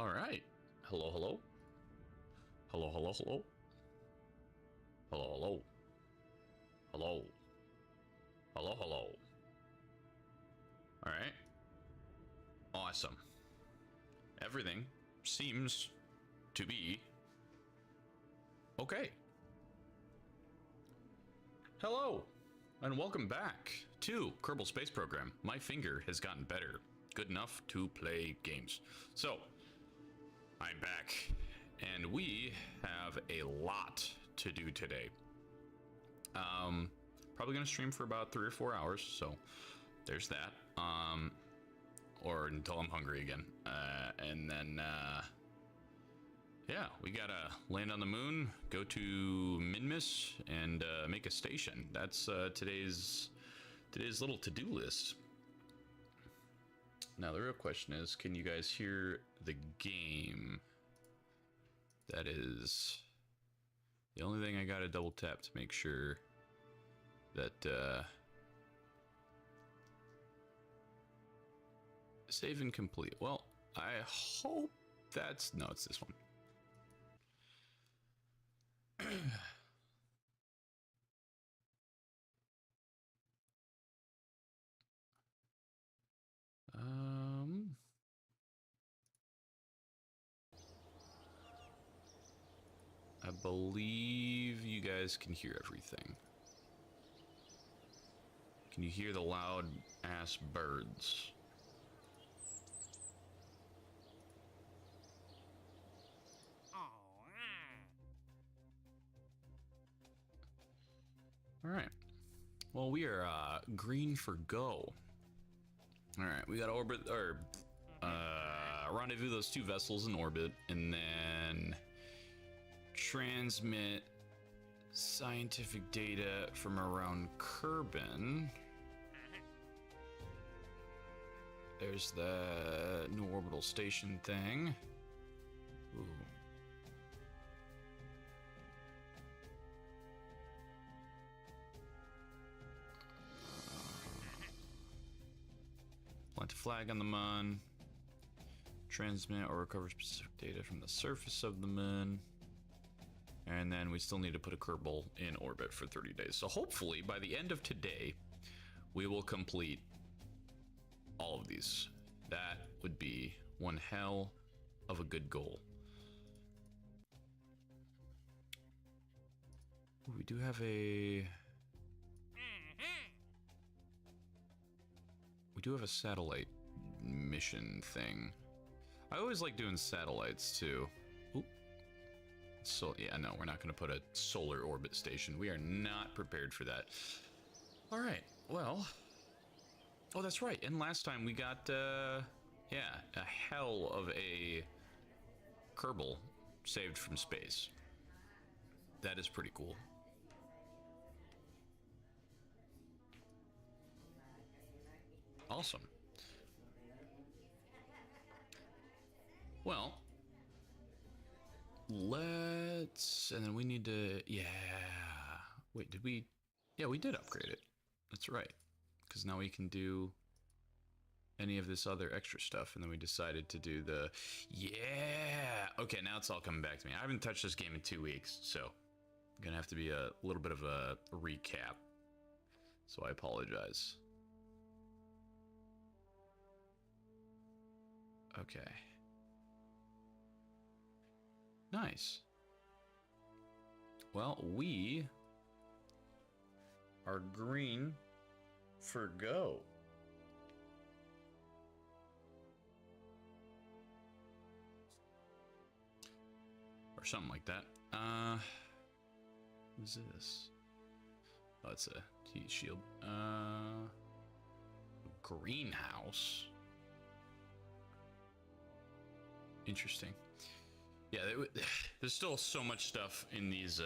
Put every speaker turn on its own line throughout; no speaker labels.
All right. Hello, hello. Hello, hello, hello. Hello, hello. Hello. Hello, hello. All right. Awesome. Everything seems to be okay. Hello, and welcome back to Kerbal Space Program. My finger has gotten better, good enough to play games. So, I'm back, and we have a lot to do today. Probably gonna stream for about 3 or 4 hours, so there's that. Or until I'm hungry again. And then, yeah, we gotta land on the moon, go to Mun Minmus, and make a station. That's today's little to-do list. Now the real question is, can you guys hear the game? That is the only thing I gotta double tap to make sure that save and complete. Well, I hope that's no, it's this one. I believe you guys can hear everything. Can you hear the loud ass birds? All right. Well, we are green for go. All right, we got to orbit or rendezvous those 2 vessels in orbit, and then transmit scientific data from around Kerbin. There's the new orbital station thing. Ooh. Plant a flag on the moon. Transmit or recover specific data from the surface of the moon. And then we still need to put a Kerbol in orbit for 30 days. So hopefully by the end of today, we will complete all of these. That would be one hell of a good goal. Ooh, we do have a satellite mission thing. I always like doing satellites too. Oop. So yeah, no, we're not going to put a solar orbit station. We are not prepared for that. All right. Well, oh, that's right. And last time we got yeah, a hell of a Kerbal saved from space. That is pretty cool. Awesome. Well, let's, and then we need to, yeah. Wait, did we? Yeah, we did upgrade it. That's right. Because now we can do any of this other extra stuff. And then we decided to do the, yeah. Okay, now it's all coming back to me. I haven't touched this game in 2 weeks, so gonna have to be a little bit of a recap. So I apologize. Okay. Nice. Well, we are green for go. Or something like that. What's this? Oh, it's a heat shield. Greenhouse. Interesting. Yeah, there's still so much stuff in these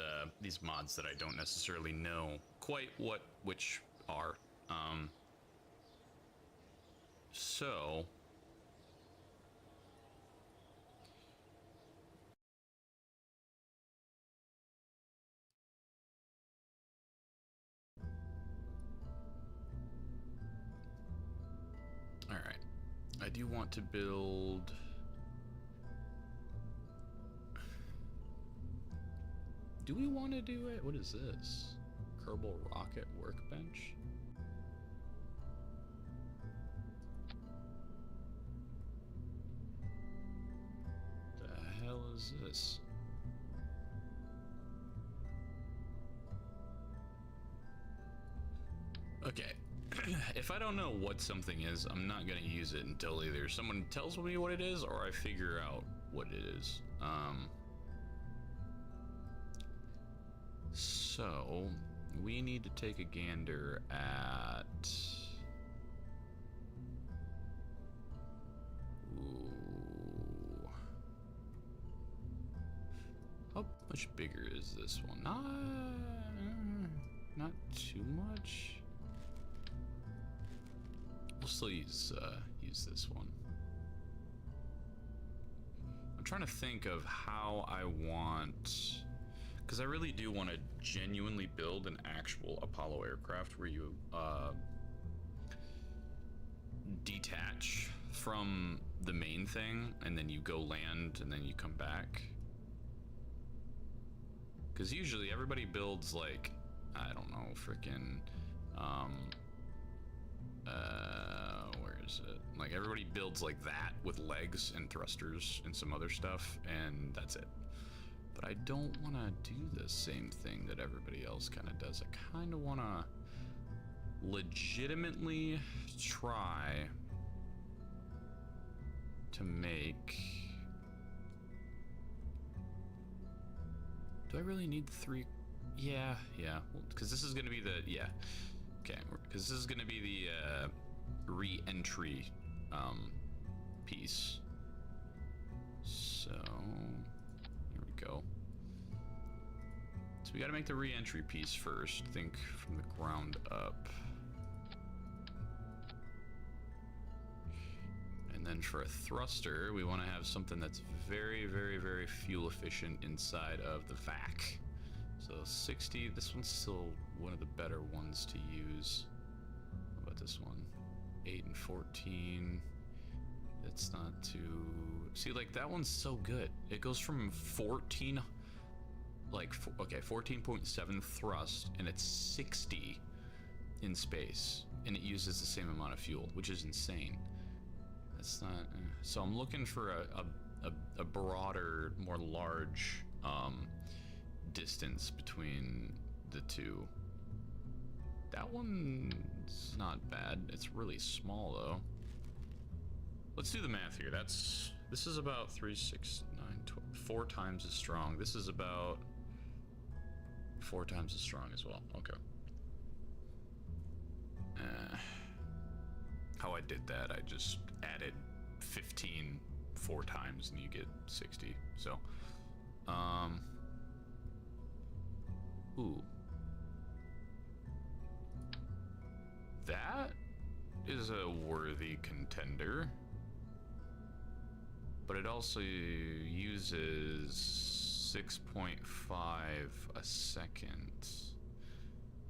mods that I don't necessarily know quite which are. So all right, I do want to build Do we want to do it? What is this? Kerbal rocket workbench? The hell is this? Okay. If I don't know what something is, I'm not gonna use it until either someone tells me what it is or I figure out what it is. So we need to take a gander at... Ooh. How much bigger is this one? Not too much. We'll still use this one. I'm trying to think of how I want, because I really do want to genuinely build an actual Apollo aircraft where you detach from the main thing and then you go land and then you come back. Because usually everybody builds like, I don't know, freaking where is it? Like everybody builds like that with legs and thrusters and some other stuff, and that's it. But I don't want to do the same thing that everybody else kind of does. I kind of want to legitimately try to make... Do I really need 3? Yeah, because this is going to be the... Yeah. Okay, because this is going to be the re-entry piece. So, here we go. So we got to make the re-entry piece first. Think from the ground up. And then for a thruster, we want to have something that's very, very, very fuel efficient inside of the vac. So 60, this one's still one of the better ones to use. What about this one? 8 and 14. That's not too... See, like, that one's so good. It goes from 14, like, okay, 14.7 thrust, and it's 60 in space. And it uses the same amount of fuel, which is insane. That's not... So I'm looking for a broader, more large, distance between the two. That one's not bad. It's really small though. Let's do the math here. This is about 3, 6, 9, 12, 4 times as strong. This is about 4 times as strong as well. Okay. How I did that, I just added 15 4 times and you get 60. So, ooh. That is a worthy contender. But it also uses 6.5 a second.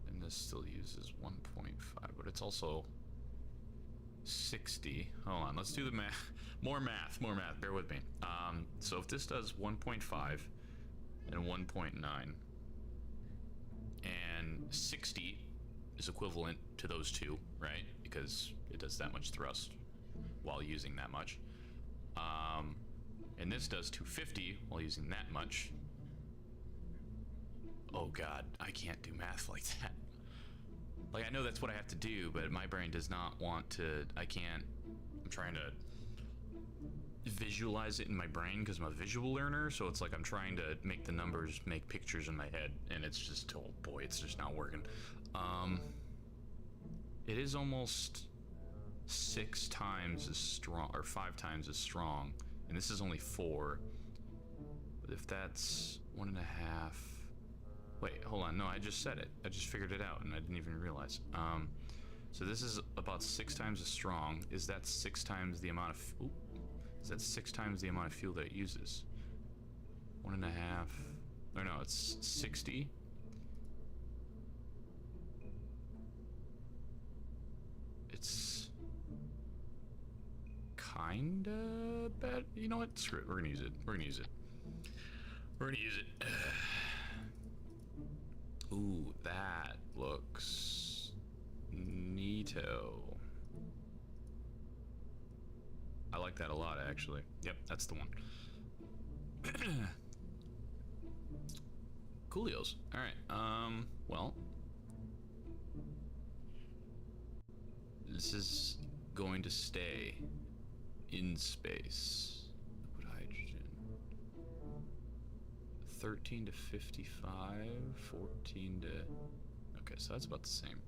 And this still uses 1.5, but it's also 60. Hold on, let's do the math. More math, bear with me. So if this does 1.5 and 1.9, and 60 is equivalent to those two, right? Because it does that much thrust while using that much. And this does 250 while using that much. Oh God, I can't do math like that. Like, I know that's what I have to do, but my brain does not want to, I'm trying to visualize it in my brain because I'm a visual learner, so it's like I'm trying to make the numbers make pictures in my head, and it's just, oh boy, it's just not working. It is almost 6 times as strong, or 5 times as strong, and this is only 4. But if that's 1.5, wait, hold on, no, I just said it. I just figured it out, and I didn't even realize. So this is about 6 times as strong. Is that 6 times the amount of, is that 6 times the amount of fuel that it uses? 1.5, or no, it's 60. It's kinda bad. You know what? Screw it. We're gonna use it. We're gonna use it. Ooh, that looks neato. I like that a lot, actually. Yep, that's the one. Coolios. All right. Well, this is going to stay in space. Liquid hydrogen. 13 to 55, 14 to... Okay, so that's about the same.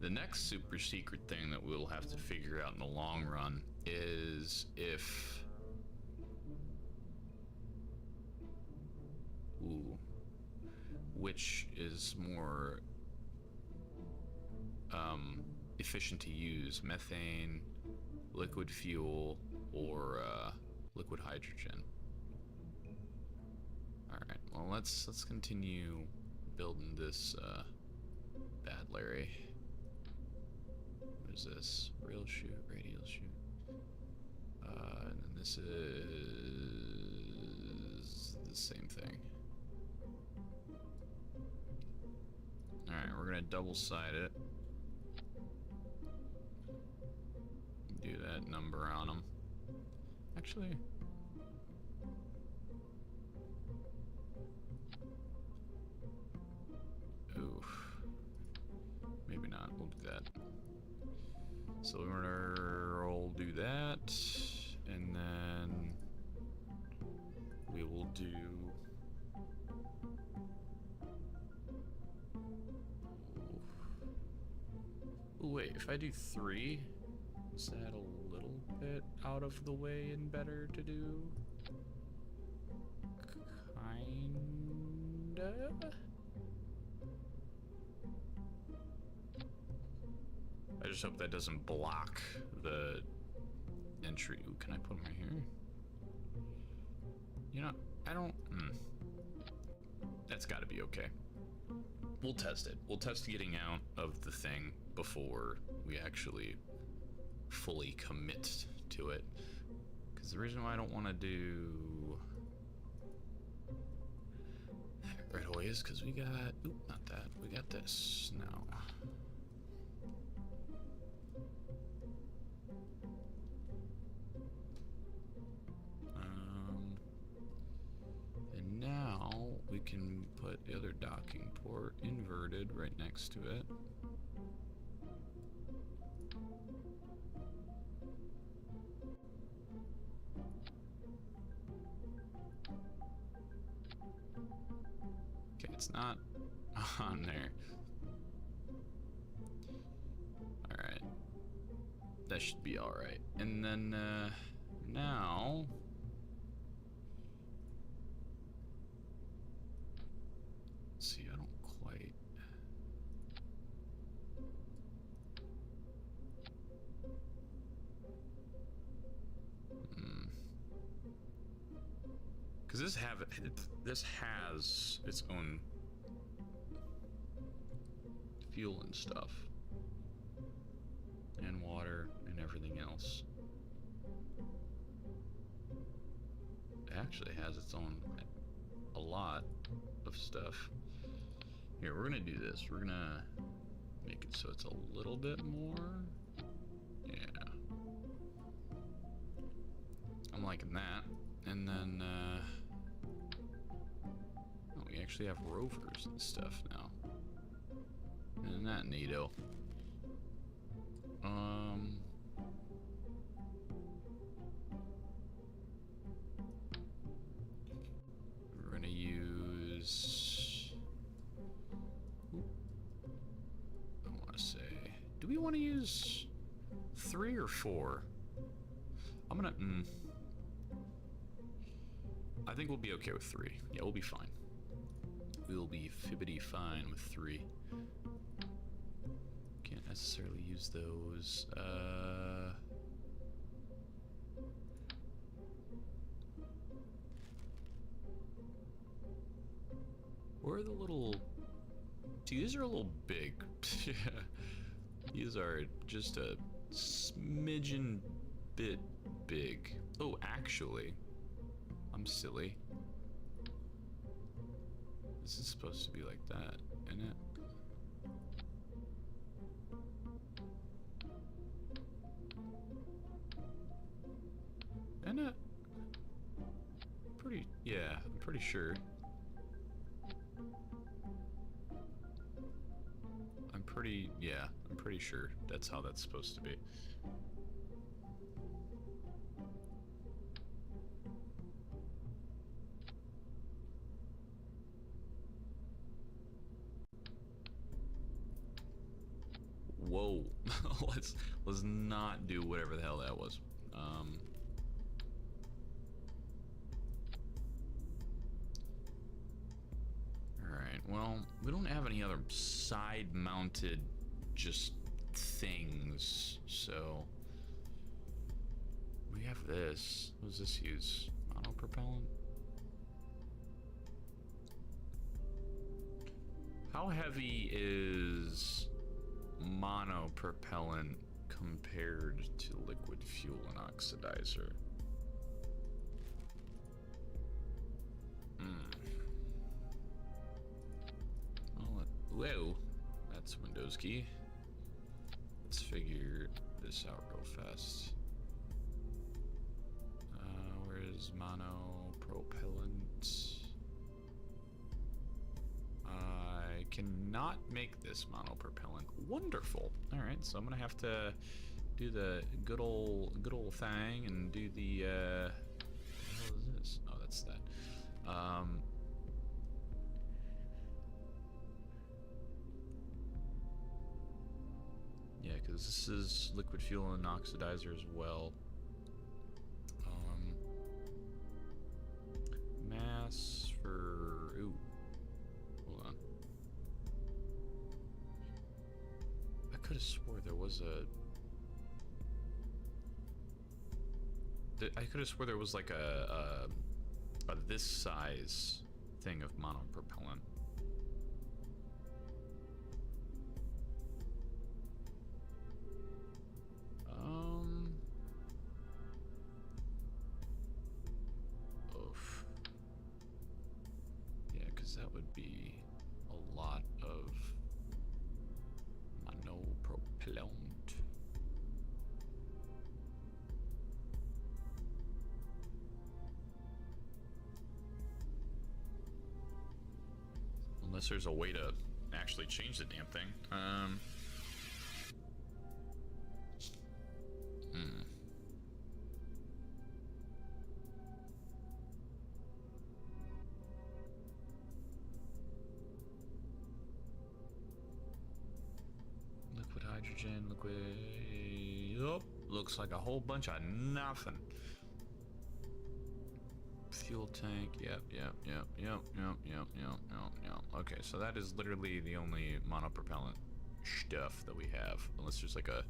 The next super secret thing that we'll have to figure out in the long run is if... Ooh. Which is more efficient to use, methane, liquid fuel, or liquid hydrogen. All right, well let's continue building this bad Larry. What is this? Rail chute, radial chute. And then this is the same thing. Alright, we're gonna double side it. Do that number on them. Actually... Oof. Maybe not, we'll do that. So we'll do that, and then we will do... Ooh, wait, if I do 3, is that a little bit out of the way and better to do? Kinda? I just hope that doesn't block the entry. Ooh, can I put them right here? You know, I don't... That's gotta be okay. We'll test it. We'll test getting out of the thing before we actually fully commit to it. Because the reason why I don't want to do that right away is because we got... Oop, not that. We got this now. And now we can put the other docking port inverted right next to it. Okay, it's not on there. Alright. That should be alright. And then, now... See, I don't quite... Because this has its own fuel and stuff. And water and everything else. It actually has its own... a lot of stuff. Here, we're gonna do this. We're gonna make it so it's a little bit more. Yeah. I'm liking that. And then, oh, we actually have rovers and stuff now. Isn't that neato? We're gonna use... I want to say... Do we want to use 3 or 4? I'm gonna... I think we'll be okay with 3. Yeah, we'll be fine. We'll be fibbity fine with 3. Can't necessarily use those. Where are the little... See, these are a little big. These are just a smidgen bit big. Oh, actually... I'm silly. This is supposed to be like that, isn't it? Isn't it? Yeah, I'm pretty sure. I'm pretty sure that's how that's supposed to be. Whoa. let's not do whatever the hell that was. Alright, well, we don't have any other side-mounted just things, so we have this. What does this use? Monopropellant? How heavy is monopropellant compared to liquid fuel and oxidizer? Whoa, that's Windows key. Let's figure this out real fast. Where is monopropellant? I cannot make this monopropellant. Wonderful. All right, so I'm gonna have to do the good old thing and do the. What the hell is this? Oh, that's that. Yeah, because this is liquid fuel and oxidizer as well. Mass for... Ooh. Hold on. I could have swore there was I could have swore there was like a this size thing of monopropellant. Oof. Yeah, because that would be a lot of monopropellant. Unless there's a way to actually change the damn thing. Liquid hydrogen, liquid... Yup, looks like a whole bunch of nothing. Fuel tank, yep. Okay, so that is literally the only monopropellant stuff that we have, unless there's like a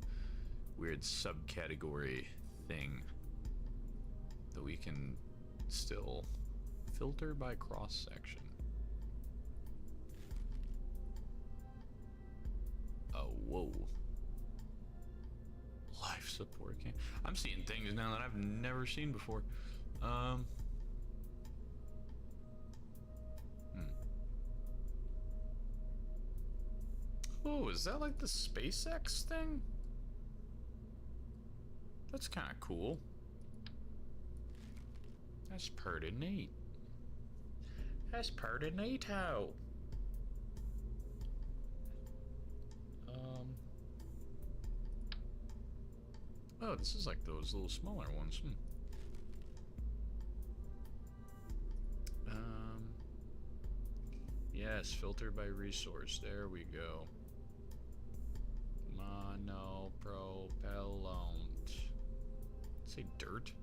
weird subcategory thing that we can still filter by cross section. Oh, whoa. Life support can. I'm seeing things now that I've never seen before. Oh, is that like the SpaceX thing? That's kind of cool. That's pretty neat. That's pretty neato. Oh, this is like those little smaller ones. Yes, filter by resource. There we go. Monopropellant. Say dirt?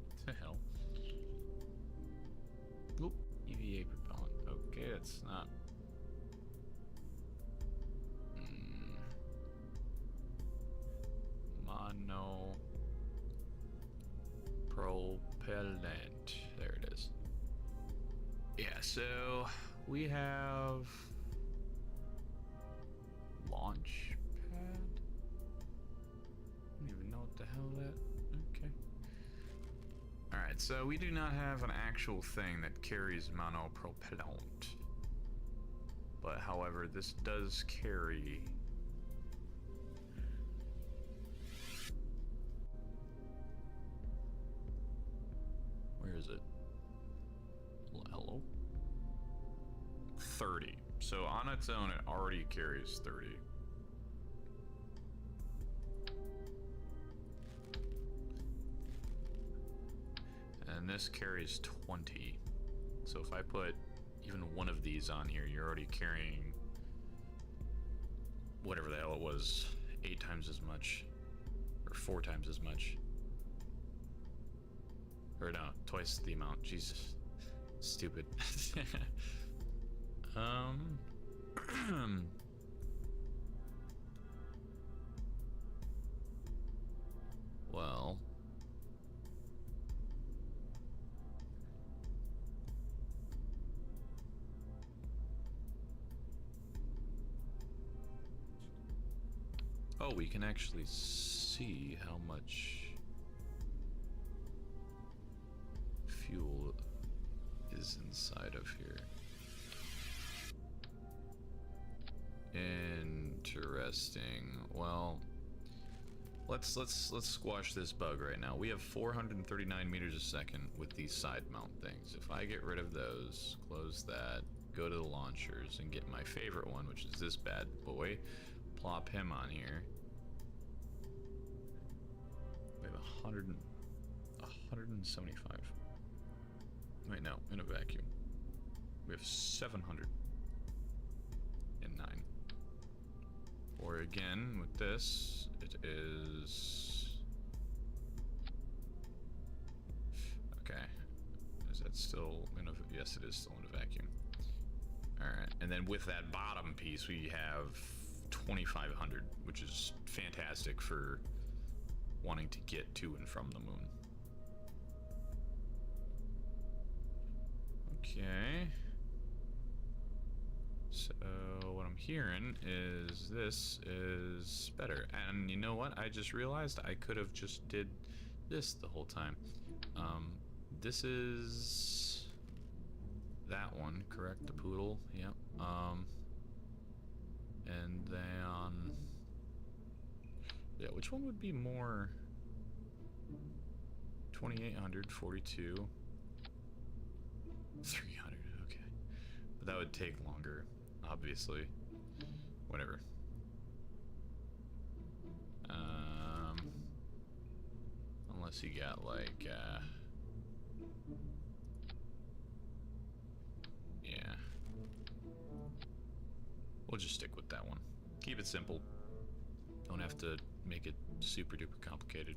What the hell? Oop, EVA propellant. Okay, that's not. Monopropellant. There it is. Yeah, so we have launch pad. I don't even know what the hell that. Okay. Alright, Alright, so we do not have an actual thing that carries monopropellant. But however, this does carry... Where is it? Hello? 30. So on its own, it already carries 30. And this carries 20. So if I put even one of these on here, you're already carrying whatever the hell it was, 8 times as much, or 4 times as much. Or no, twice the amount. Jesus. Stupid. Well. Oh, we can actually see how much fuel is inside of here. Interesting. Well, let's squash this bug right now. We have 439 meters a second with these side mount things. If I get rid of those, close that, go to the launchers, and get my favorite one, which is this bad boy, plop him on here. We have 175. Wait, no, in a vacuum. We have 709. Or again, with this, it is... Okay. Is that still in a... Yes, it is still in a vacuum. Alright, and then with that bottom piece, we have 2,500, which is fantastic for wanting to get to and from the moon. Okay. So what I'm hearing is this is better. And you know what? I just realized I could have just did this the whole time. This is that one, correct? The poodle. Yep. And then yeah, which one would be more? 2,800, 42, 300. Okay, but that would take longer, obviously. Whatever. Unless you got like, yeah. We'll just stick with that one. Keep it simple. Don't have to make it super duper complicated.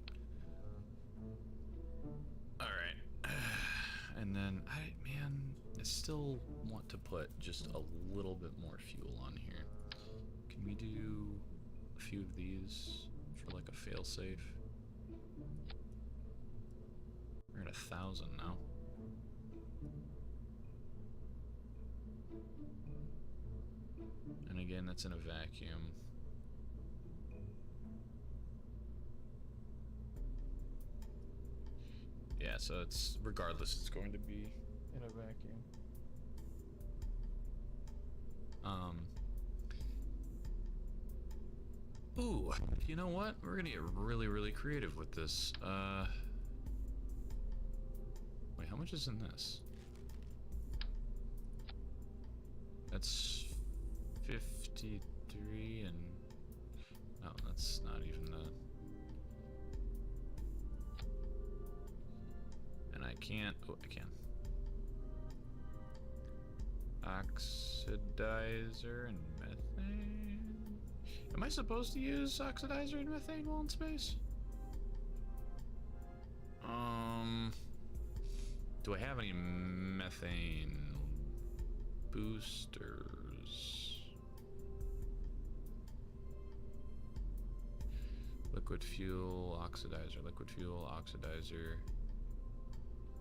Alright. And then, I still want to put just a little bit more fuel on here. Can we do a few of these for like a failsafe? We're at 1,000 now. And again, that's in a vacuum. Yeah, so it's, regardless, it's going to be in a vacuum. Ooh, you know what? We're gonna get really, really creative with this. Wait, how much is in this? That's 53 and... Oh, that's not even the... And I can't... Oh, I can. Oxidizer and methane... Am I supposed to use oxidizer and methane while in space? Do I have any methane boosters? Liquid fuel, oxidizer,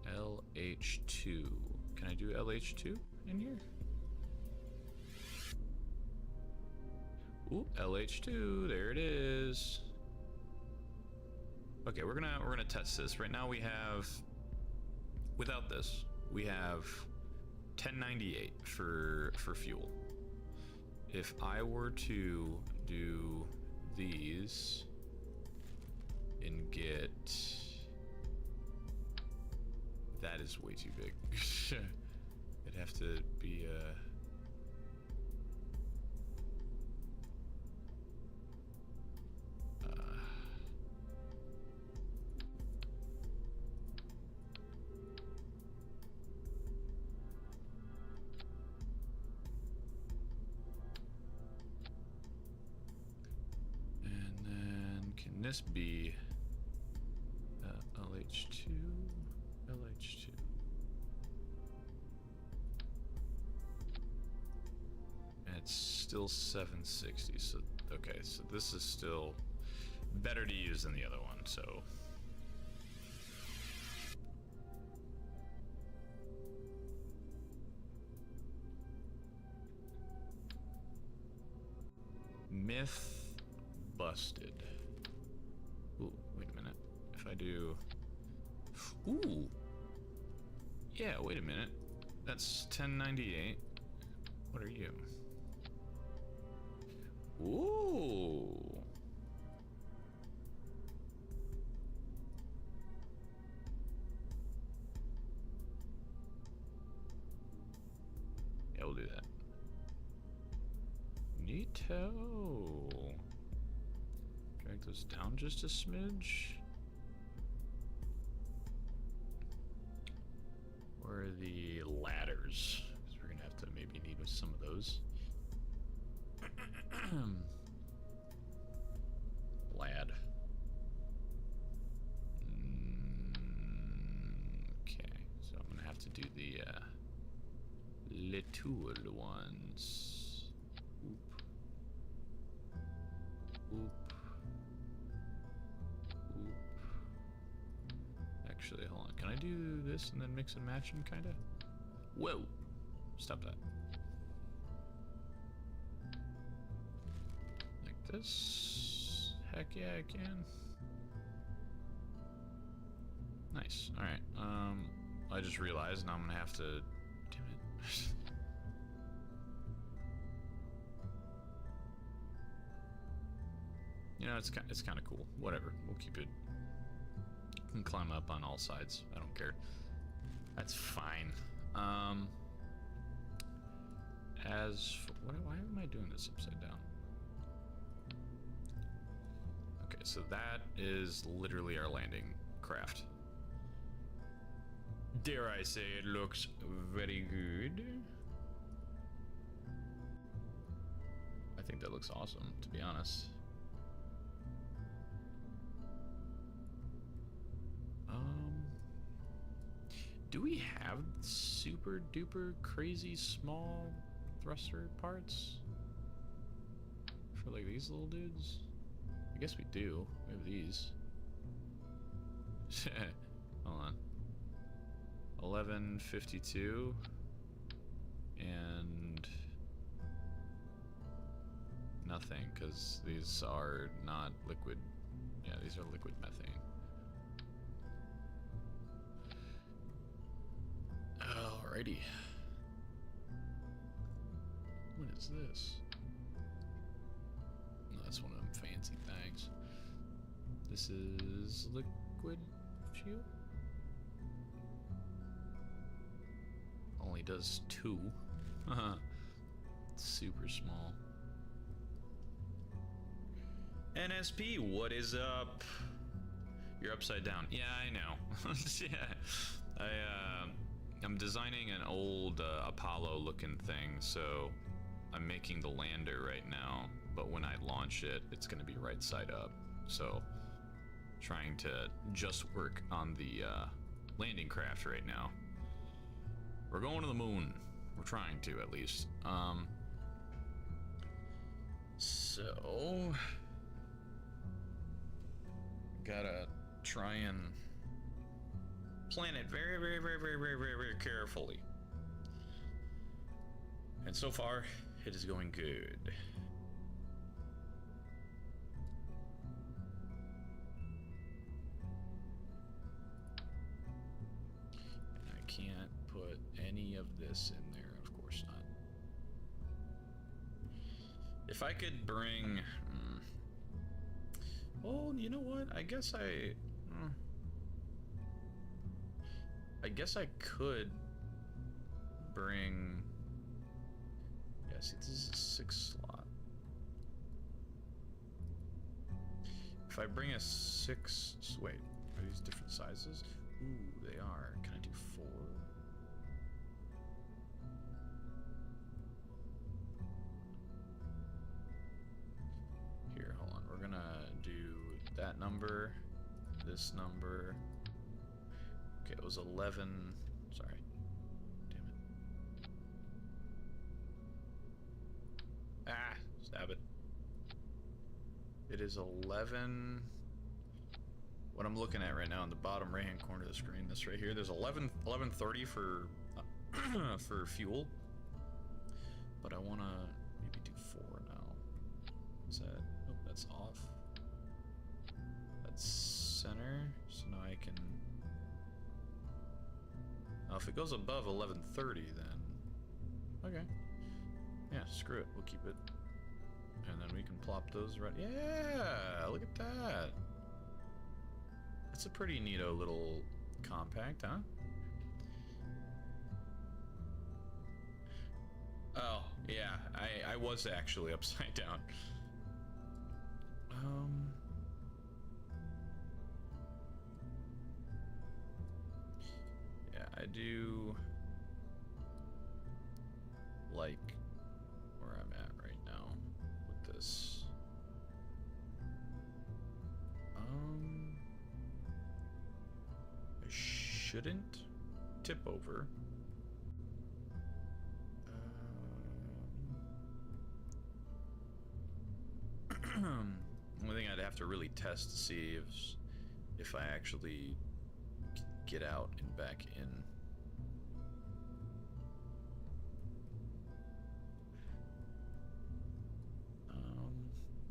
LH2. Can I do LH2 in here? Ooh, LH2, there it is. Okay, we're gonna test this. Right now we have without this, we have 1098 for fuel. If I were to do these and get... That is way too big. It'd have to be and then can this be LH2? LH2. And it's still 760, so okay, so this is still better to use than the other one, so myth busted. Ooh, wait a minute. If I do... Ooh! Yeah, wait a minute. That's 1098. What are you? Ooh! Yeah, we'll do that. Neato! Drag those down just a smidge. Where are the ladders? Because we're gonna have to maybe need some of those. Lad. Okay, so I'm gonna have to do the little ones. Oop. Oop. Oop. Actually, hold on. Can I do this and then mix and match them, kinda? Whoa! Stop that. Like this? Heck yeah, I can. Nice. Alright. I just realized now I'm gonna have to... Damn it. You know, it's kind of cool. Whatever. We'll keep it... Can climb up on all sides. I don't care. That's fine. As for, why am I doing this upside down? Okay, so that is literally our landing craft. Dare I say it looks very good. I think that looks awesome, to be honest. Do we have super duper crazy small thruster parts for like these little dudes? I guess we do. We have these. Hold on. 1152 and nothing, because these are not liquid. Yeah, these are liquid methane. Alrighty. What is this? No, that's one of them fancy things. This is liquid fuel? Only does 2. Super small. NSP, what is up? You're upside down. Yeah, I know. Yeah. I'm designing an old Apollo looking thing, so I'm making the lander right now, but when I launch it, it's gonna be right side up. So trying to just work on the landing craft right now. We're going to the moon. We're trying to, at least. So gotta try and plan it very, very, very, very, very, very, very carefully. And so far, it is going good. this in there? Of course not. If I could bring... Well, you know what? I guess I could bring... Yeah, see, this is a 6 slot. If I bring a 6... Wait, are these different sizes? Ooh, they are. Can I do 4? Here, hold on. We're gonna do that number, this number. Okay, it was 11. Sorry. Damn it. Ah, stab it. It is 11. What I'm looking at right now in the bottom right-hand corner of the screen, this right here, there's 1130 for for fuel. But I want to maybe do 4 now. Is that... Oh, that's off. That's center. So now I can... Now if it goes above 1130, then... Okay. Yeah, screw it. We'll keep it. And then we can plop those right... Yeah! Look at that! That's a pretty neato little compact, huh? Oh, yeah. I was actually upside down. Yeah, I do like where I'm at right now with this. I shouldn't tip over. Only thing I'd have to really test to see if I actually get out and back in.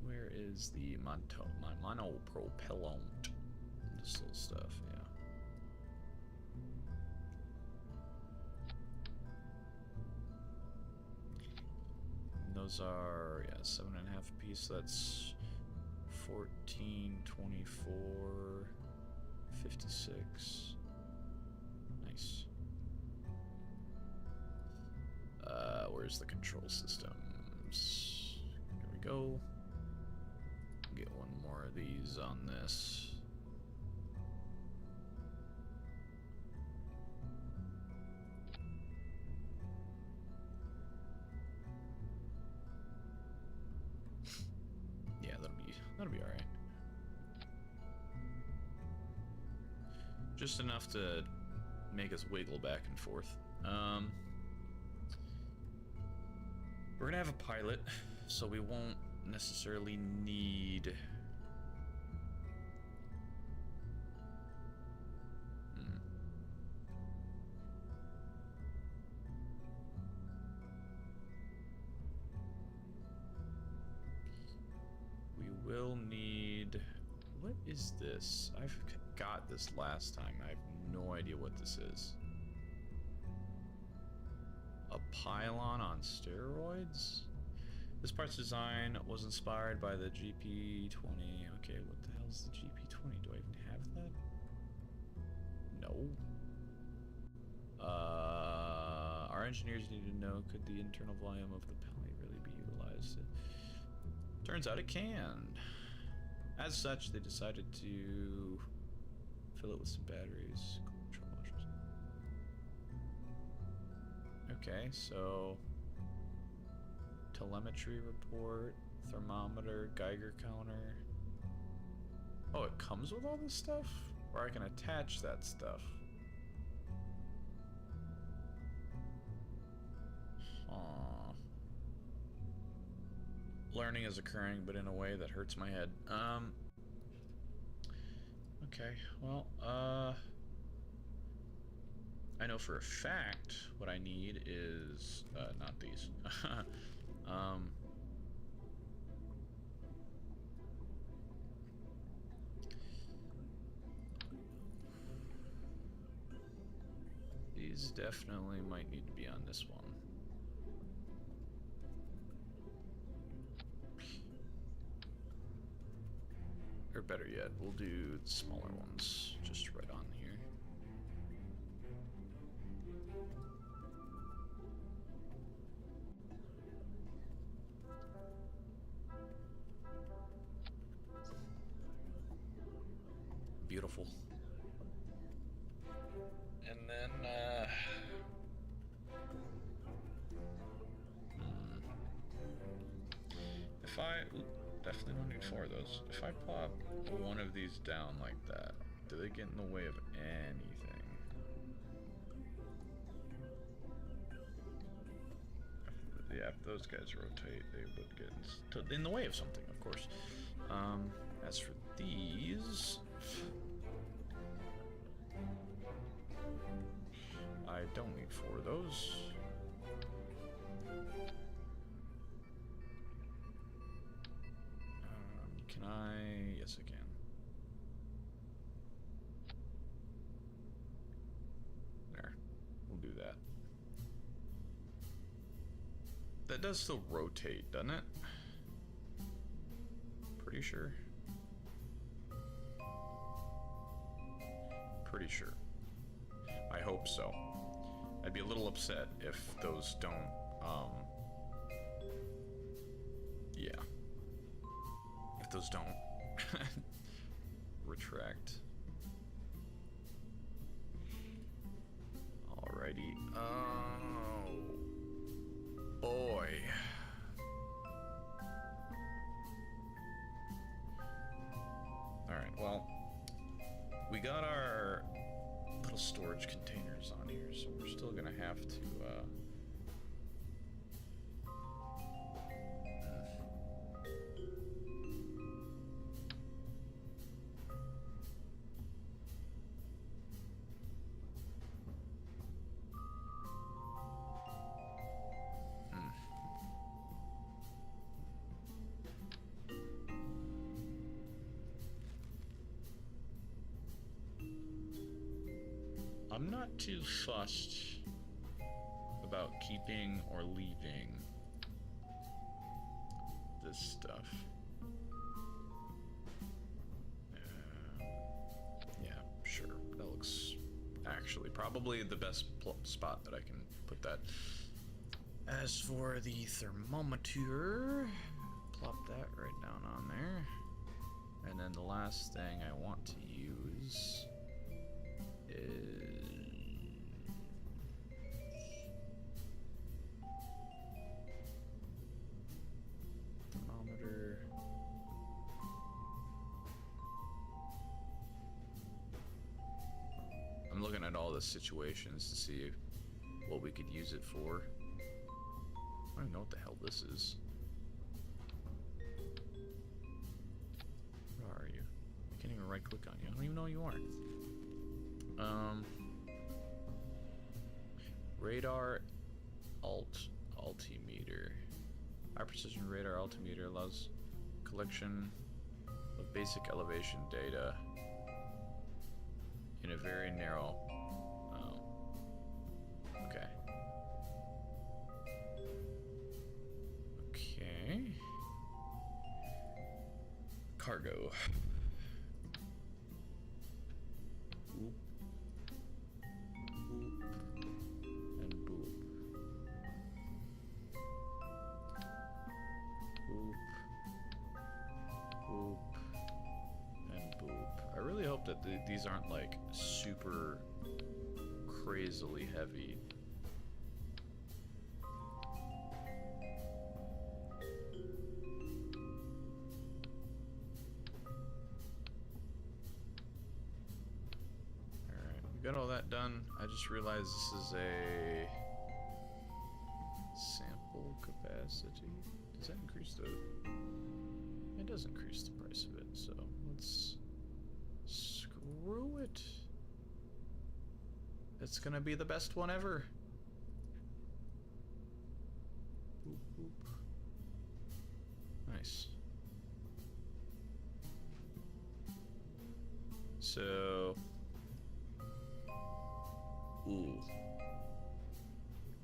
Where is the monopropellant? This little stuff, yeah. And those are, yeah, 7.5 apiece. So that's 14, 24, 56. Nice. Where's the control systems? Here we go. Get one more of these on this. Yeah, that'll be all right. Just enough to make us wiggle back and forth. We're gonna have a pilot, so we won't necessarily need... We will need... What is this? I've got this last time. I have no idea what this is. A pylon on steroids? This part's design was inspired by the GP-20. Okay, what the hell is the GP-20? Do I even have that? No. Our engineers need to know, could the internal volume of the pellet really be utilized? Turns out it can. As such, they decided to fill it with some batteries. Control modules. Okay, so telemetry report, thermometer, Geiger counter. Oh, it comes with all this stuff? Or I can attach that stuff. Learning is occurring, but in a way that hurts my head. Okay, well, I know for a fact what I need is, not these. These definitely might need to be on this one. Or better yet, we'll do the smaller ones just right on here. Beautiful. And then, if I, definitely don't need 4 of those. If I plop one of these down like that, do they get in the way of anything? Yeah, if those guys rotate, they would get in the way of something, of course. As for these, I don't need 4 of those. Can I? Yes, I can. There. We'll do that. That does still rotate, doesn't it? Pretty sure. Pretty sure. I hope so. I'd be a little upset if those don't, yeah. If those don't retract. Alrighty. Oh, boy. Alright, well, we got our little storage containers on here, so we're still gonna have to, I'm not too fussed about keeping or leaving this stuff. Yeah, sure. That looks actually probably the best spot that I can put that. As for the thermometer, plop that right down on there. And then the last thing I want to use is thermometer. I'm looking at all the situations to see what we could use it for. I don't even know what the hell this is. Where are you? I can't even right click on you. I don't even know who you are. Radar altimeter. High precision radar altimeter allows collection of basic elevation data in a very narrow. Okay. Okay. Cargo. Oop. That these aren't like super crazily heavy. Alright, we got all that done. I just realized this is a sample capacity. Does that increase the... It does increase the price of it, so let's... Screw it. It's gonna be the best one ever. Boop, boop. Nice. So... Ooh.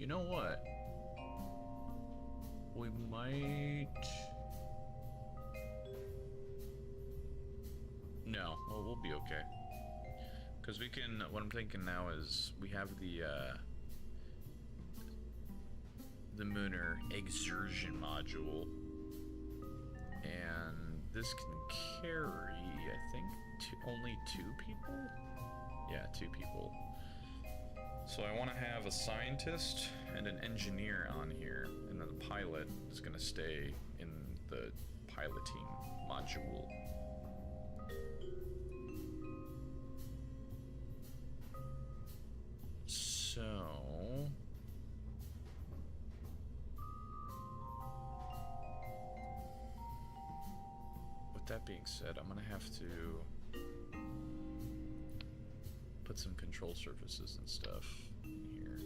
You know what? We might... No, well, we'll be okay. Because we can, what I'm thinking now is, we have the Lunar Exertion module. And this can carry, I think, only 2 people? Yeah, 2 people. So I want to have a scientist and an engineer on here, and then the pilot is going to stay in the piloting module. So... with that being said, I'm going to have to put some control surfaces and stuff in here.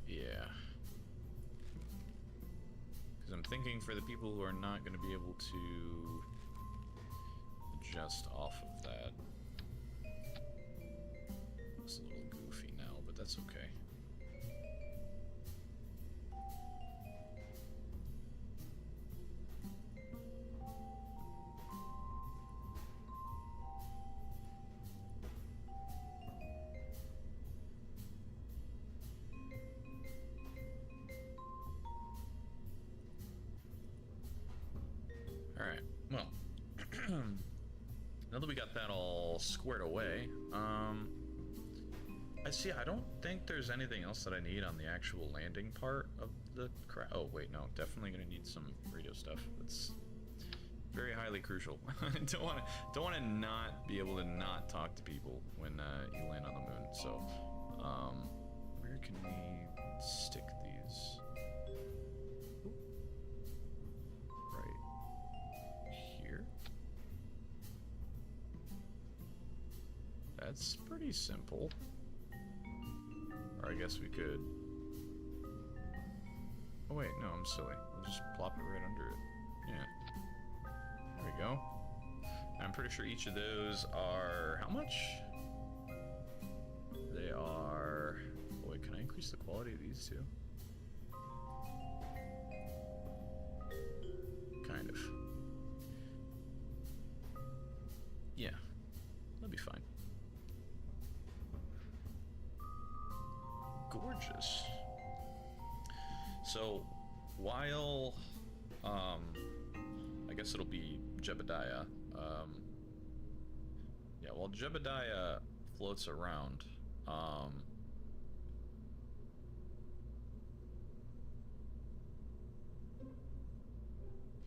Yeah. Because I'm thinking for the people who are not going to be able to adjust off of that. It's a little goofy now, but that's okay. Alright, well, now that we got that all squared away, I don't think there's anything else that I need on the actual landing part of the craft. Oh, wait, no, definitely gonna need some radio stuff. That's very highly crucial. don't want to not be able to not talk to people when you land on the moon. So, where can we stick these? That's pretty simple. Or I guess we could... Oh wait, no, I'm silly. We'll just plop it right under it. Yeah. There we go. I'm pretty sure each of those are... how much? They are... Oh wait, can I increase the quality of these two? Kind of. Yeah. That'll be fine. Gorgeous. So, while, I guess it'll be Jebediah, yeah, while Jebediah floats around,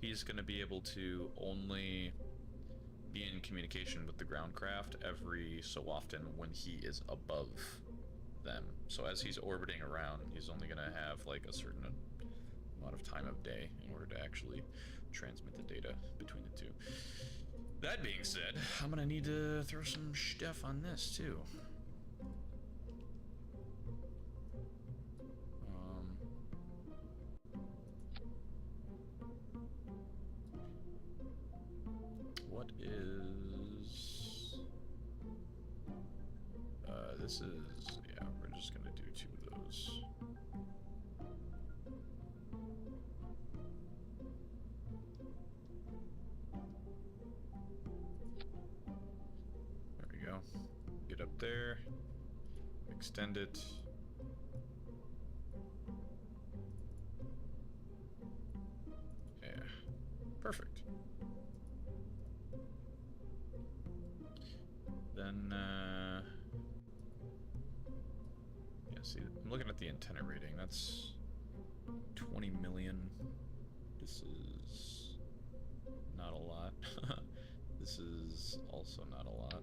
he's gonna be able to only be in communication with the ground craft every so often when he is above them. So as he's orbiting around, he's only gonna have like a certain amount of time of day in order to actually transmit the data between the two. That being said, I'm gonna need to throw some stuff on this too. What is... this is... yeah, we're just gonna do 2 of those. There we go. Get up there. Extend it. Yeah. Perfect. Then, yeah, see, I'm looking at the antenna rating. That's 20 million. This is not a lot. This is also not a lot.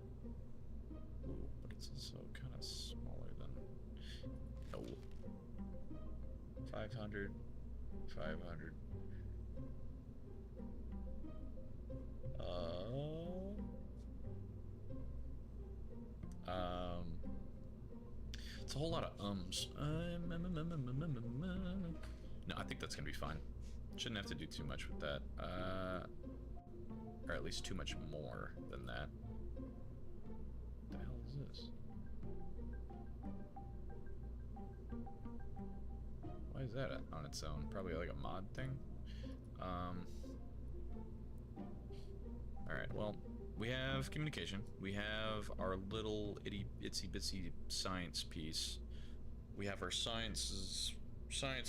Ooh, but it's also kind of smaller than... no. 500. 500. problems. No, I think that's gonna be fine. Shouldn't have to do too much with that. Or at least too much more than that. What the hell is this? Why is that on its own? Probably like a mod thing. Alright, well, we have communication. We have our little itsy bitsy science piece. We have our science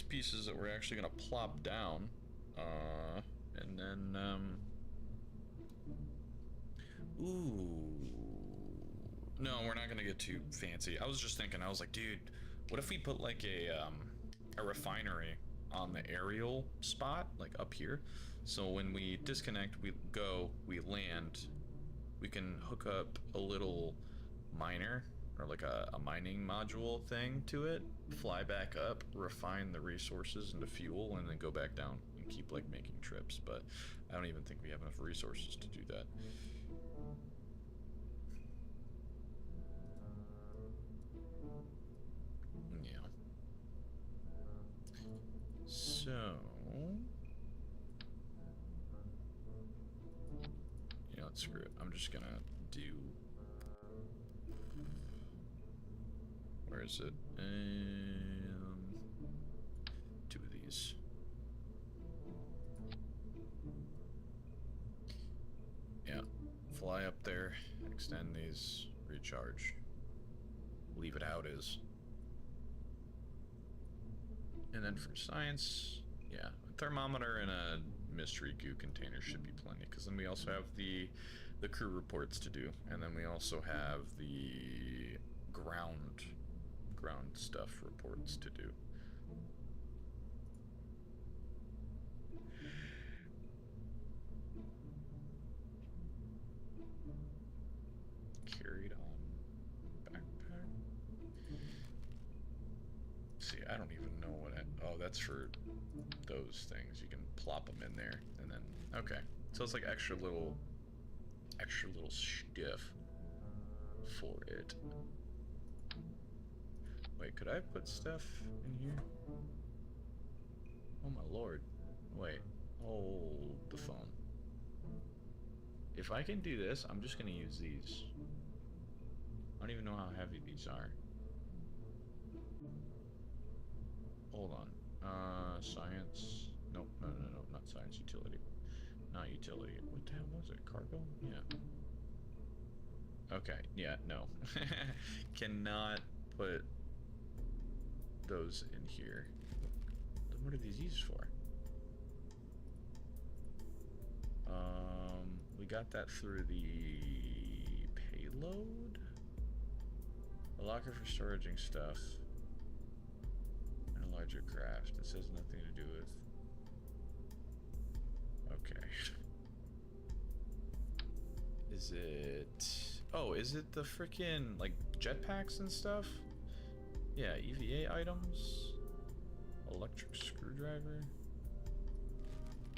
pieces that we're actually gonna plop down. And then, ooh. No, we're not gonna get too fancy. I was just thinking, I was like, dude, what if we put like a refinery on the aerial spot, like up here? So when we disconnect, we land, we can hook up a little miner, or like a mining module thing to it, fly back up, refine the resources into fuel, and then go back down and keep like making trips. But I don't even think we have enough resources to do that. Yeah. So, you know, screw it. I'm just gonna do. Where is it? Two of these. Yeah. Fly up there, extend these, recharge. Leave it how it is. And then for science, yeah, a thermometer and a mystery goo container should be plenty, because then we also have the crew reports to do, and then we also have the ground stuff reports to do. Carried on backpack. See, I don't even know what oh, that's for those things. You can plop them in there, and then okay. So it's like extra little stuff for it. Wait, could I put stuff in here? Oh my lord. Wait, hold the phone. If I can do this, I'm just gonna use these. I don't even know how heavy these are. Hold on. Science. Nope, no, not science, utility. Not utility. What the hell was it? Cargo? Yeah. Okay, yeah, no. Cannot put those in here. What are these used for? We got that through the payload? A locker for storaging stuff. And a larger craft. This has nothing to do with... Okay. Is it... Oh, is it the frickin' like jetpacks and stuff? Yeah, EVA items. Electric screwdriver.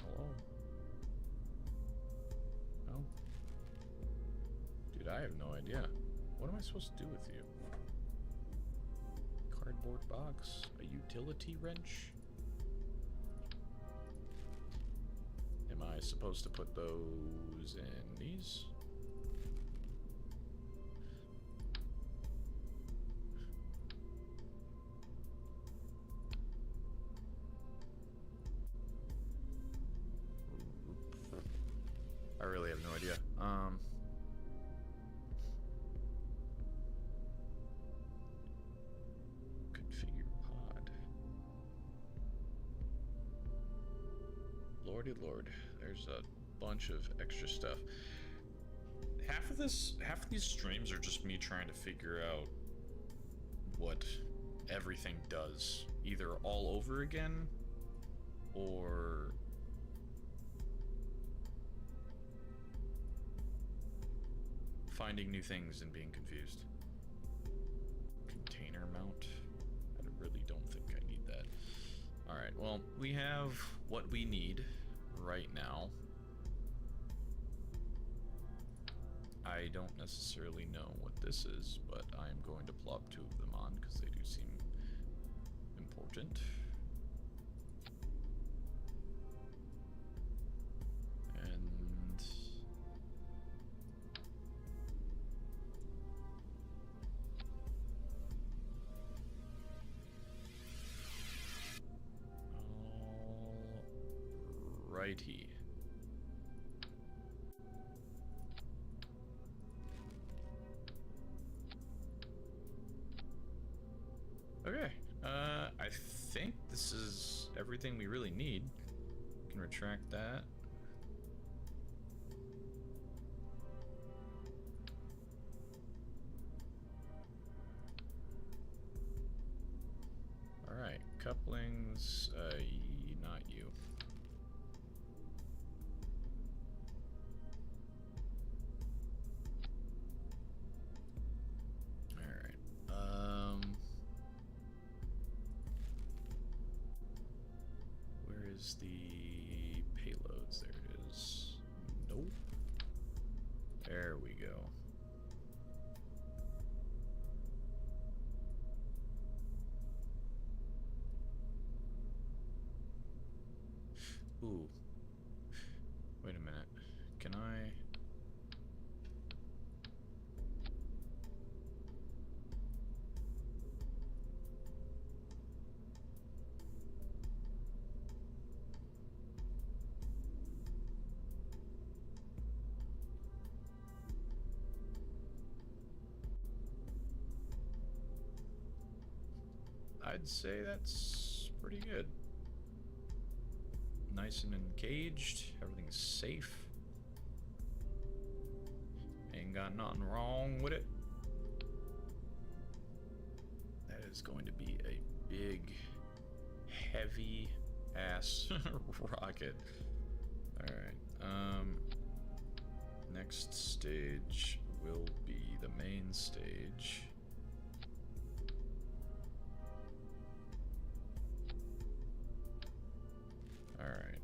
Hello? Oh. Dude, I have no idea. What am I supposed to do with you? Cardboard box. A utility wrench? Am I supposed to put those in these? I really have no idea. Configure pod. Lordy lord, there's a bunch of extra stuff. Half of these streams are just me trying to figure out what everything does, either all over again or finding new things and being confused. Container mount. I really don't think I need that. Alright, well, we have what we need right now. don't necessarily know what this is, but I'm going to plop two of them on because they do seem important. And alrighty. Okay, I think this is everything we really need. Can retract that. Alright, couplings, not you. Where's the payloads? There it is. Nope. There we go. Ooh. Wait a minute. Can I... I'd say that's pretty good. Nice and encaged. Everything's safe. Ain't got nothing wrong with it. That is going to be a big, heavy ass rocket. Alright. Next stage will be the main stage. Alright.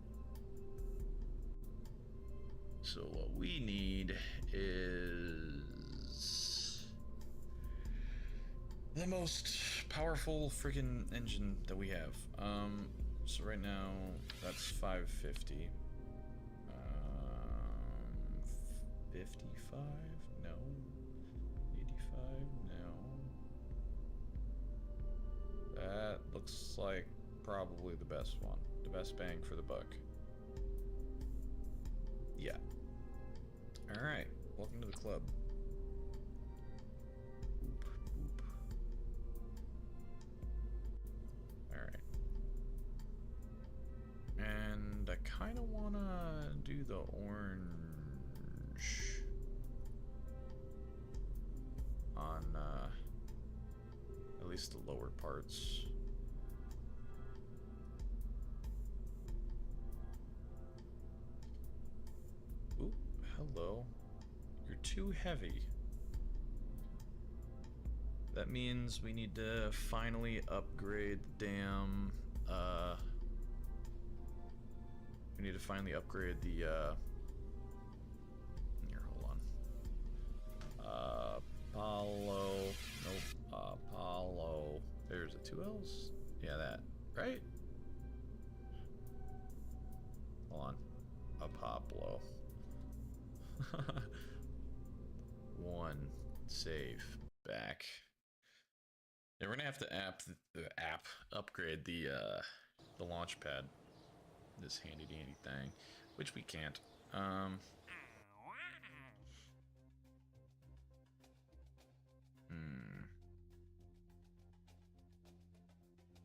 So what we need is the most powerful freaking engine that we have. So right now that's 550. 55? No. 85? No. That looks like probably the best one. The best bang for the buck. Yeah. Alright. Welcome to the club. Oop, oop. Alright. And I kind of want to do the orange on at least the lower parts. Ooh, hello. You're too heavy. That means we need to finally upgrade the damn, we need to finally upgrade the, here, hold on. Apollo, nope, Apollo, there's the 2 L's? Yeah, that, right? Hold on, Apollo. 1, save, back. Yeah, we're gonna have to upgrade the launch pad. This handy dandy thing, which we can't. How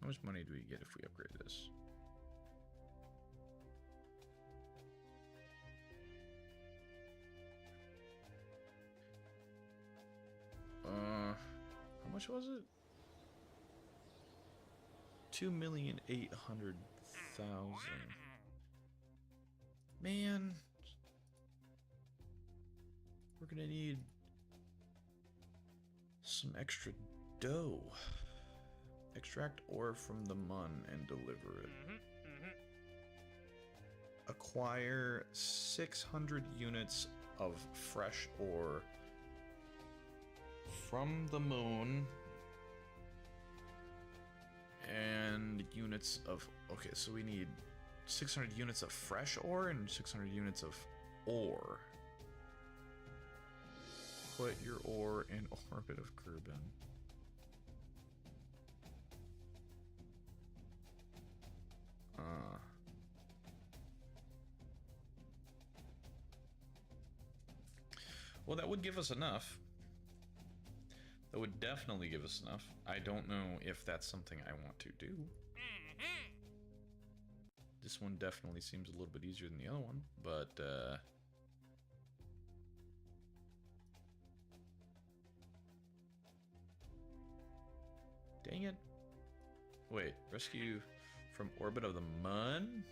much money do we get if we upgrade this? How much was it? 2,800,000. Man, we're gonna need some extra dough. Extract ore from the Mun and deliver it. Acquire 600 units of fresh ore from the moon And units of... Okay, so we need 600 units of fresh ore and 600 units of ore. Put your ore in orbit of Kerbin. Well, that would give us enough. That would definitely give us enough. I don't know if that's something I want to do. This one definitely seems a little bit easier than the other one, but dang it. Wait, rescue from orbit of the Mun?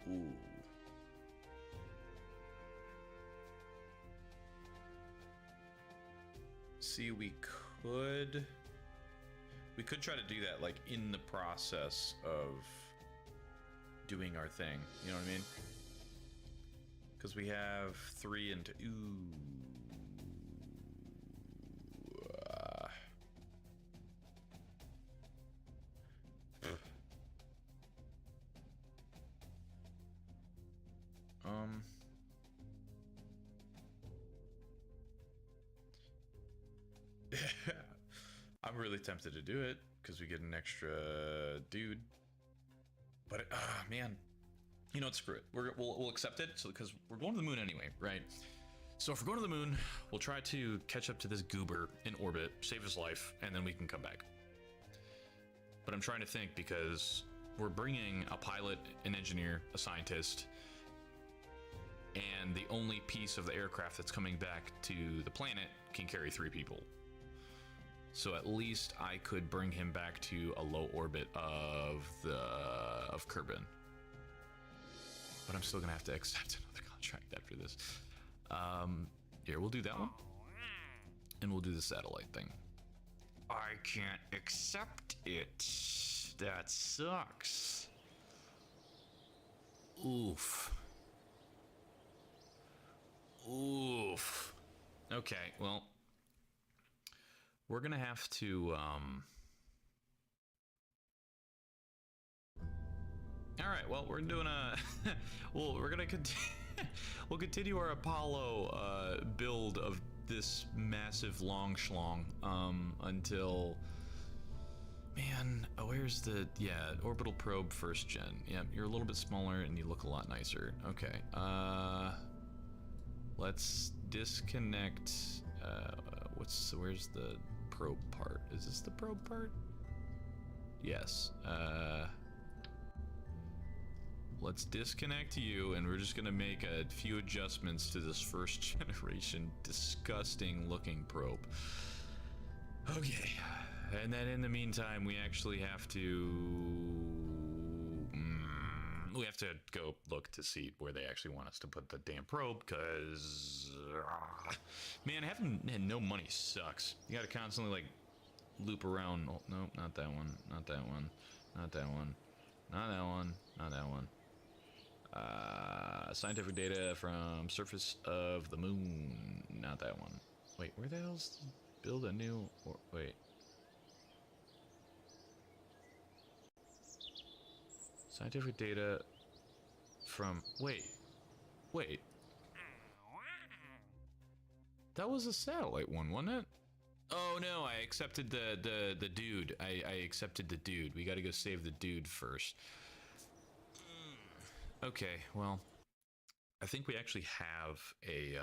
Ooh. See, we could try to do that, like, in the process of doing our thing. You know what I mean? Because we have 3 and 2. Ooh. I'm really tempted to do it because we get an extra dude, but man, you know what? Screw it. We'll accept it. So because we're going to the moon anyway, right? So if we're going to the moon, we'll try to catch up to this goober in orbit, save his life, and then we can come back. But I'm trying to think because we're bringing a pilot, an engineer, a scientist, and the only piece of the aircraft that's coming back to the planet can carry 3 people. So at least I could bring him back to a low orbit of Kerbin. But I'm still gonna have to accept another contract after this. Here, we'll do that one. And we'll do the satellite thing. I can't accept it. That sucks. Oof. Oof. Okay, well, we're gonna have to all right, well, we're doing a we're gonna we'll continue our Apollo build of this massive long schlong until, man, where's the, yeah, orbital probe 1st gen. Yeah, you're a little bit smaller and you look a lot nicer. Okay, let's disconnect. Where's the probe part? Is this the probe part? Yes. Let's disconnect you, and we're just gonna make a few adjustments to this 1st generation disgusting looking probe. Okay, and then in the meantime, we actually have to go look to see where they actually want us to put the damn probe, because man, having no money sucks. You gotta constantly like loop around. Oh, no, not that one, not that one, not that one, not that one, not that one. Scientific data from surface of the moon, not that one. Wait, where the hell's build a new, or wait. Scientific data from, wait. That was a satellite one, wasn't it? Oh no, I accepted the dude. I accepted the dude. We gotta go save the dude first. Okay, well, I think we actually have a,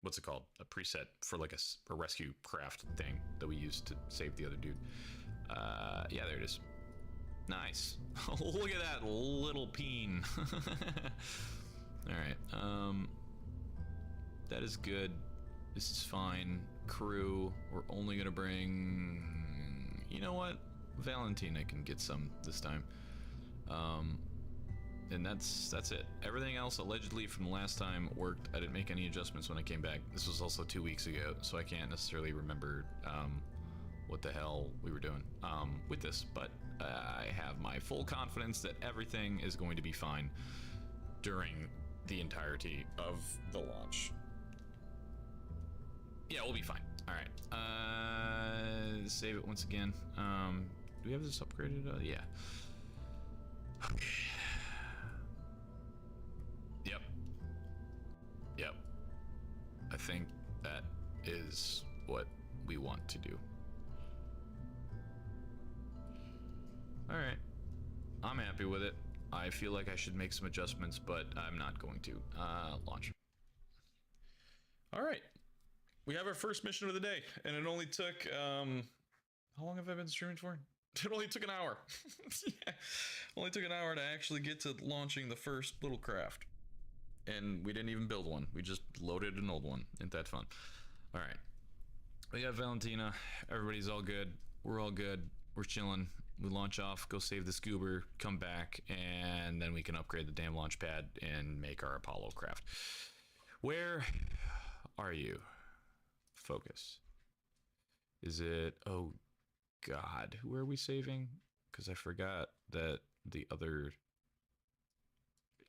what's it called? A preset for like a rescue craft thing that we use to save the other dude. Yeah, there it is. Nice. Look at that little peen. Alright, that is good. This is fine. Crew, we're only gonna bring, you know what? Valentina can get some this time. And that's it. Everything else allegedly from the last time worked. I didn't make any adjustments when I came back. This was also 2 weeks ago, so I can't necessarily remember what the hell we were doing with this, but I have my full confidence that everything is going to be fine during the entirety of the launch. Yeah, we'll be fine. All right. Save it once again. Do we have this upgraded? Yeah. Okay. Yep. Yep. I think that is what we want to do. All right. I'm happy with it. I feel like I should make some adjustments, but I'm not going to. Launch. All right. We have our first mission of the day, and it only took, how long have I been streaming for? It only took an hour. Yeah. Only took an hour to actually get to launching the first little craft. And we didn't even build one. We just loaded an old one. Isn't that fun? All right. We got Valentina. Everybody's all good. We're all good. We're chilling. We launch off, go save the scuba, come back, and then we can upgrade the damn launch pad and make our Apollo craft. Where are you? Focus. Is it... Oh, God. Who are we saving? Because I forgot that the other...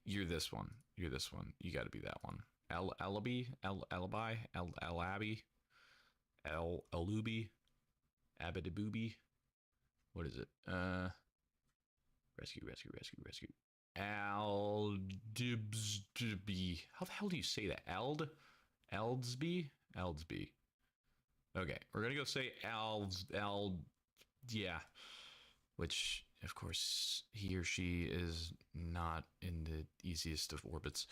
You're this one. You're this one. You got to be that one. Alubi? Alubi? Abadabooby? What is it? Rescue. Aldibsby. How the hell do you say that? Aldsby? Okay, we're gonna go say yeah. Which, of course, he or she is not in the easiest of orbits.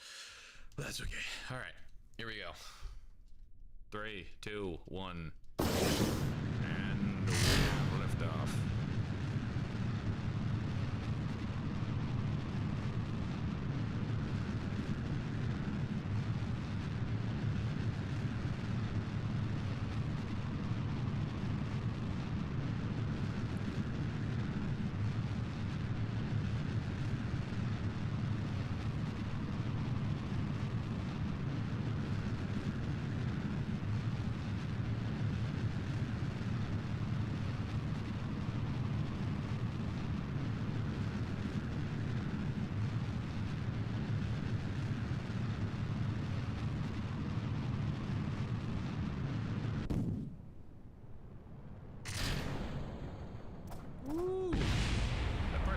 But that's okay. All right, here we go. 3, 2, 1. And we lift off.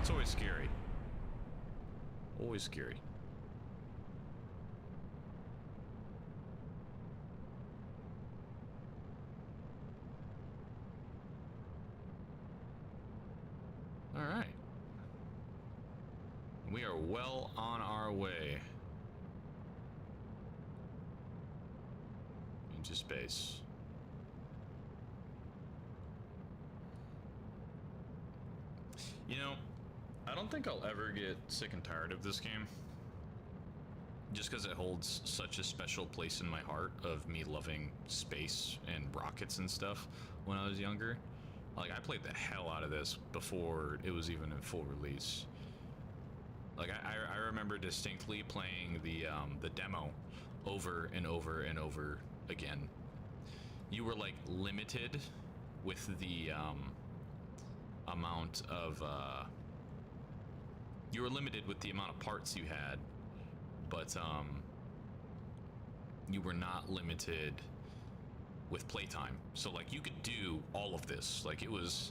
It's always scary. Always scary. All right. We are well on our way into space. You know, I don't think I'll ever get sick and tired of this game. Just because it holds such a special place in my heart of me loving space and rockets and stuff when I was younger. Like, I played the hell out of this before it was even in full release. Like, I remember distinctly playing the demo over and over and over again. You were, like, limited with the amount of... you were limited with the amount of parts you had, but you were not limited with playtime. So like you could do all of this. Like it was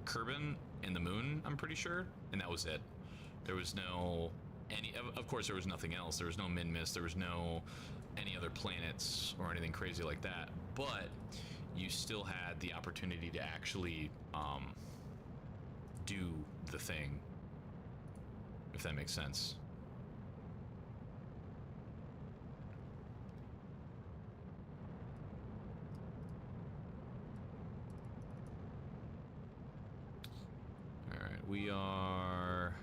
Kerbin and the moon, I'm pretty sure, and that was it. There was no of course there was nothing else. There was no Minmus, there was no any other planets or anything crazy like that, but you still had the opportunity to actually do the thing, if that makes sense. All right, we are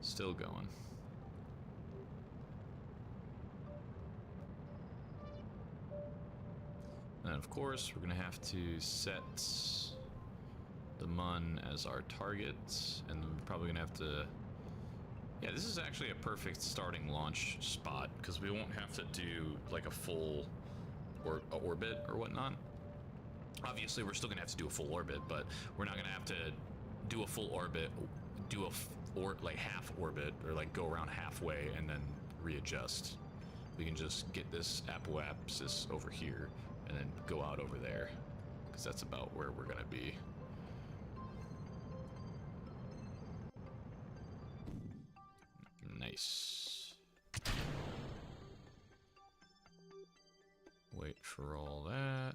still going. And of course, we're gonna have to set the Mun as our target, and we're probably gonna have to... Yeah, this is actually a perfect starting launch spot, because we won't have to do like a full orbit or whatnot. Obviously, we're still gonna have to do a full orbit, but we're not gonna have to do a full orbit, like half orbit, or like go around halfway and then readjust. we can just get this apoapsis over here and then go out over there, because that's about where we're gonna be. Nice. Wait for all that.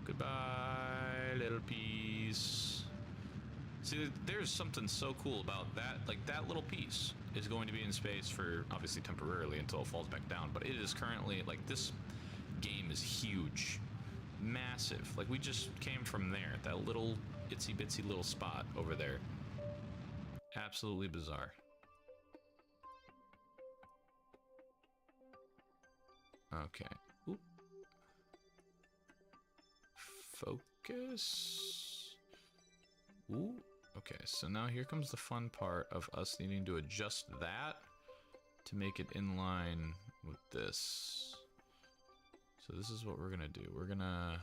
Goodbye, little piece. See, there's something so cool about that. Like, that little piece is going to be in space for, obviously, temporarily until it falls back down. But it is currently, like, this game is huge. Massive. Like, we just came from there. That little itsy-bitsy little spot over there. Absolutely bizarre. Okay. Oop. Focus. Ooh. Okay, so now here comes the fun part of us needing to adjust that to make it in line with this. So this is what we're gonna do. We're gonna...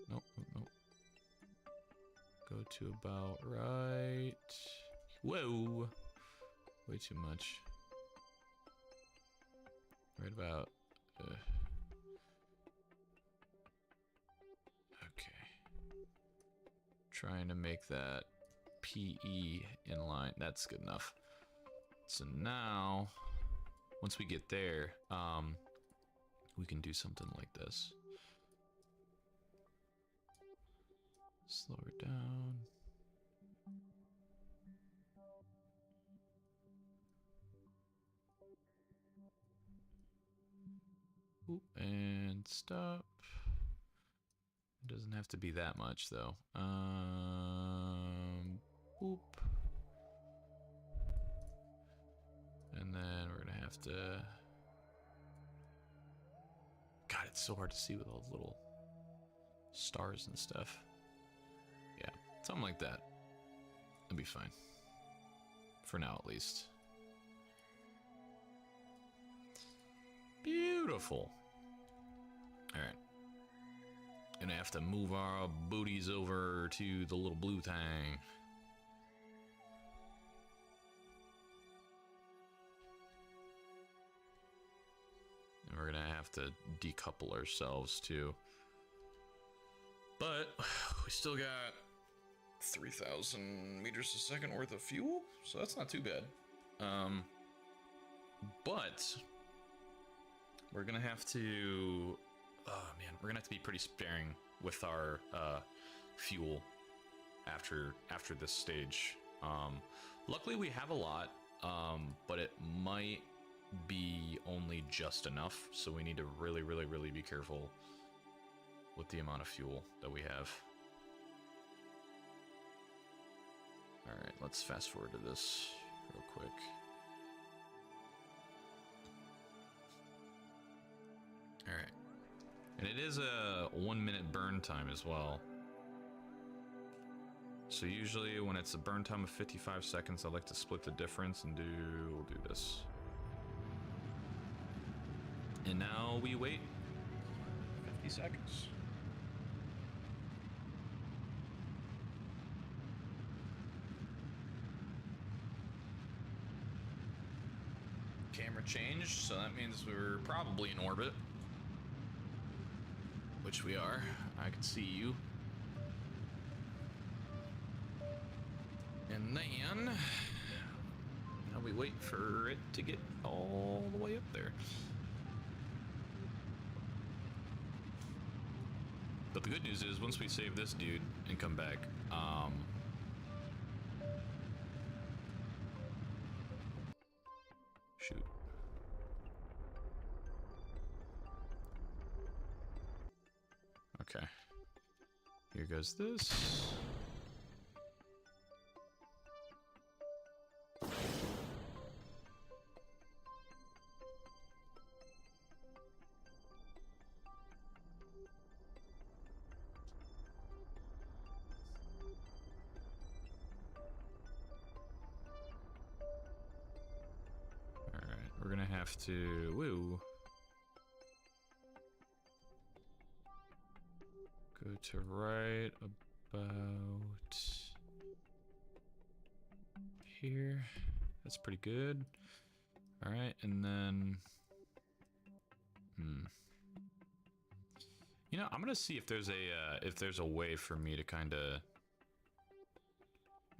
Nope, nope, nope. Go to about right... Whoa! Way too much. Right about... Okay. Trying to make that PE in line. That's good enough. So now... Once we get there, we can do something like this. Slow her down. Oop, and stop. It doesn't have to be that much though. Oop. And then we're gonna have to... God, it's so hard to see with all the little stars and stuff. Yeah, something like that. It'll be fine. For now, at least. Beautiful. Alright. Gonna have to move our booties over to the little blue thing. And we're gonna have to decouple ourselves too. But we still got 3,000 meters a second worth of fuel, so that's not too bad. But we're gonna have to, oh man, we're gonna have to be pretty sparing with our fuel after this stage. Luckily we have a lot, but it might be only just enough, so we need to really be careful with the amount of fuel that we have. Alright, let's fast forward to this real quick. Alright. And it is a 1 minute burn time as well. So usually when it's a burn time of 55 seconds, I like to split the difference and we'll do this. And now we wait 50 seconds. Camera changed, so that means we're probably in orbit. Which we are. I can see you. And then now we wait for it to get all the way up there. But the good news is, once we save this dude and come back, shoot. Okay. Here goes this. have to... Woo. Go to right about here. That's pretty good. All right, and then... You know, I'm gonna see if there's a way for me to kind of...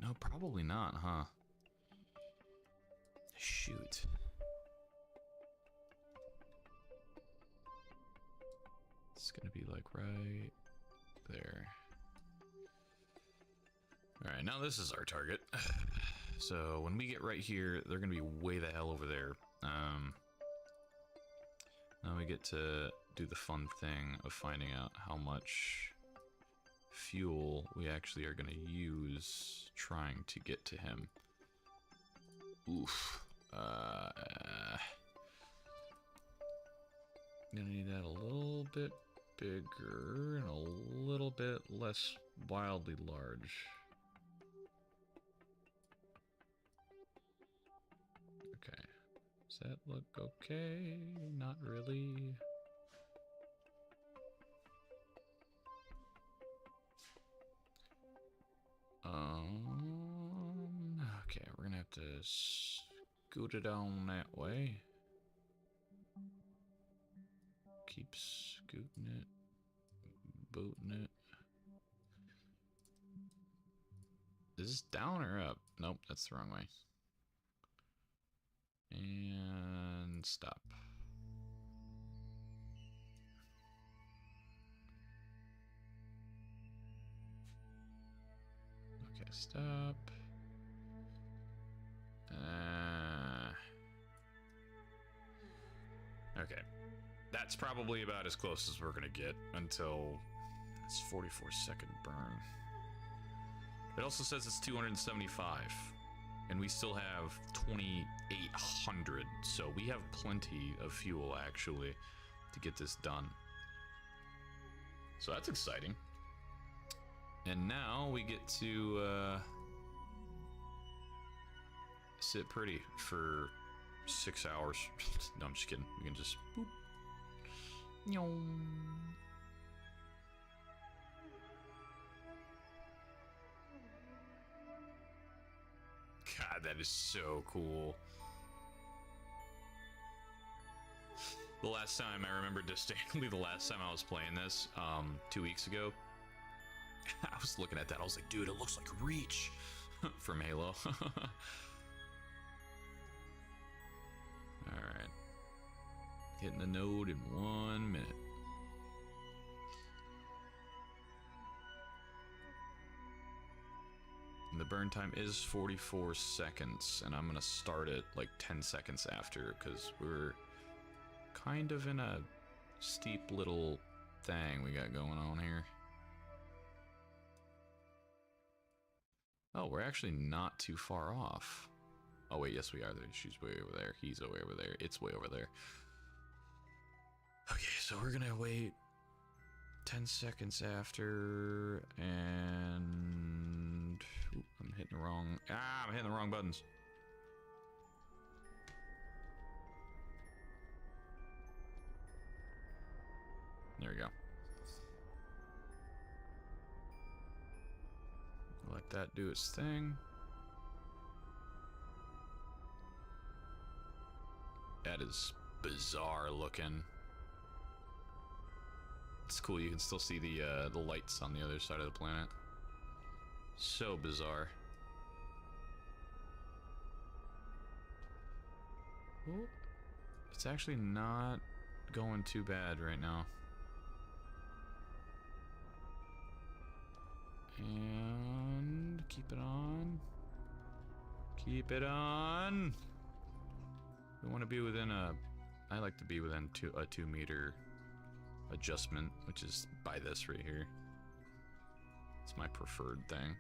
No, probably not, huh? Shoot. It's gonna be like right there. All right, now this is our target. So when we get right here, they're gonna be way the hell over there. Now we get to do the fun thing of finding out how much fuel we actually are gonna use trying to get to him. Oof. Gonna need that a little bit bigger and a little bit less wildly large. Okay. Does that look okay? Not really. Okay, we're gonna have to scoot it on that way. Keep scooting it, booting it. Is this down or up? Nope, that's the wrong way. And stop. Okay, stop. Okay. That's probably about as close as we're gonna get until it's 44-second burn. It also says it's 275, and we still have 2,800, so we have plenty of fuel actually to get this done. So that's exciting. And now we get to sit pretty for 6 hours. No, I'm just kidding. We can just boop. God, that is so cool. The last time I remember distinctly, the last time I was playing this, 2 weeks ago, I was looking at that. I was like, dude, it looks like Reach from Halo. All right, hitting the node in 1 minute. And the burn time is 44 seconds, and I'm gonna start it like 10 seconds after, because we're kind of in a steep little thing we got going on here. Oh, we're actually not too far off. Oh wait, yes we are. She's way over there. He's way over there. It's way over there. Okay, so we're gonna wait 10 seconds after, and ooh, I'm hitting the wrong. I'm hitting the wrong buttons. There we go. Let that do its thing. That is bizarre looking. It's cool. You can still see the lights on the other side of the planet. So bizarre. Ooh. It's actually not going too bad right now. And keep it on. Keep it on. We want to be within a... I like to be within a 2 meter adjustment, which is by this right here. It's my preferred thing.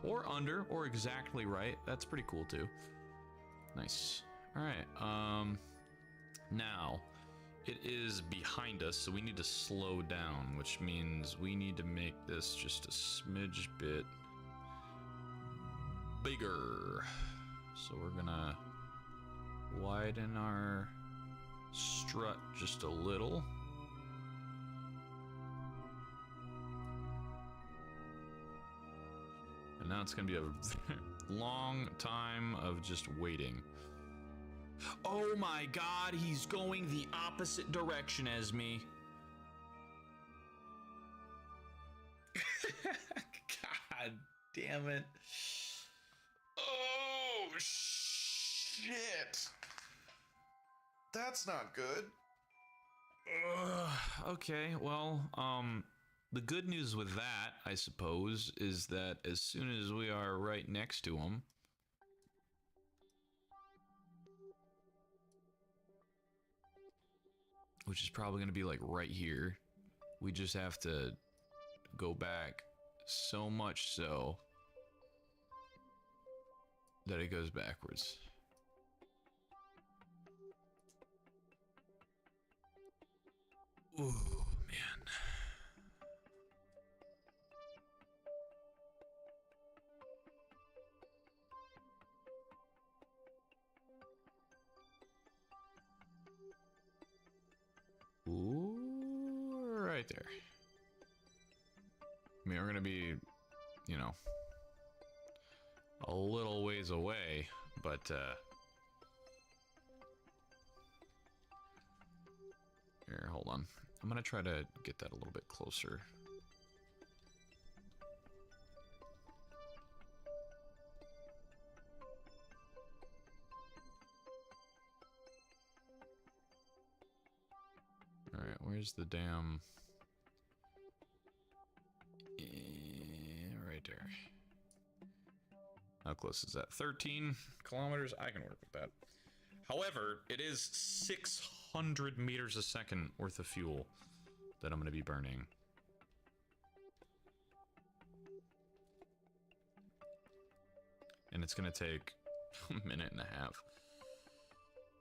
Or under, or exactly right. That's pretty cool too. Nice. Alright, now, it is behind us, so we need to slow down, which means we need to make this just a smidge bit bigger. So we're gonna widen our strut just a little. And now it's gonna be a long time of just waiting. Oh my god, he's going the opposite direction as me. God damn it. Oh shit. That's not good. Okay, well, the good news with that, I suppose, is that as soon as we are right next to him, which is probably going to be like right here, we just have to go back so much so that it goes backwards. Ooh, man. Ooh, right there. I mean, we're gonna be, you know, a little ways away, but here, hold on. I'm gonna try to get that a little bit closer. All right, where's the damn? Right there. How close is that? 13 kilometers? I can work with that. However, it is 600 meters a second worth of fuel that I'm going to be burning. And it's going to take a minute and a half.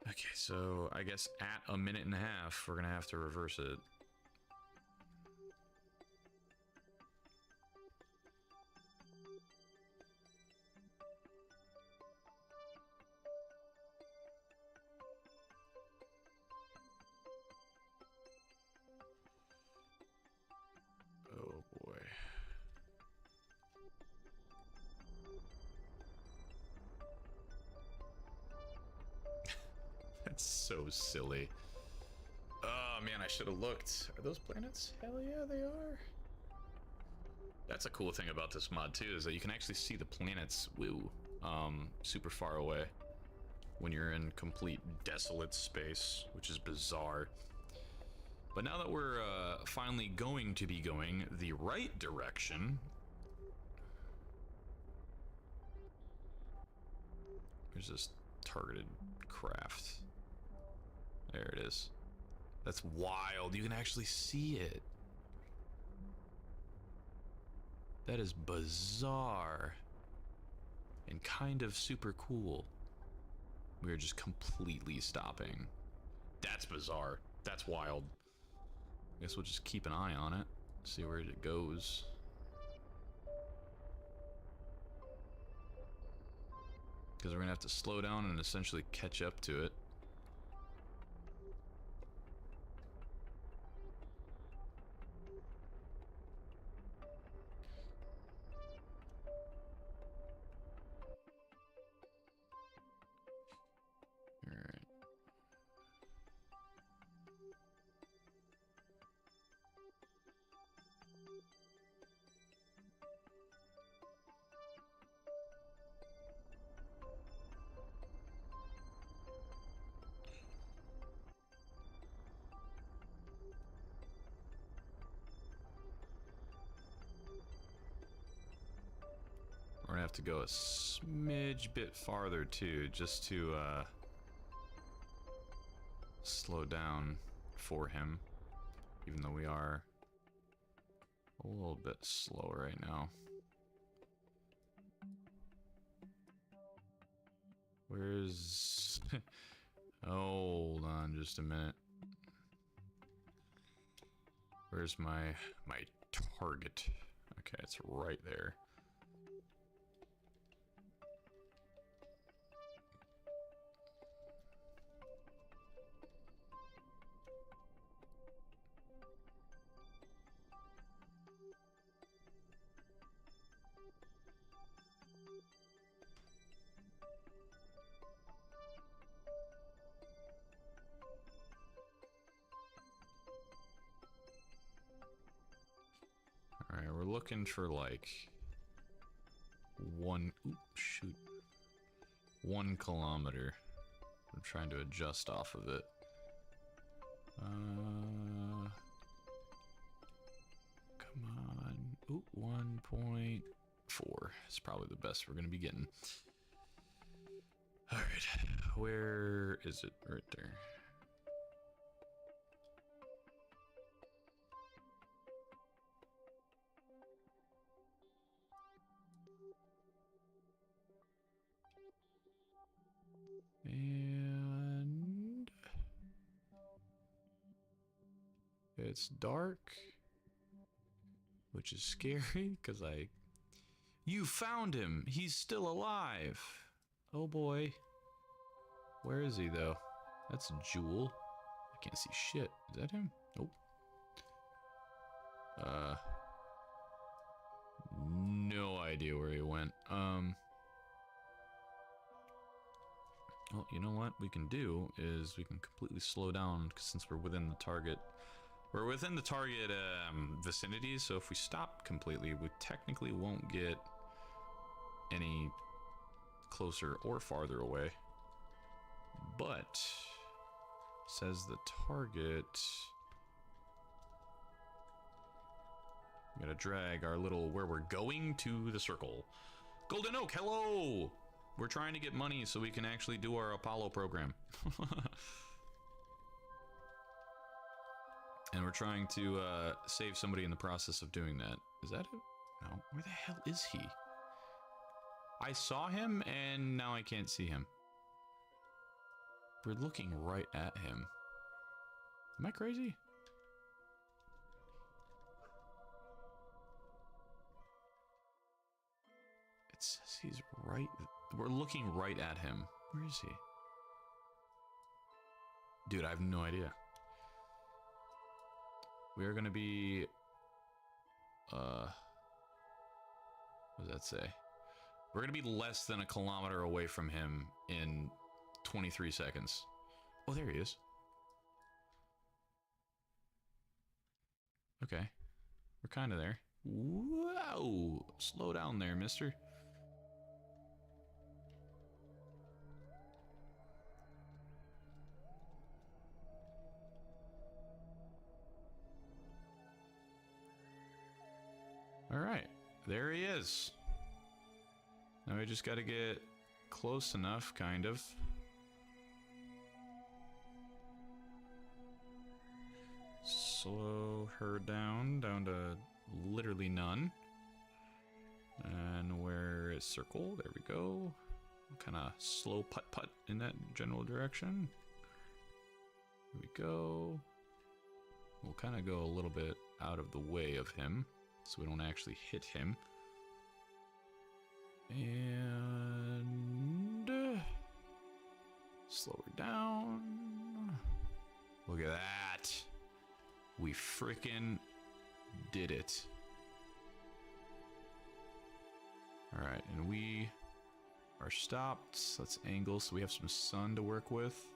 Okay, so I guess at a minute and a half, we're going to have to reverse it. Oh boy. That's so silly. Oh man, I should have looked. Are those planets? Hell yeah, they are. That's a cool thing about this mod too, is that you can actually see the planets, super far away when you're in complete desolate space, which is bizarre. But now that we're finally going to be going the right direction, there's this targeted craft. There it is. That's wild. You can actually see it. That is bizarre and kind of super cool. We are just completely stopping. That's bizarre. That's wild. I guess we'll just keep an eye on it, see where it goes. Because we're gonna have to slow down and essentially catch up to it. We're gonna have to go a smidge bit farther too, just to slow down for him, even though we are a little bit slow right now. Where's... Hold on just a minute. Where's my target? Okay, it's right there. Alright, we're looking for like 1 kilometer. I'm trying to adjust off of it. Come on. Ooh, 1.4. It's probably the best we're gonna be getting. Alright, where is it? Right there. And it's dark, which is scary because you found him. He's still alive. Oh boy. Where is he though? That's Jewel. I can't see shit. Is that him? Nope. No idea where he went. Well, you know what we can do is we can completely slow down since we're within the target. We're within the target vicinity, so if we stop completely, we technically won't get any closer or farther away. But says the target. I'm gonna drag our little where we're going to the circle. Golden Oak, hello! We're trying to get money so we can actually do our Apollo program. And we're trying to save somebody in the process of doing that. Is that it? No. Where the hell is he? I saw him and now I can't see him. We're looking right at him. Am I crazy? It says he's right. We're looking right at him. Where is he? Dude, I have no idea. We are gonna be, what does that say? We're gonna be less than a kilometer away from him in 23 seconds. Oh, there he is. Okay. We're kind of there. Whoa! Slow down there, mister. Alright, there he is. Now we just gotta get close enough, kind of. Slow her down to literally none. And where is circle? There we go. Kind of slow putt-putt in that general direction. Here we go. We'll kind of go a little bit out of the way of him, so we don't actually hit him. And slow her down. Look at that. We frickin' did it. All right, and we are stopped. Let's angle so we have some sun to work with.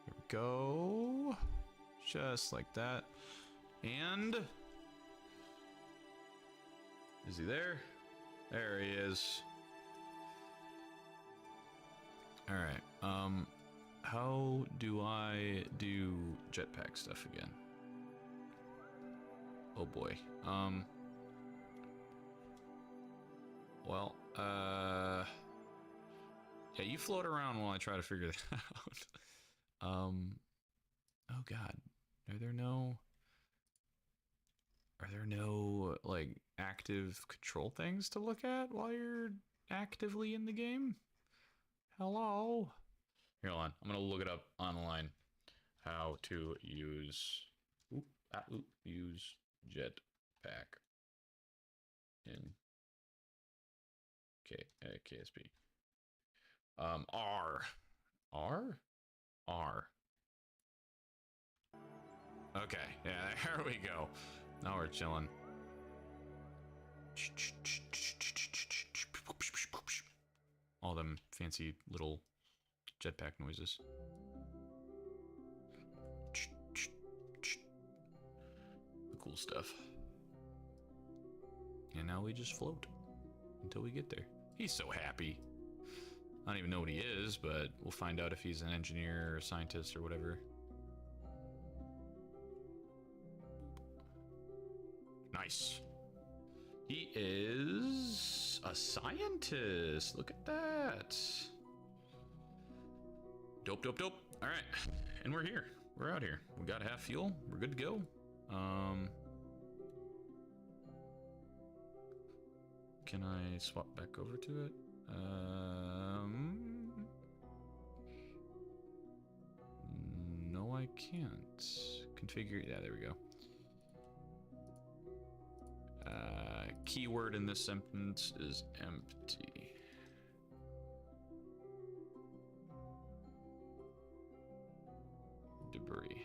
There we go. Just like that. And is he there? There he is. All right. How do I do jetpack stuff again? Oh boy. Well, yeah, you float around while I try to figure that out. Oh God, are there no like active control things to look at while you're actively in the game? Hello? Here, hold on. I'm gonna look it up online. How to use use jetpack in KSP. R. Okay, yeah, there we go. Now we're chilling. All them fancy little jetpack noises. The cool stuff. And now we just float until we get there. He's so happy. I don't even know what he is, but we'll find out if he's an engineer or scientist or whatever. Nice. He is a scientist. Look at that. Dope, dope, dope. All right, and we're here. We're out here. We got half fuel. We're good to go. Can I swap back over to it? No, I can't. Configure. Yeah, there we go. Keyword in this sentence is empty. Debris.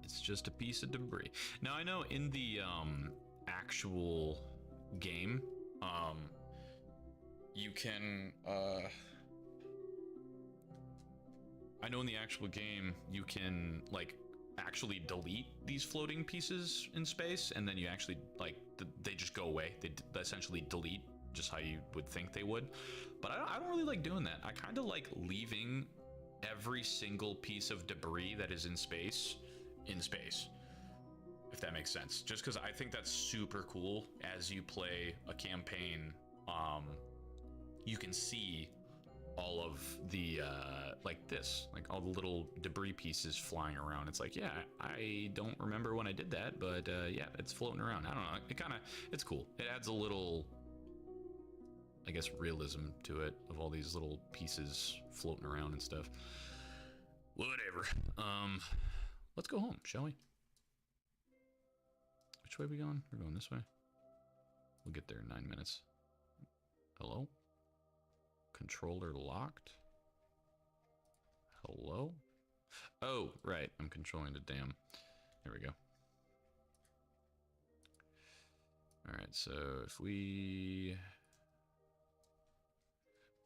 It's just a piece of debris. Now I know in the actual game, you can I know in the actual game you can like actually delete these floating pieces in space, and then you actually like they just go away. They essentially delete, just how you would think they would. But I don't really like doing that. I kind of like leaving every single piece of debris that is in space, if that makes sense. Just because I think that's super cool. As you play a campaign, you can see all of the like this, like all the little debris pieces flying around. It's like, yeah, I don't remember when I did that, but yeah, it's floating around. I don't know. It's cool. It adds a little, I guess, realism to it, of all these little pieces floating around and stuff. Whatever. Let's go home, shall we? Which way are we going? We're going this way. We'll get there in 9 minutes. Hello? Controller locked? Hello? Oh, right. I'm controlling the dam. There we go. Alright, so if we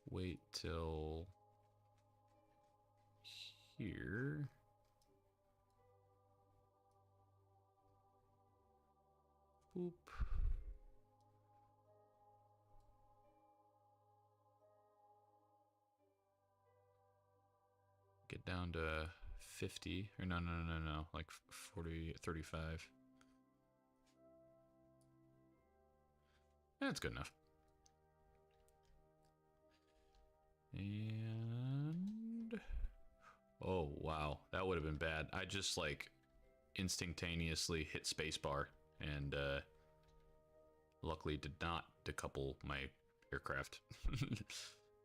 wait till here. Boop. Get down to 50, or no, like 40, 35. That's good enough. And oh wow, that would have been bad. I just like instantaneously hit spacebar and luckily did not decouple my aircraft.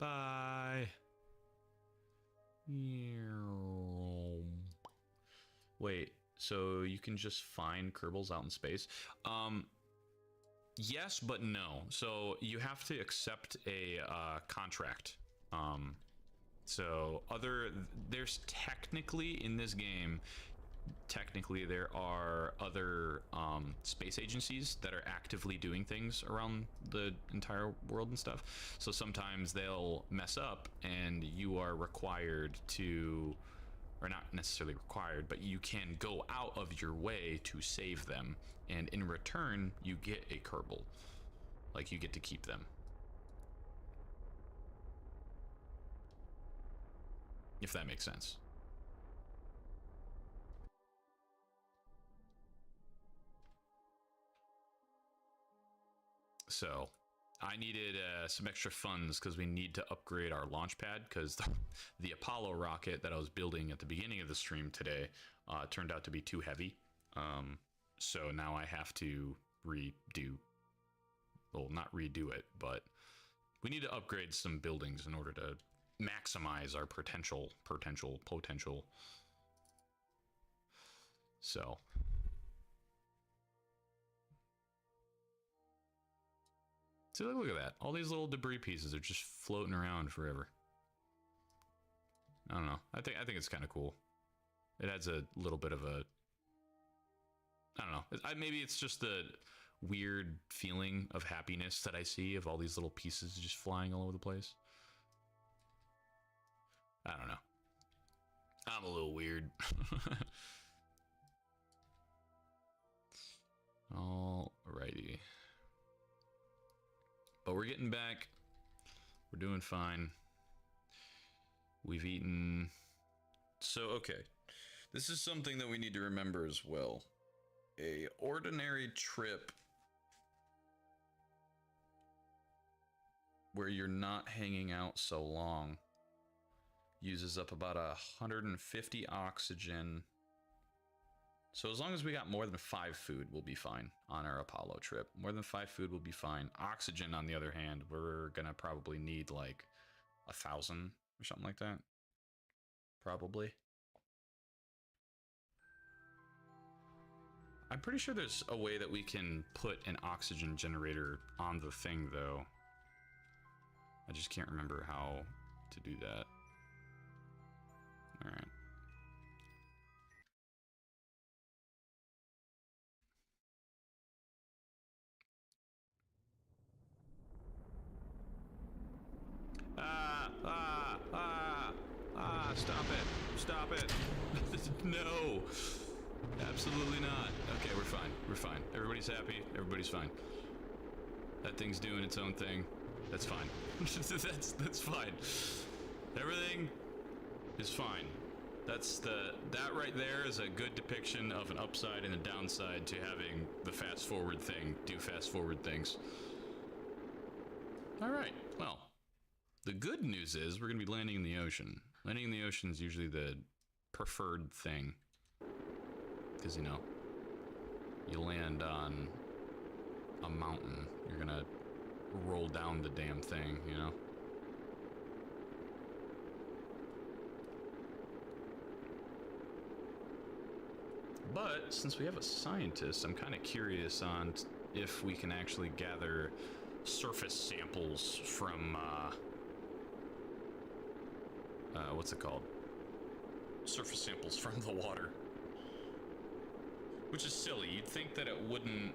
Bye. Wait, so you can just find Kerbals out in space? Yes, but no. So you have to accept a contract. So there's technically in this game, there are other space agencies that are actively doing things around the entire world and stuff. So sometimes they'll mess up and you are required to, or not necessarily required, but you can go out of your way to save them. And in return, you get a Kerbal. Like, you get to keep them. If that makes sense. So I needed some extra funds because we need to upgrade our launch pad, because the Apollo rocket that I was building at the beginning of the stream today turned out to be too heavy. So now I have to not redo it, but we need to upgrade some buildings in order to maximize our potential. So see, look at that. All these little debris pieces are just floating around forever. I don't know. I think it's kind of cool. It adds a little bit of a, I don't know. Maybe it's just the weird feeling of happiness that I see of all these little pieces just flying all over the place. I don't know. I'm a little weird. Alrighty. But we're getting back. We're doing fine. We've eaten. So, okay. This is something that we need to remember as well. A ordinary trip where you're not hanging out so long uses up about 150 oxygen. So as long as we got more than 5 food, we'll be fine on our Apollo trip. More than 5 food will be fine. Oxygen, on the other hand, we're gonna probably need like 1,000 or something like that. Probably. I'm pretty sure there's a way that we can put an oxygen generator on the thing, though. I just can't remember how to do that. All right. Stop it. Stop it. No. Absolutely not. Okay, we're fine. We're fine. Everybody's happy. Everybody's fine. That thing's doing its own thing. That's fine. that's fine. Everything is fine. That right there is a good depiction of an upside and a downside to having the fast forward thing do fast forward things. All right. Well, the good news is we're going to be landing in the ocean. Landing in the ocean is usually the preferred thing. Because, you know, you land on a mountain, you're going to roll down the damn thing, you know? But since we have a scientist, I'm kind of curious on if we can actually gather surface samples from, what's it called? Surface samples from the water. Which is silly. You'd think that it wouldn't,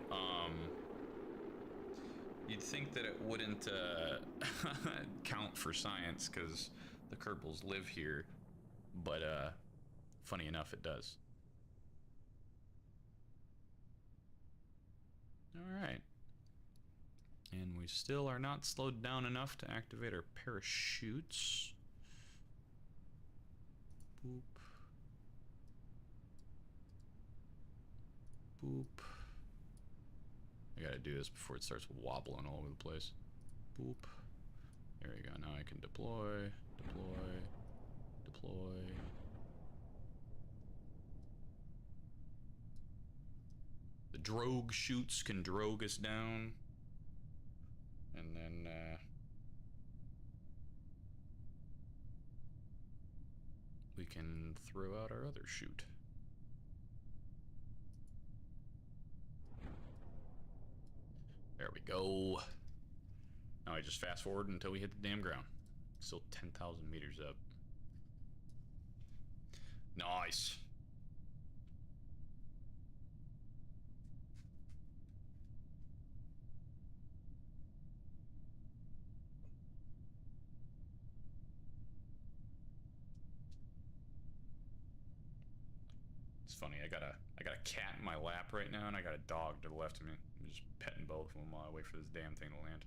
count for science, because the Kerbals live here. But, funny enough, it does. Alright. And we still are not slowed down enough to activate our parachutes. Boop. Boop. I gotta do this before it starts wobbling all over the place. Boop. There we go. Now I can deploy, deploy, deploy. The drogue chutes can drogue us down. And then, we can throw out our other chute. There we go. Now I just fast forward until we hit the damn ground. Still 10,000 meters up. Nice. It's funny, I got a cat in my lap right now, and I got a dog to the left of me. I'm just petting both of them while I wait for this damn thing to land.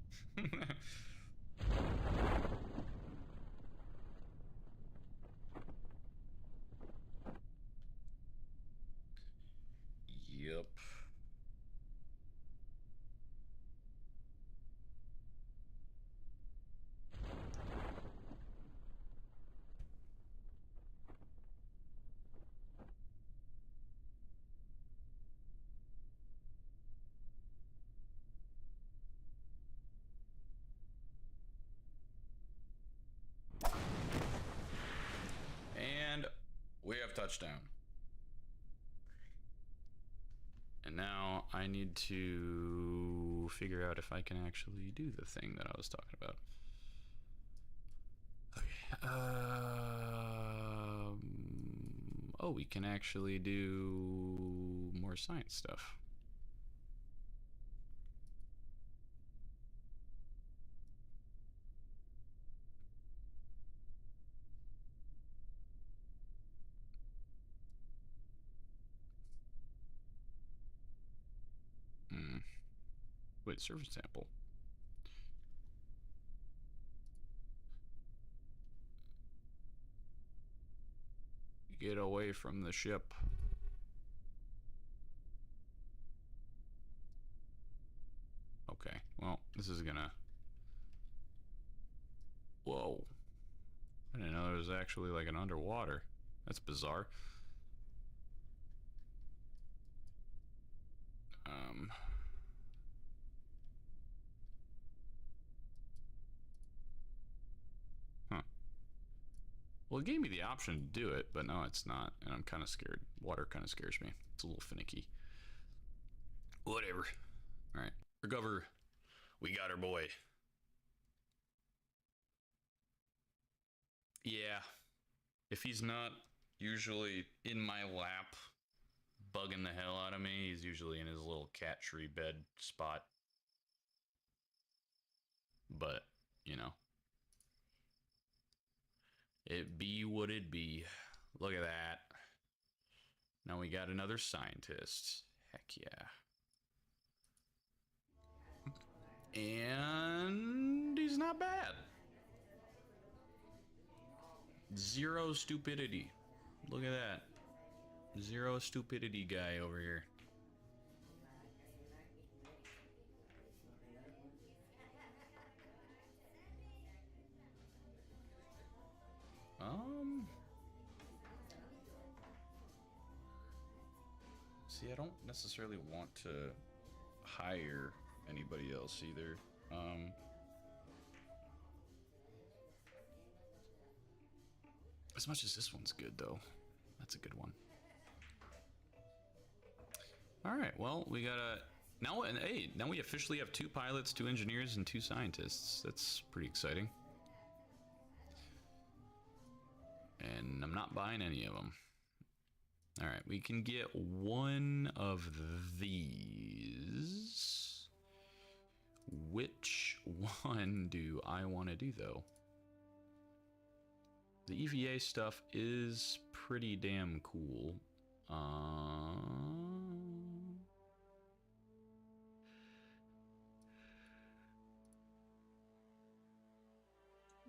Yep. And we have touchdown. And now I need to figure out if I can actually do the thing that I was talking about. Okay. Oh, we can actually do more science stuff. Wait, surface sample. Get away from the ship. Okay, well, this is gonna... Whoa. I didn't know there was actually like an underwater. That's bizarre. Huh. Well, it gave me the option to do it, but no, it's not. And I'm kind of scared. Water kind of scares me. It's a little finicky. Whatever. All right. Recover. We got our boy. Yeah. If he's not usually in my lap, bugging the hell out of me, he's usually in his little cat tree bed spot. But, you know. It be what it be. Look at that. Now we got another scientist. Heck yeah. And he's not bad. Zero stupidity. Look at that. Zero stupidity guy over here. See, I don't necessarily want to hire anybody else either. As much as this one's good, though. That's a good one. Alright, well, we gotta... Now, hey, now we officially have 2 pilots, 2 engineers, and 2 scientists. That's pretty exciting. And I'm not buying any of them. Alright, we can get one of these. Which one do I want to do, though? The EVA stuff is pretty damn cool.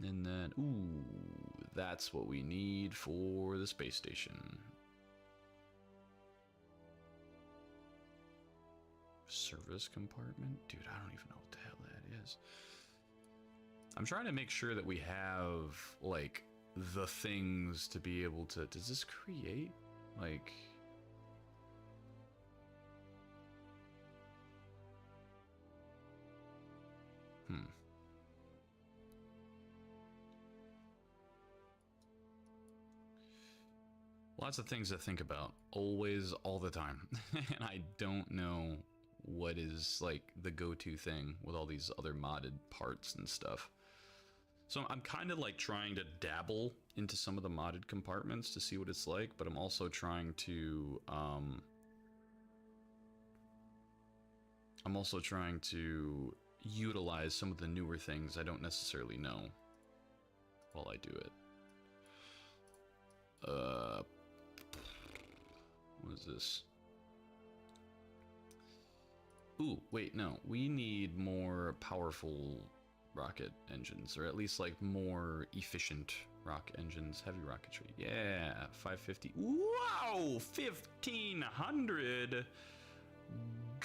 And then, ooh, that's what we need for the space station. Service compartment? Dude, I don't even know what the hell that is. I'm trying to make sure that we have, like, the things to be able to... Does this create, like... Lots of things to think about, always, all the time. And I don't know what is, like, the go-to thing with all these other modded parts and stuff. So I'm kind of, like, trying to dabble into some of the modded compartments to see what it's like, but I'm also trying to, utilize some of the newer things I don't necessarily know while I do it. What is this? Ooh, wait, no. We need more powerful rocket engines, or at least, like, more efficient rocket engines. Heavy rocketry. Yeah, 550. Wow, 1,500.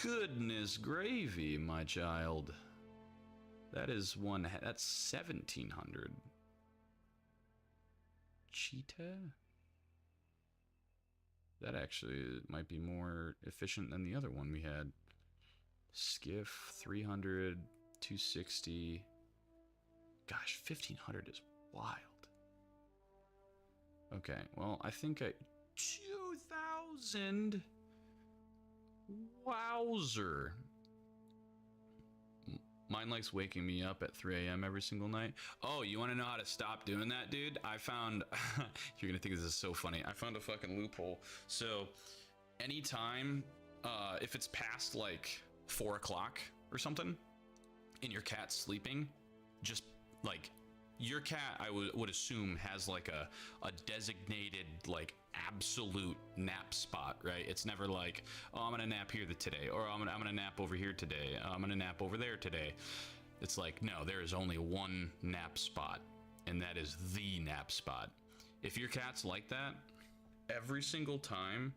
Goodness gravy, my child. That is one. That's 1,700. Cheetah? That actually might be more efficient than the other one we had. Skiff, 300, 260. Gosh, 1,500 is wild. Okay, well, I think 2,000? Wowzer. Mine likes waking me up at 3 a.m. every single night. Oh, you want to know how to stop doing that, dude? I found... You're going to think this is so funny. I found a fucking loophole. So, anytime, if it's past, like, 4 o'clock or something, and your cat's sleeping, just, like, your cat, I would assume, has like a designated, like, absolute nap spot, right? It's never like, oh, I'm gonna nap here today, or I'm gonna nap over here today, I'm gonna nap over there today. It's like, no, there is only one nap spot, and that is the nap spot. If your cat's like that, every single time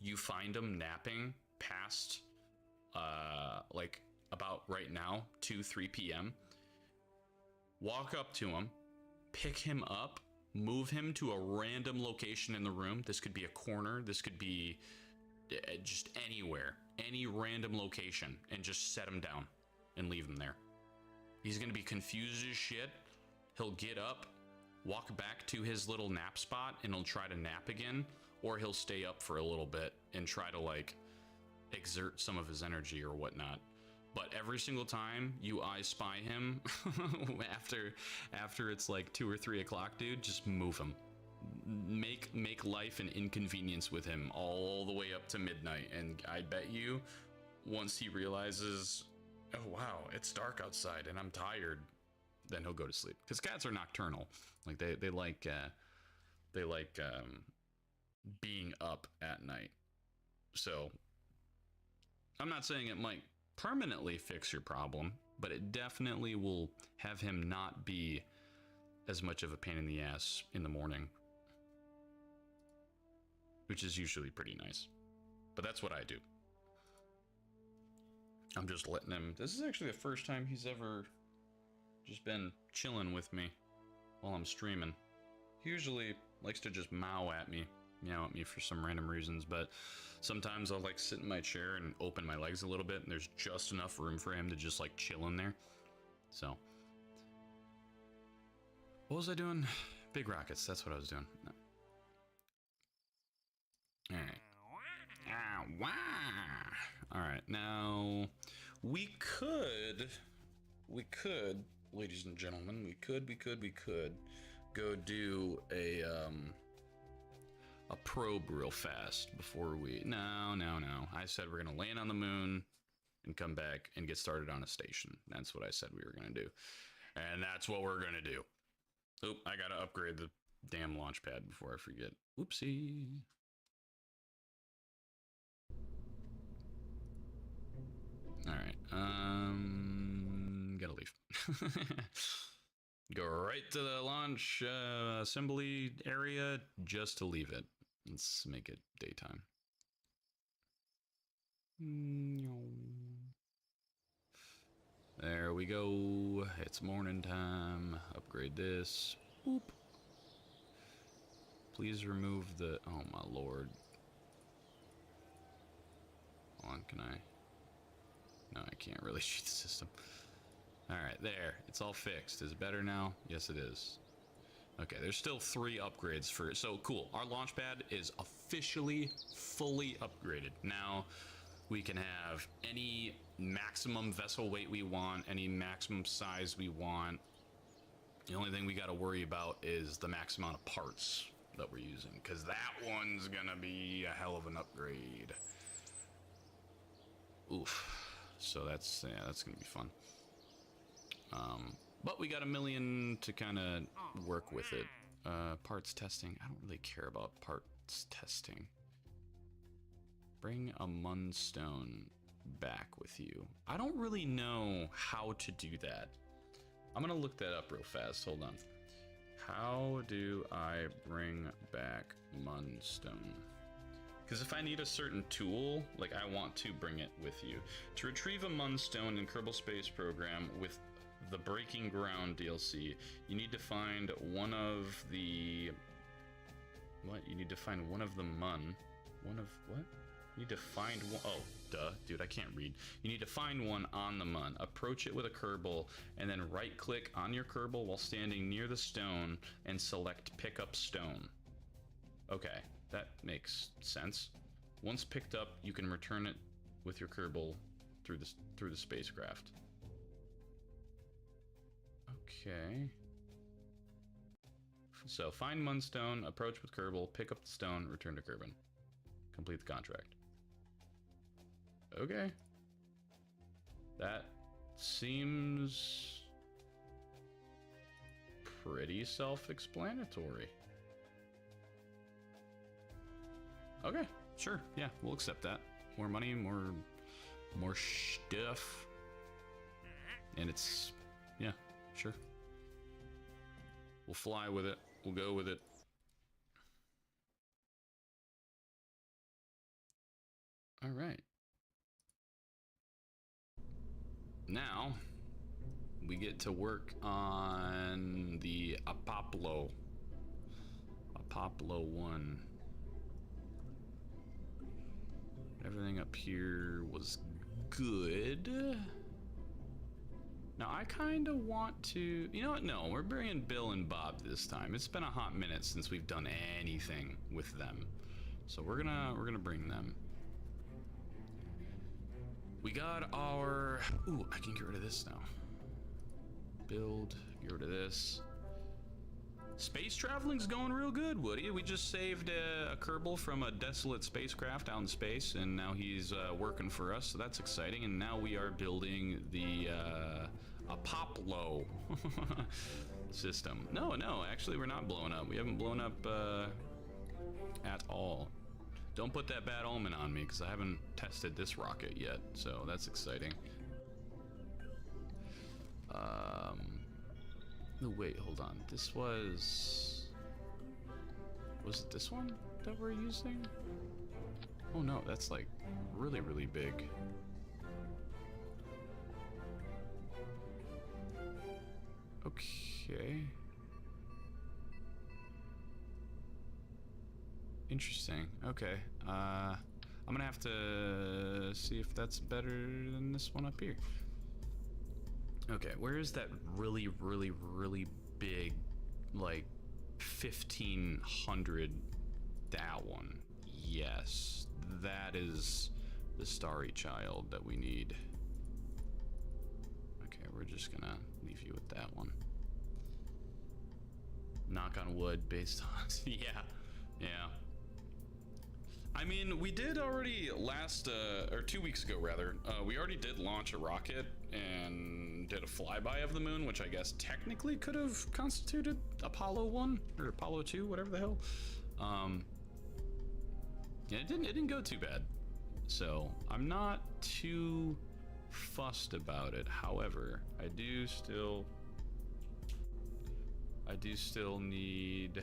you find them napping past, like about right now, 2-3 p.m., walk up to him, pick him up, move him to a random location in the room. This could be a corner, this could be just anywhere, any random location, and just set him down and leave him there. He's gonna be confused as shit. He'll get up, walk back to his little nap spot, and he'll try to nap again, or he'll stay up for a little bit and try to, like, exert some of his energy or whatnot. But every single time you I spy him after it's like 2 or 3 o'clock, dude, just move him. Make life an inconvenience with him all the way up to midnight, and I bet you, once he realizes, oh wow, it's dark outside and I'm tired, then he'll go to sleep. Because cats are nocturnal. Like they like being up at night. So I'm not saying it might permanently fix your problem, but it definitely will have him not be as much of a pain in the ass in the morning, which is usually pretty nice. But that's what I do. I'm just letting him. This is actually the first time he's ever just been chilling with me while I'm streaming. He usually likes to just meow at me for some random reasons, but sometimes I'll like sit in my chair and open my legs a little bit, and there's just enough room for him to just like chill in there. So what was I doing? Big rockets, that's what I was doing. No. All right. All right, now we could, ladies and gentlemen, we could go do a probe real fast before we, no. I said we're gonna land on the moon and come back and get started on a station. That's what I said we were gonna do. And that's what we're gonna do. Oop, I gotta upgrade the damn launch pad before I forget. Oopsie. All right, gotta leave. Go right to the launch assembly area just to leave it. Let's make it daytime. There we go. It's morning time. Upgrade this. Boop. Please remove the, oh my lord. Hold on, can I? No, I can't really cheat the system. Alright, there. It's all fixed. Is it better now? Yes, it is. Okay, there's still 3 upgrades for it. So, cool. Our launch pad is officially fully upgraded. Now, we can have any maximum vessel weight we want, any maximum size we want. The only thing we got to worry about is the max amount of parts that we're using, because that one's gonna be a hell of an upgrade. Oof. So that's, yeah, that's gonna be fun. But we got $1 million to kind of work with it. Parts testing. I don't really care about parts testing. Bring a Mun stone back with you. I don't really know how to do that. I'm gonna look that up real fast. Hold on. How do I bring back Mun stone? Because if I need a certain tool, like I want to bring it with you. To retrieve a Mun stone in Kerbal Space Program with the Breaking Ground DLC, you need to find one of the... What? You need to find one of the Mun. One of what? You need to find one... Oh, duh. Dude, I can't read. You need to find one on the Mun. Approach it with a Kerbal, and then right-click on your Kerbal while standing near the stone and select Pick Up Stone. Okay, that makes sense. Once picked up, you can return it with your Kerbal through the spacecraft. Okay. So find Mun stone, approach with Kerbal, pick up the stone, return to Kerbin. Complete the contract. Okay. That seems pretty self-explanatory. Okay, sure, yeah, we'll accept that. More money, more stuff. And it's, yeah, sure. We'll fly with it. We'll go with it. All right. Now, we get to work on the Apoplo. Apoplo 1. Everything up here was good. Now, I kind of want to... You know what? No, we're bringing Bill and Bob this time. It's been a hot minute since we've done anything with them. So we're gonna bring them. We got our... Ooh, I can get rid of this now. Build, get rid of this. Space traveling's going real good, Woody. We just saved a Kerbal from a desolate spacecraft out in space, and now he's working for us, so that's exciting. And now we are building the Apoplo system. No, actually we're not blowing up. We haven't blown up at all. Don't put that bad omen on me, because I haven't tested this rocket yet, so that's exciting. No, wait, hold on. This was it this one that we're using? Oh no, that's like really, really big. Okay. Interesting. Okay. I'm gonna have to see if that's better than this one up here. Okay, where is that really, really, really big, like 1500? That one. Yes, that is the starry child that we need. Okay, we're just gonna leave you with that one. Knock on wood based on... Yeah. I mean, we did already last, or 2 weeks ago rather, we already did launch a rocket and did a flyby of the moon, which I guess technically could have constituted Apollo 1 or Apollo 2, whatever the hell. Yeah, it didn't go too bad. So I'm not too fussed about it. However, I do still need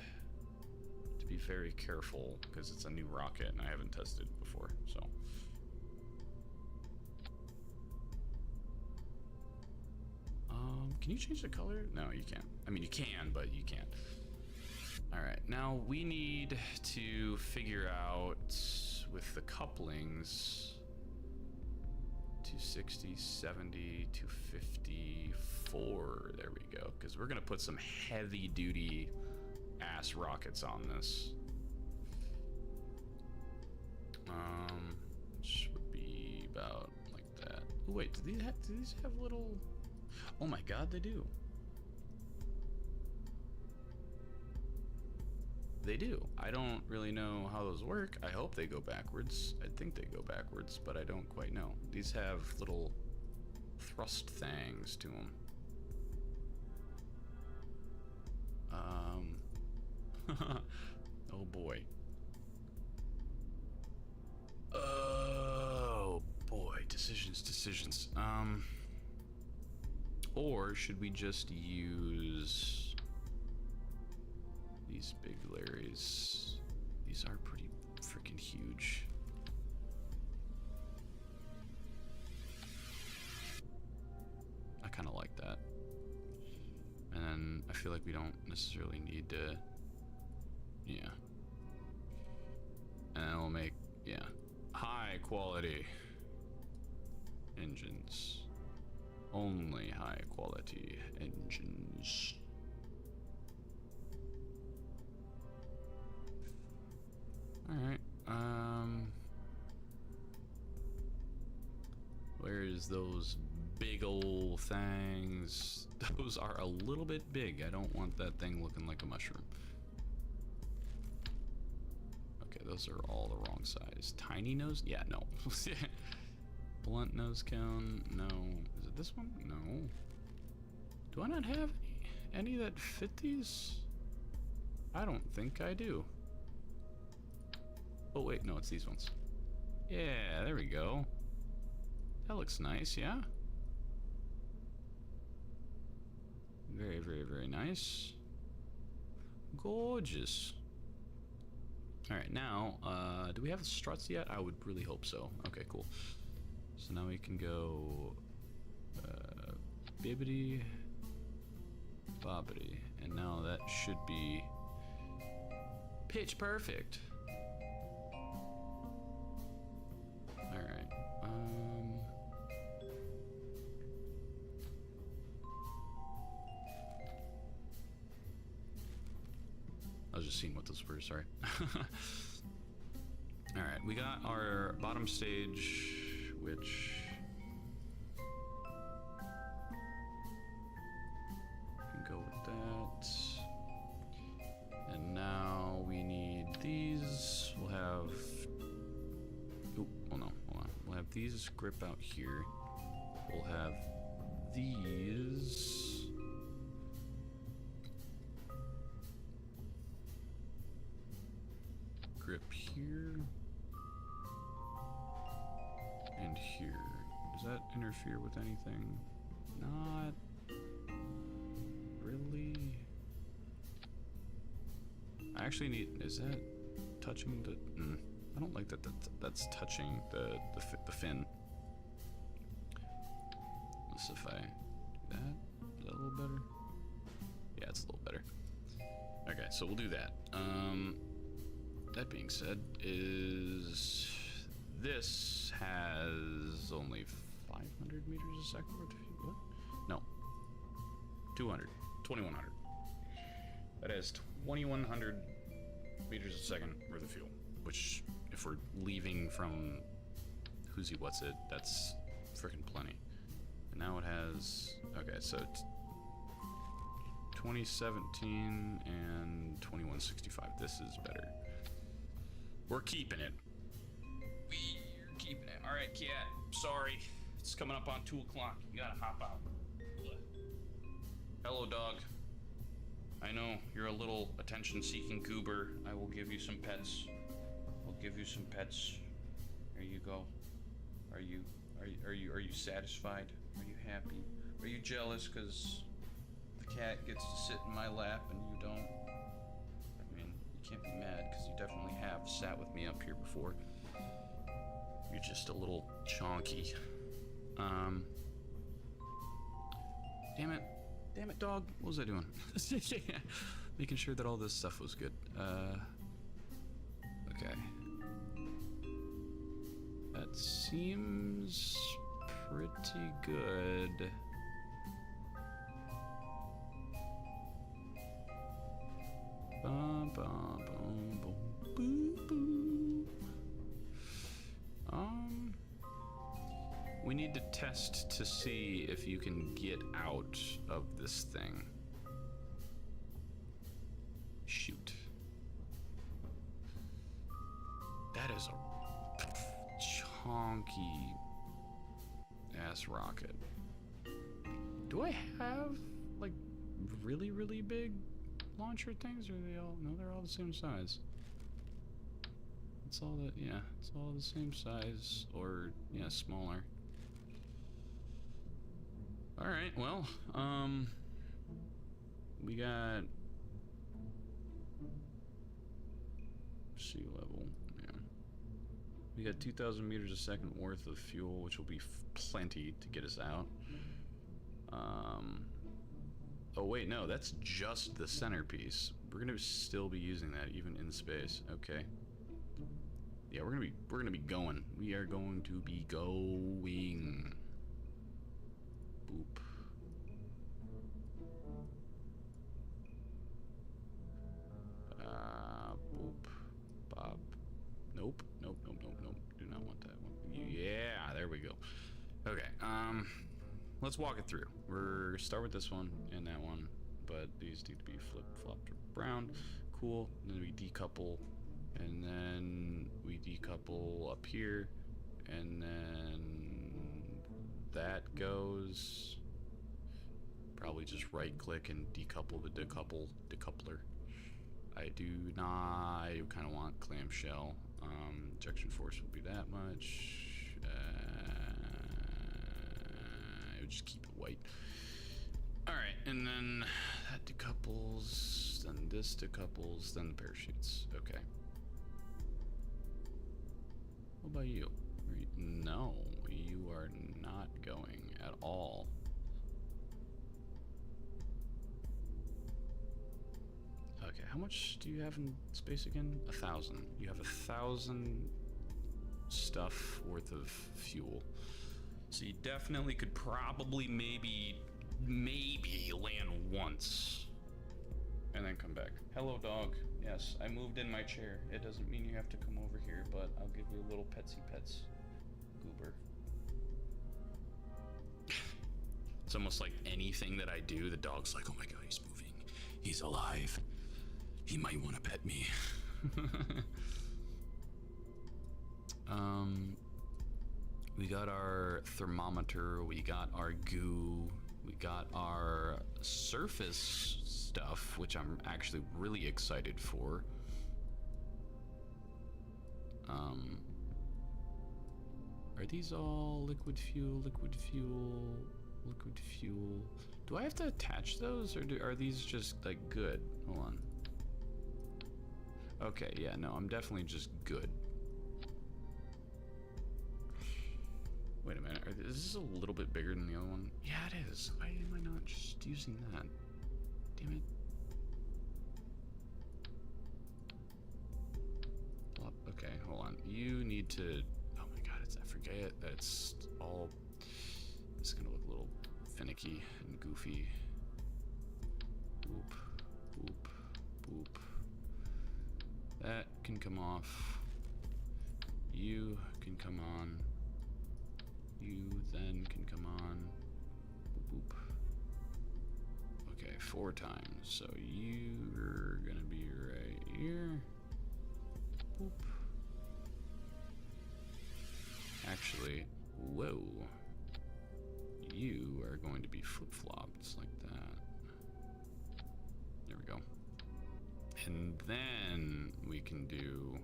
to be very careful because it's a new rocket and I haven't tested it before, so. Can you change the color? No, you can't. I mean, you can, but you can't. All right, now we need to figure out with the couplings 260, 70, 254. There we go, because we're gonna put some heavy duty ass rockets on this. Which would be about like that. Oh, wait, do these have little... Oh my god, they do. They do. I don't really know how those work. I hope they go backwards. I think they go backwards, but I don't quite know. These have little thrust things to them. Oh boy. Oh boy, decisions. Or should we just use these big Larrys? These are pretty freaking huge. I kind of like that. And then I feel like we don't necessarily need to, yeah. And then we'll make, yeah, high quality engines. Only high quality engines. Alright, where's those big ol' things? Those are a little bit big. I don't want that thing looking like a mushroom. Okay, those are all the wrong size. Tiny nose? Yeah, no. Blunt nose cone? No. Is it this one? No. Do I not have any? any that fit these? I don't think I do. Oh wait, no, it's these ones. Yeah, there we go. That looks nice, yeah? Very, very, very nice. Gorgeous. Alright, now, do we have struts yet? I would really hope so. Okay, cool. So now we can go... bibbity... bobbity. And now that should be... pitch perfect. Alright, I was just seeing what those were, sorry. Alright, we got our bottom stage, which... can go with that. And now we need these. We'll have... oh, no, hold on. We'll have these grip out here. We'll have these... grip here and here. Does that interfere with anything? Not really. I actually need, is that touching the, I don't like that that's touching the fin. Let's see if I do that. Is that a little better? Yeah, it's a little better. Okay, so we'll do that. That being said, this has only 500 meters a second worth of fuel? What? No. 200. 2100. That has 2100 meters a second worth of fuel, which, if we're leaving from Who's What's It, that's freaking plenty. And now it has, okay, so it's 2017 and 2165. This is better. We're keeping it. We're keeping it. All right, cat. Sorry. It's coming up on 2 o'clock. You gotta hop out. Hello, dog. I know you're a little attention-seeking goober. I will give you some pets. I'll give you some pets. There you go. Are you satisfied? Are you happy? Are you jealous because the cat gets to sit in my lap and you don't? Can't be mad because you definitely have sat with me up here before. You're just a little chonky. Damn it, dog. What was I doing? Making sure that all this stuff was good. Okay. That seems pretty good. We need to test to see if you can get out of this thing. Shoot. That is a chonky ass rocket. Do I have like really, really big launcher things, or are they all, no, they're all the same size. It's all the, yeah, it's all the same size, or yeah, smaller. All right, well, we got sea level, yeah. We got 2,000 meters a second worth of fuel, which will be plenty to get us out. Oh wait, no, that's just the centerpiece. We're gonna still be using that even in space. Okay. Yeah, we're gonna be going. We are going to be going. Boop. Boop. Bob. Nope. Nope. Nope. Nope. Nope. Do not want that one. Yeah, there we go. Okay. Let's walk it through. We're gonna start with this one and that one, but these need to be flip-flopped around. Cool. And then we decouple, and then we decouple up here, and then that goes probably just right click and decouple the decoupler. I do not, I kind of want clamshell. Ejection force will be that much. I would just keep it white. Alright, and then that decouples, then this decouples, then the parachutes. Okay. What about you? No, you are not going at all. Okay, how much do you have in space again? 1,000. You have 1,000 stuff worth of fuel. So you definitely could probably maybe land once. And then come back. Hello, dog. Yes, I moved in my chair. It doesn't mean you have to come over here, but I'll give you a little petsy pets. Goober. It's almost like anything that I do, the dog's like, oh my god, he's moving. He's alive. He might want to pet me. We got our thermometer, we got our goo, we got our surface stuff, which I'm actually really excited for. Are these all liquid fuel, liquid fuel, liquid fuel? Do I have to attach those, or are these just like good? Hold on. Okay, yeah, no, I'm definitely just good. Wait a minute, is this a little bit bigger than the other one? Yeah, it is. Why am I not just using that? Damn it. Okay, hold on. You need to... Oh my god, I forget that it's all... It's gonna look a little finicky and goofy. Boop, boop, boop. That can come off. You can come on. You then can come on. Boop, boop. Okay, 4 times. So you're gonna be right here. Boop. Actually, whoa. You are going to be flip-flopped like that. There we go. And then we can do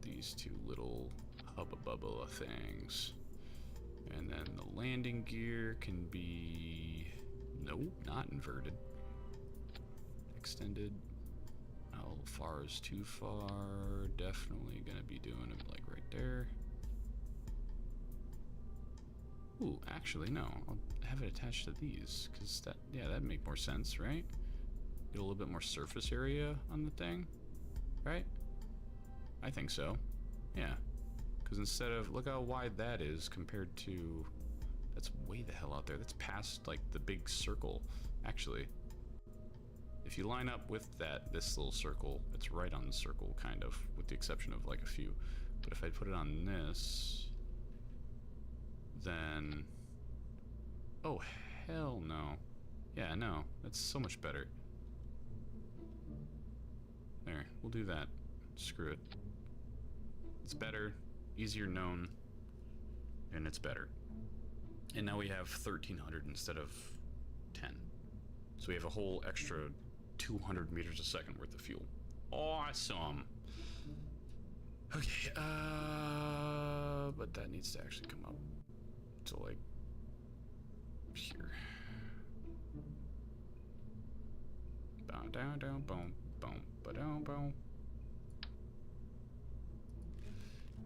these 2 little hubba bubba things. And then the landing gear can be, nope, not inverted. Extended. How far is too far? Definitely gonna be doing it like right there. Ooh, actually no, I'll have it attached to these, because that, yeah, that'd make more sense, right? Get a little bit more surface area on the thing, right? I think so, yeah. Because instead of, look how wide that is compared to, that's way the hell out there. That's past like the big circle. Actually, if you line up with this little circle, it's right on the circle, kind of, with the exception of like a few. But if I put it on this, then, oh hell no. Yeah, no, that's so much better. There, we'll do that. Screw it. It's better, easier known, and it's better. And now we have 1,300 instead of 10. So we have a whole extra 200 meters a second worth of fuel. Awesome. Okay, but that needs to actually come up to like here. Bow down down boom boom ba down boom.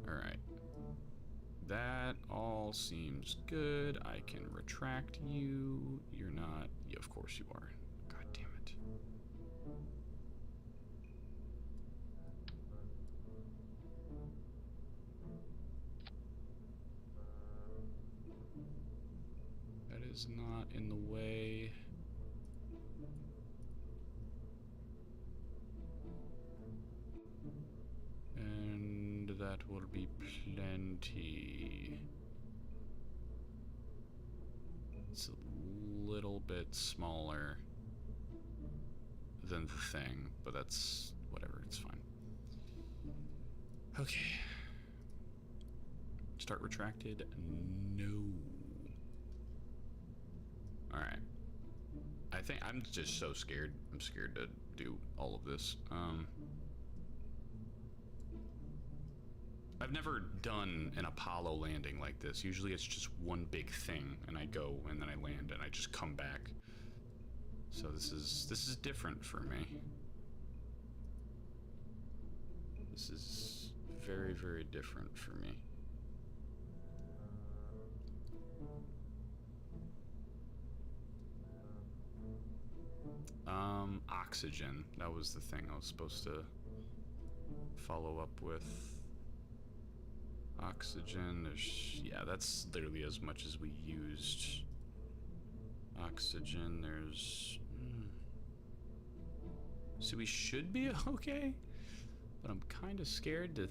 Alright. That all seems good. I can retract you. You're not. Yeah, of course you are. God damn it. That is not in the way. And that will be plenty. It's a little bit smaller than the thing, but that's whatever, it's fine. Okay. Start retracted? No. think I'm just so scared. I'm scared to do all of this. I've never done an Apollo landing like this. Usually it's just one big thing, and I go, and then I land, and I just come back. So this is different for me. This is very, very different for me. Oxygen. That was the thing I was supposed to follow up with. Oxygen, there's, yeah, that's literally as much as we used. Oxygen, there's... So we should be okay, but I'm kind of scared to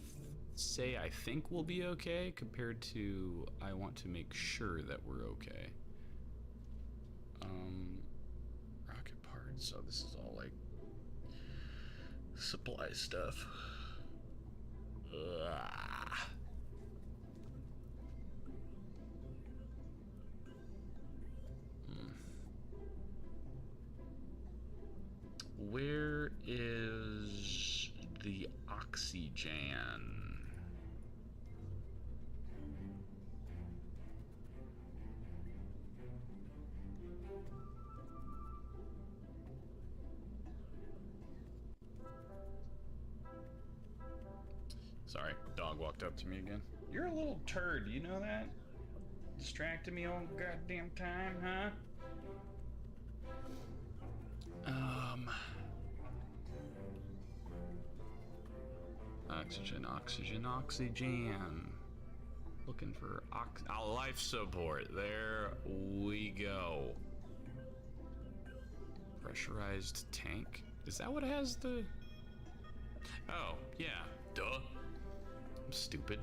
say I think we'll be okay compared to I want to make sure that we're okay. Rocket parts, so this is all like supply stuff. Ugh. Where is the oxygen? Sorry, dog walked up to me again. You're a little turd, you know that? Distracting me all goddamn time, huh? Oxygen, oxygen, oxygen. Looking for life support. There we go. Pressurized tank. Is that what has the... Oh, yeah. Duh. I'm stupid.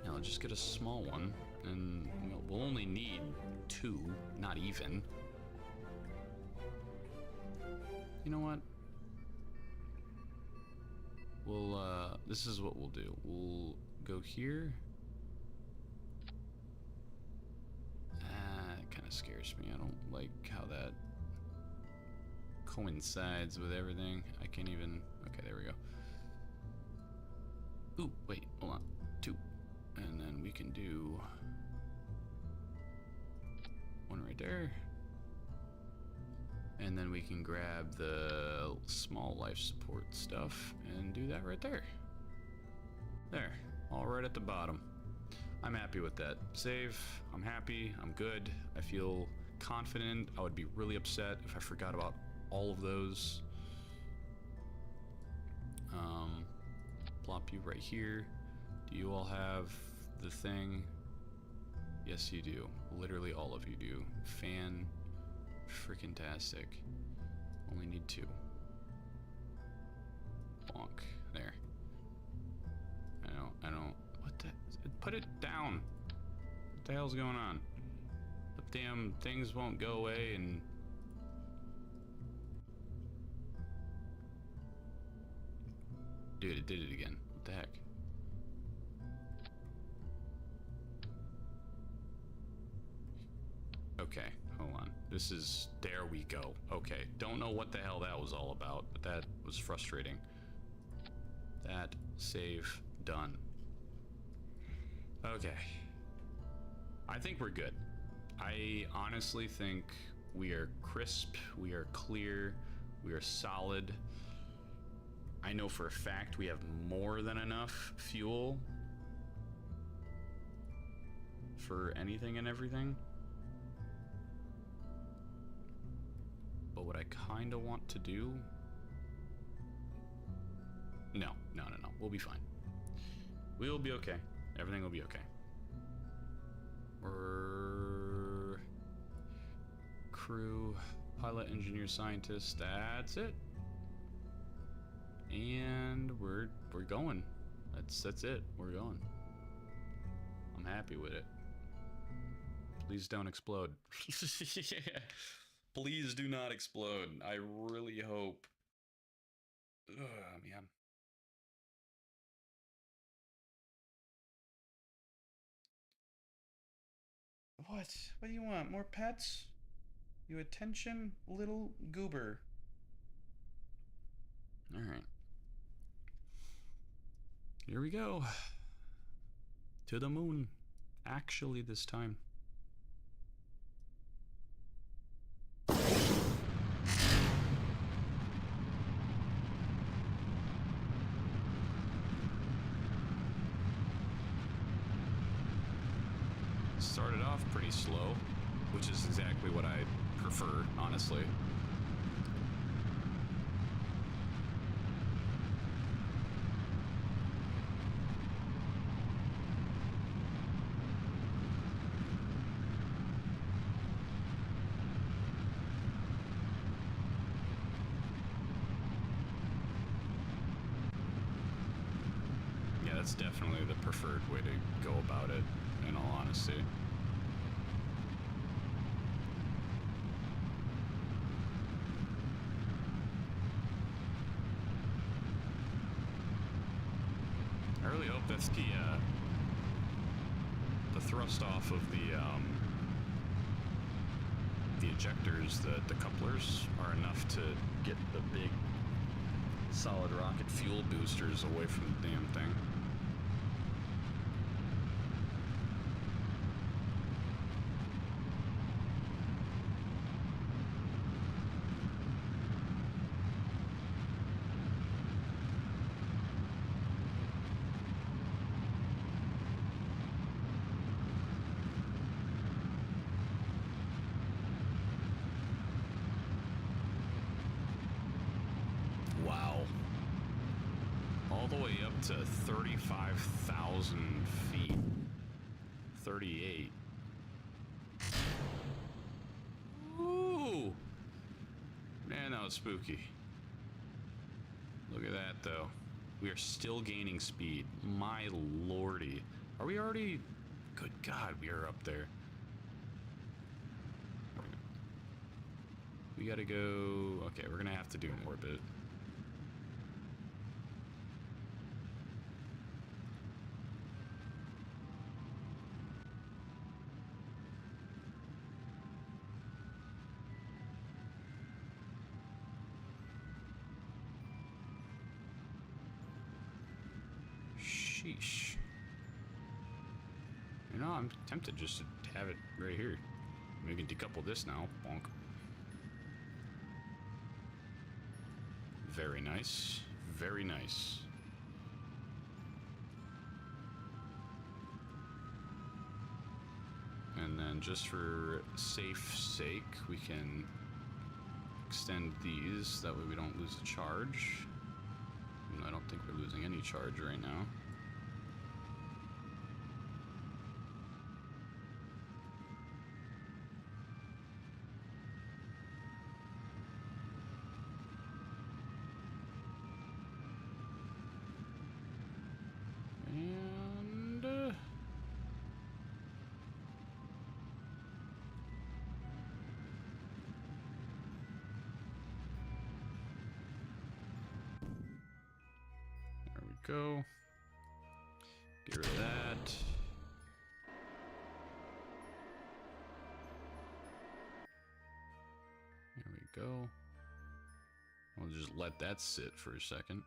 Now I'll just get a small one, and we'll only need 2, not even. You know what? We'll, this is what we'll do. We'll go here. It kind of scares me. I don't like how that coincides with everything. I can't even... Okay, there we go. Ooh, wait, hold on. 2. And then we can do... 1 right there. And then we can grab the small life support stuff and do that right there. There, all right at the bottom. I'm happy with that. Save, I'm happy, I'm good. I feel confident. I would be really upset if I forgot about all of those. Plop you right here. Do you all have the thing? Yes, you do. Literally all of you do. Freaking-tastic. Only need 2. Bonk. There. I don't... What the... Put it down! What the hell's going on? The damn things won't go away and... Dude, it did it again. What the heck? Okay, hold on. This is... There we go. Okay, don't know what the hell that was all about, but that was frustrating. That save done. Okay. I think we're good. I honestly think we are crisp, we are clear, we are solid. I know for a fact we have more than enough fuel for anything and everything. But what I kind of want to do... No. We'll be fine. We'll be okay. Everything will be okay. We're... Crew, pilot, engineer, scientist, that's it. And we're going. That's it. We're going. I'm happy with it. Please don't explode. Yeah. Please do not explode. I really hope. Ugh, man. What? What do you want? More pets? You attention, little goober. Alright. Here we go. To the moon. Actually, this time. Started off pretty slow, which is exactly what I prefer, honestly. Yeah, that's definitely the preferred way to go about it, in all honesty. I really hope that's the thrust off of the ejectors, the couplers, are enough to get the big solid rocket fuel boosters away from the damn thing. Wow. All the way up to 35,000 feet. 38. Ooh! Man, that was spooky. Look at that, though. We are still gaining speed. My lordy. Are we already... Good God, we are up there. We gotta go... Okay, we're gonna have to do an orbit. Sheesh. You know, I'm tempted just to have it right here. We can decouple this now. Bonk. Very nice. Very nice. And then just for safe sake, we can extend these. That way we don't lose a charge. I don't think we're losing any charge right now. And there we go. Get rid of that. There we go. We'll just let that sit for a second.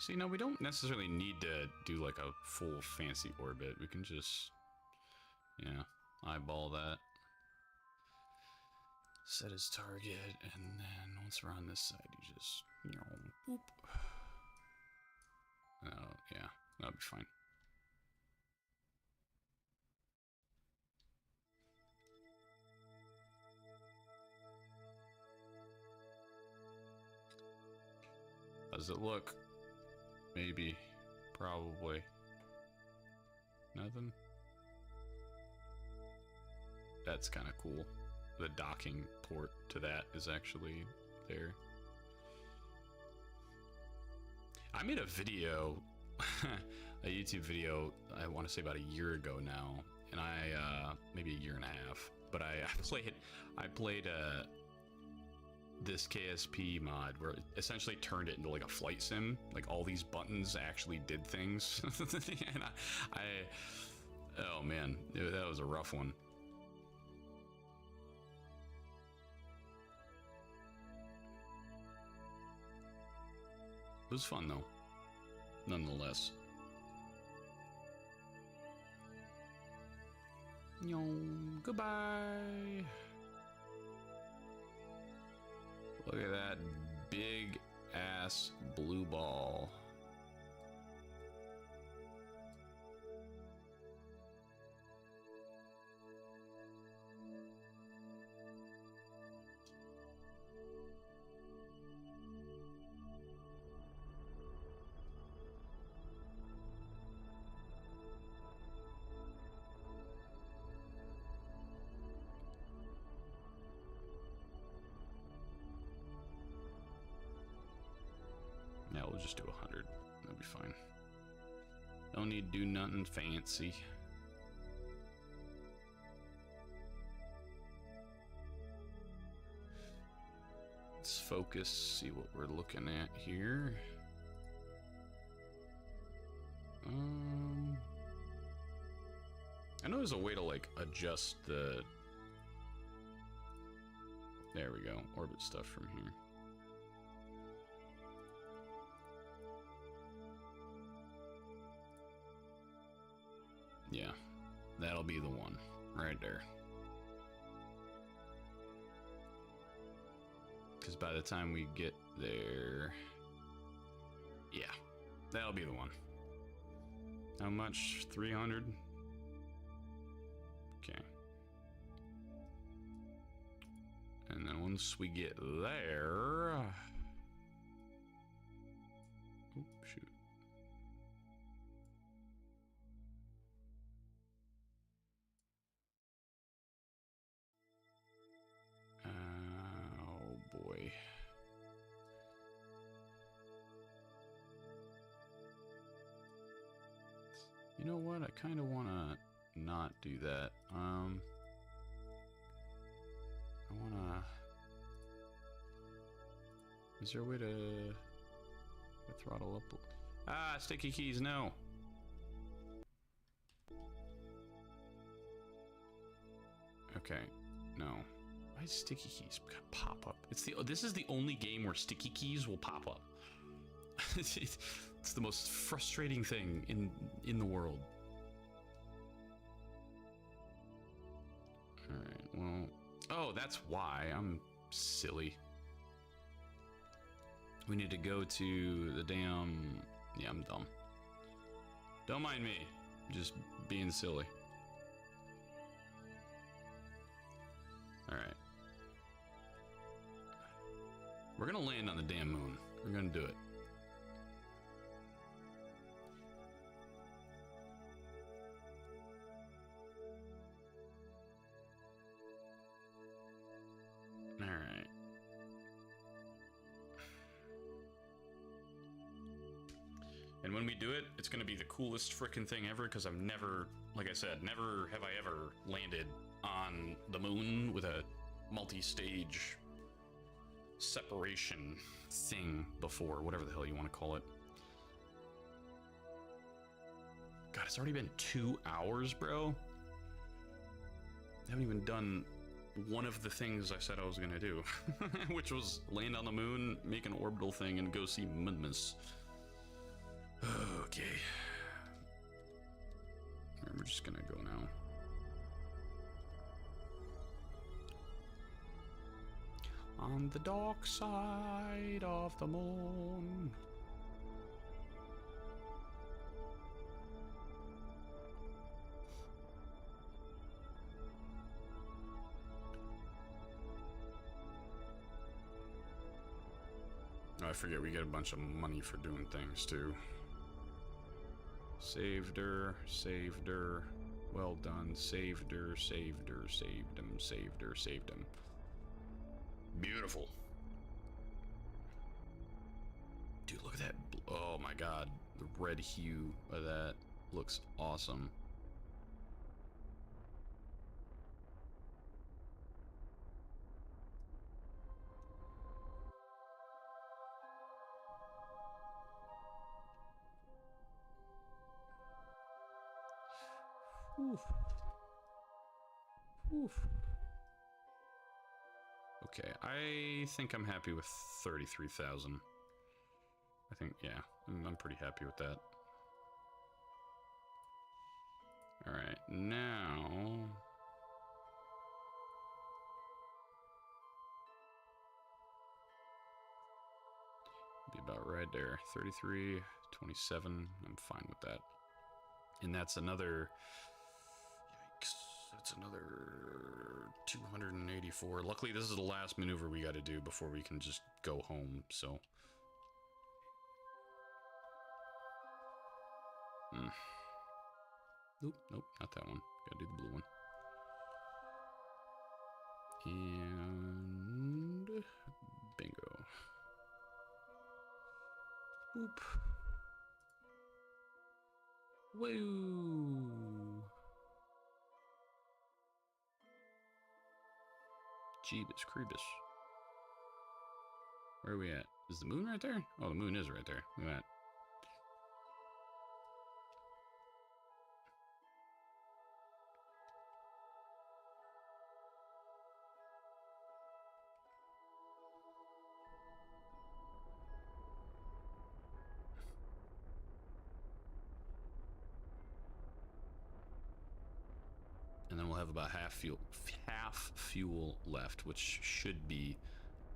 See, now we don't necessarily need to do like a full fancy orbit. We can just, yeah, eyeball that. Set his target, and then once we're on this side, you just, you know, boop. Oh, yeah, that'll be fine. How does it look? Maybe. Probably. Nothing? That's kind of cool. The docking port to that is actually there. I made a video, a YouTube video, I want to say about a year ago now, and maybe a year and a half, but I played this KSP mod where it essentially turned it into like a flight sim. Like all these buttons actually did things. And oh man, that was a rough one. It was fun though, nonetheless. Yo, goodbye. Look at that big ass blue ball. Yeah, we'll just do 100. That'll be fine. Don't need to do nothing fancy. Let's focus, see what we're looking at here. I know there's a way to like adjust the... There we go, orbit stuff from here. Yeah, that'll be the one right there. Because by the time we get there, yeah, that'll be the one. How much? 300? Okay. And then once we get there, oh, shoot. Boy. You know what? I kind of want to not do that. I want to... Is there a way to throttle up? Ah, sticky keys, no. Okay, no. Why sticky keys pop up? This is the only game where sticky keys will pop up. It's the most frustrating thing in the world. All right. Well, oh, that's why I'm silly. We need to go to the damn. Yeah, I'm dumb. Don't mind me. Just being silly. All right. We're gonna land on the damn moon. We're gonna do it. All right. And when we do it, it's gonna be the coolest frickin' thing ever, because I've never, like I said, never have I ever landed on the moon with a multi-stage separation thing before, whatever the hell you want to call it. God, it's already been 2 hours, bro. I haven't even done one of the things I said I was gonna do, which was land on the moon, make an orbital thing, and go see Mun Minmus. Okay. We're just gonna go now. On the dark side of the moon. Oh, I forget we get a bunch of money for doing things too. Saved her, saved her. Well done. Saved her, saved her, saved him, saved her, saved him. Beautiful. Dude, look at that. Oh my god, the red hue of that looks awesome. Oof. Oof. Okay, I think I'm happy with 33,000. I think, yeah, I'm pretty happy with that. Alright, now... be about right there. 33, 27, I'm fine with that. And that's another... Yikes, that's another 284. Luckily, this is the last maneuver we gotta do before we can just go home, so... Nope, nope, not that one. Gotta do the blue one. And... bingo. Oop. Woo! Jeebus creepus. Where are we at? Is the moon right there? Oh, the moon is right there. Look at that. And then we'll have about half fuel left, which should be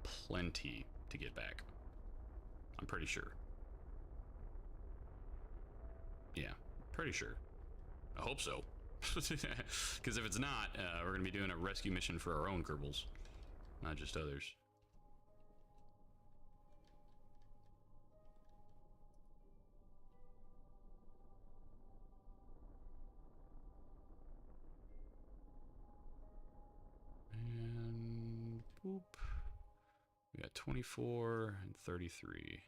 plenty to get back. I'm pretty sure. Yeah, pretty sure. I hope so. Because if it's not, we're going to be doing a rescue mission for our own Kerbals, not just others. And boop. We got 24 and 33.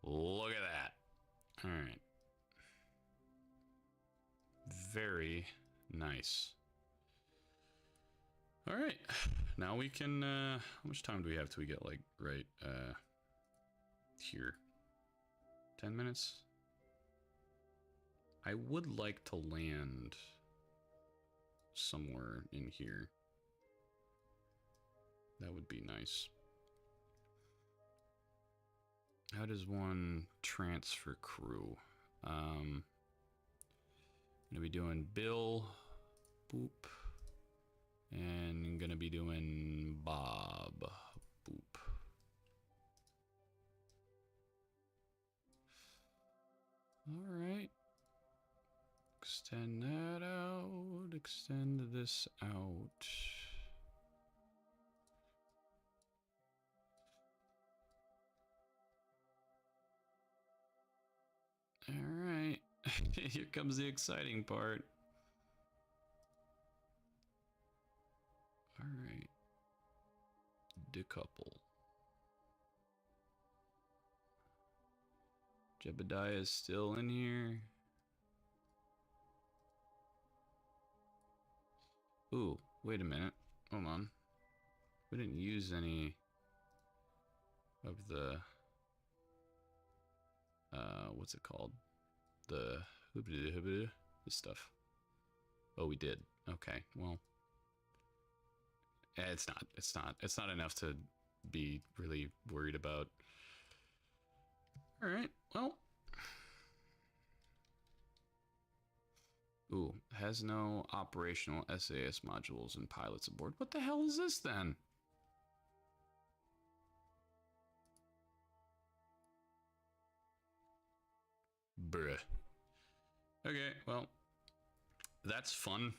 Look at that. All right. Very nice. All right. Now we can, how much time do we have till we get, like, right, here? 10 minutes? I would like to land somewhere in here. That would be nice. How does one transfer crew? Gonna be doing Bill, boop, and gonna be doing Bob, boop. All right. Extend that out, extend this out. All right, here comes the exciting part. All right, decouple. Jebediah is still in here. Ooh, wait a minute. Hold on. We didn't use any of the what's it called? The this stuff. Oh, we did. Okay, well, it's not enough to be really worried about. All right, well. Ooh, has no operational SAS modules and pilots aboard. What the hell is this then? Bruh. Okay, well, that's fun.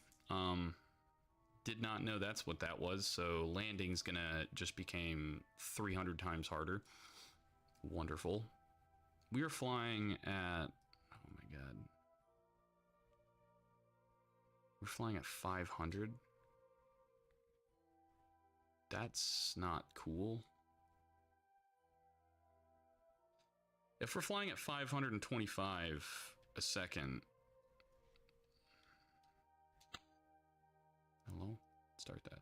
Did not know that's what that was, so landing's gonna just became 300 times harder. Wonderful. We are flying at, oh my god. We're flying at 500. That's not cool. If we're flying at 525 a second... Hello? Start that.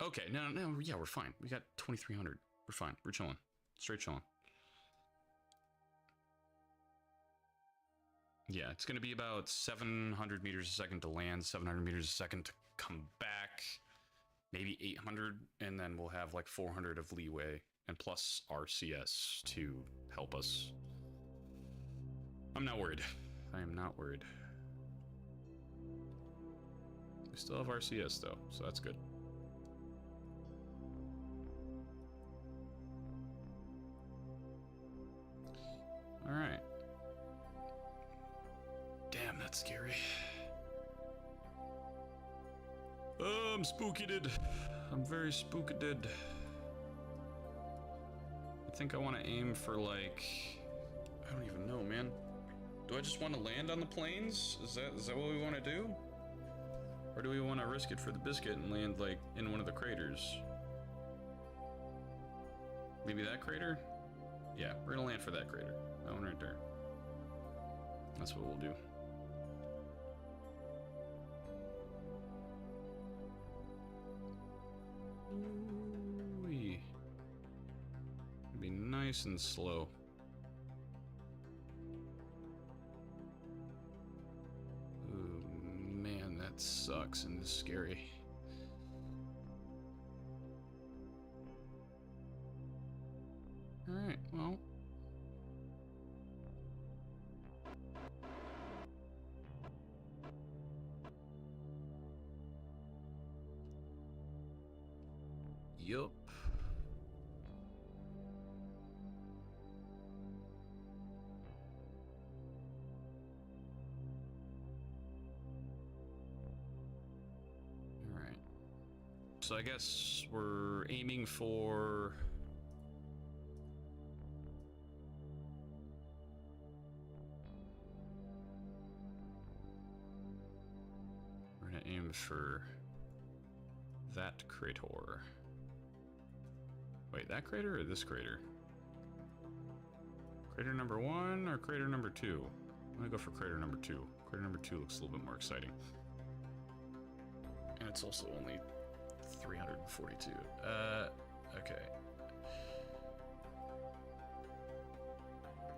Okay, no, yeah, we're fine. We got 2,300. We're fine. We're chilling. Straight chilling. Yeah, it's going to be about 700 meters a second to land, 700 meters a second to come back, maybe 800, and then we'll have like 400 of leeway, and plus RCS to help us. I'm not worried. I am not worried. We still have RCS though, so that's good. All right. Damn, that's scary. Oh, I'm spooked. I'm very spooked. I think I want to aim for like... I don't even know, man. Do I just want to land on the plains? Is that what we want to do? Or do we want to risk it for the biscuit and land like in one of the craters? Maybe that crater? Yeah, we're gonna land for that crater. That one right there. That's what we'll do. Ooh-wee. Be nice and slow. Ooh, man, that sucks and is scary. Alright, well. Yup. Alright. So I guess we're aiming for... We're gonna aim for that crater. Wait, that crater or this crater? Crater number 1 or crater number 2? I'm gonna go for crater number 2. Crater number 2 looks a little bit more exciting. And it's also only 342. Okay.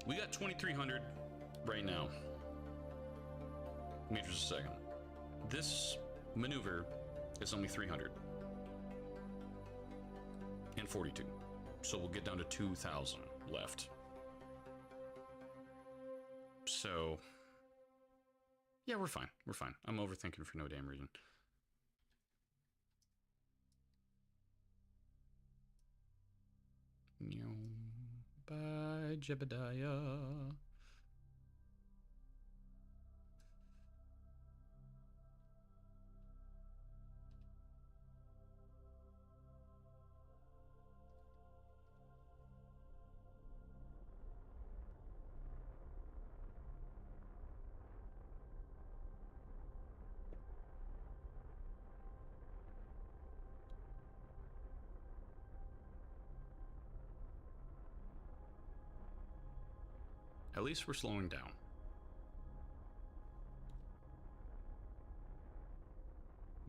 We got 2,300 right now. Meters a second. This maneuver is only 300. And 42. So we'll get down to 2,000 left. So... yeah, we're fine. We're fine. I'm overthinking for no damn reason. Bye, Jebediah. At least we're slowing down.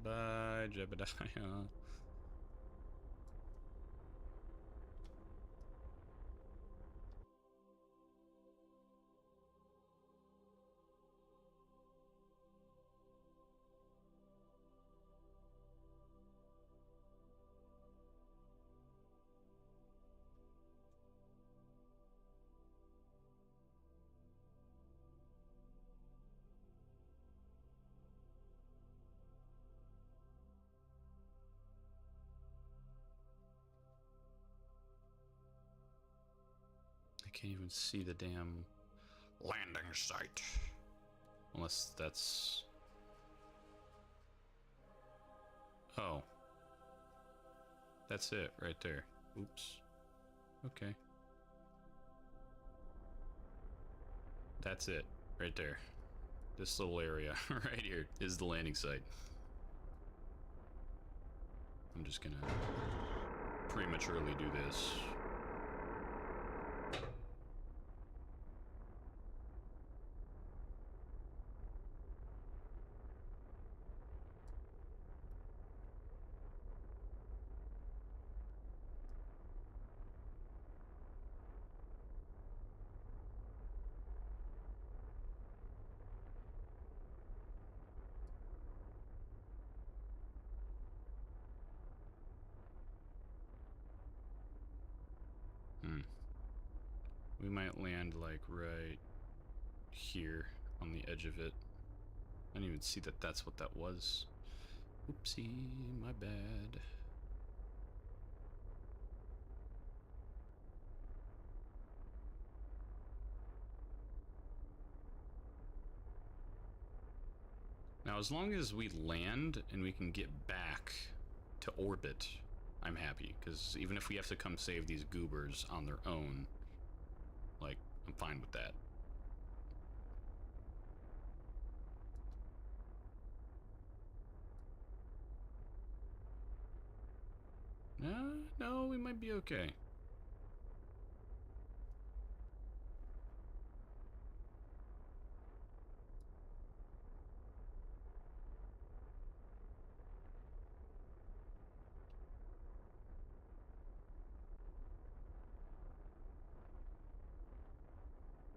Bye, Jebediah. Can't even see the damn landing site. Unless that's... oh. That's it, right there. Oops. Okay. That's it, right there. This little area right here is the landing site. I'm just gonna prematurely do this. We might land like right here on the edge of it. I didn't even see that that's what that was. Oopsie, my bad. Now, as long as we land and we can get back to orbit, I'm happy. Because even if we have to come save these goobers on their own, like, I'm fine with that. No, we might be okay.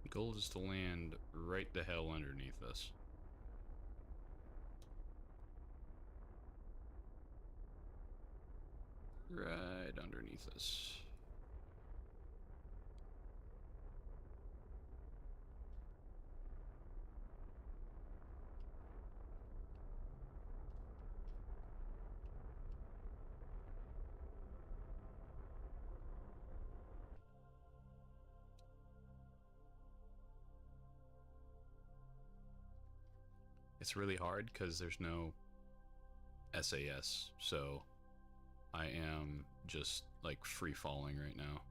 Goal is to land right the hell underneath us. Right underneath us. It's really hard because there's no SAS, so I am just like free falling right now.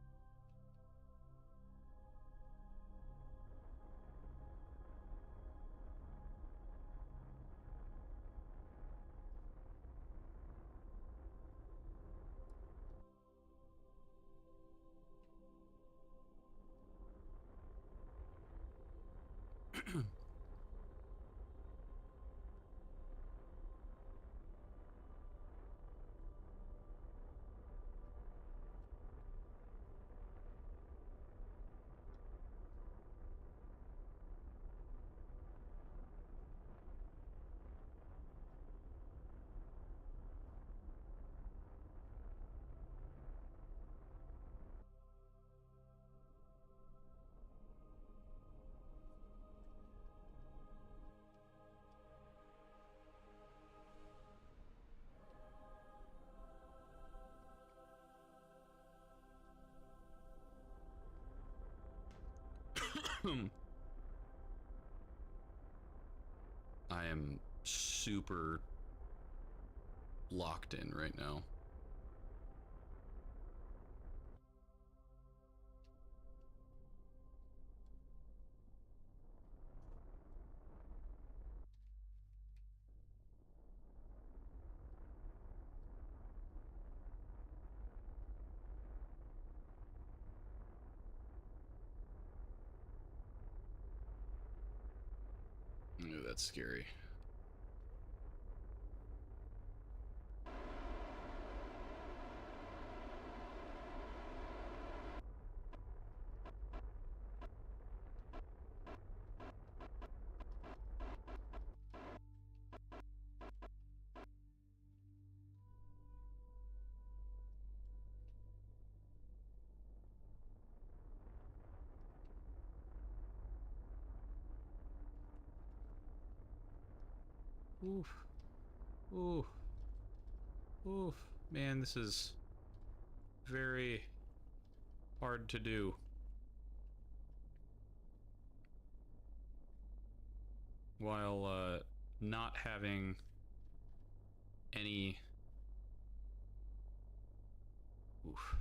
I am super locked in right now. Ooh, that's scary. Oof. Oof. Oof. Man, this is very hard to do. While not having any... Oof.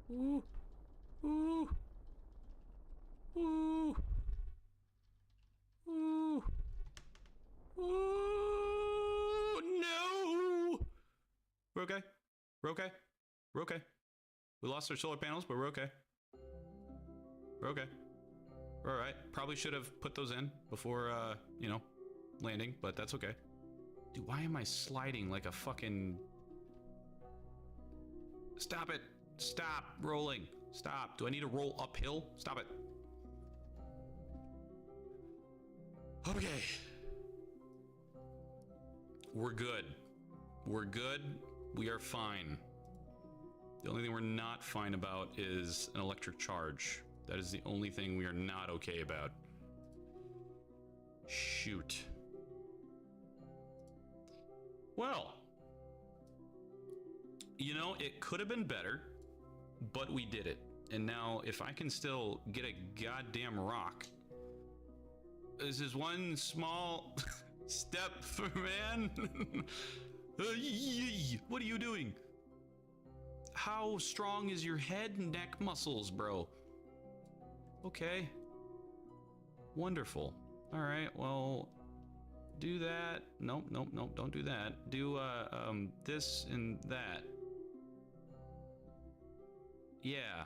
Ooh. Ooh. Ooh. Ooh. Ooh. No! We're okay. We're okay. We're okay. We lost our solar panels, but we're okay. We're okay. We're alright. Probably should have put those in before, you know, landing, but that's okay. Dude, why am I sliding like a fucking... Stop it! Stop rolling! Stop! Do I need to roll uphill? Stop it! Okay. We're good. We're good. We are fine. The only thing we're not fine about is an electric charge. That is the only thing we are not okay about. Shoot. Well, you know, it could have been better, but we did it. And now, if I can still get a goddamn rock, this is one small step for man. What are you doing? How strong is your head and neck muscles, bro? Okay. Wonderful. All right, well, do that. Nope, nope, nope, don't do that. Do, this and that. Yeah,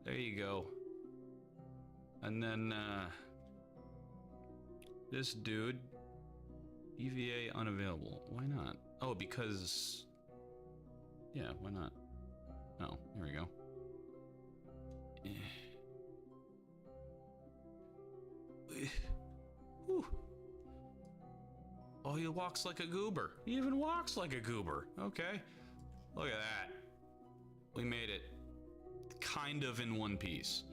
there you go. And then, this dude, EVA unavailable. Why not? Oh, because, yeah, why not? Oh, here we go. Whew. Oh, he walks like a goober. He even walks like a goober. Okay. Look at that. We made it kind of in one piece.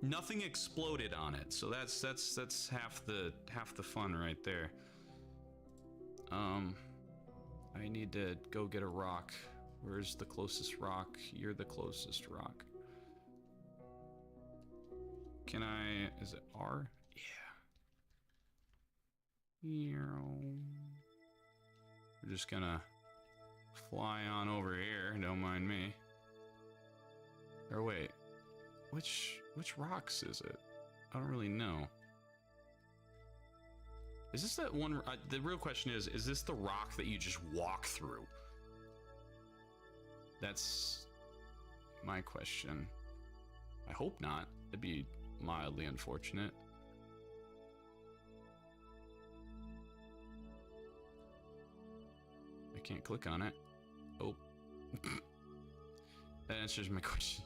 Nothing exploded on it, so that's half the fun right there. I need to go get a rock. Where's the closest rock? You're the closest rock. Can I... Is it R? Yeah. We're just gonna fly on over here. Don't mind me. Or wait. Which rocks is it? I don't really know. Is this that one... the real question is this the rock that you just walk through? That's my question. I hope not. It'd be mildly unfortunate. I can't click on it. Oh. That answers my question.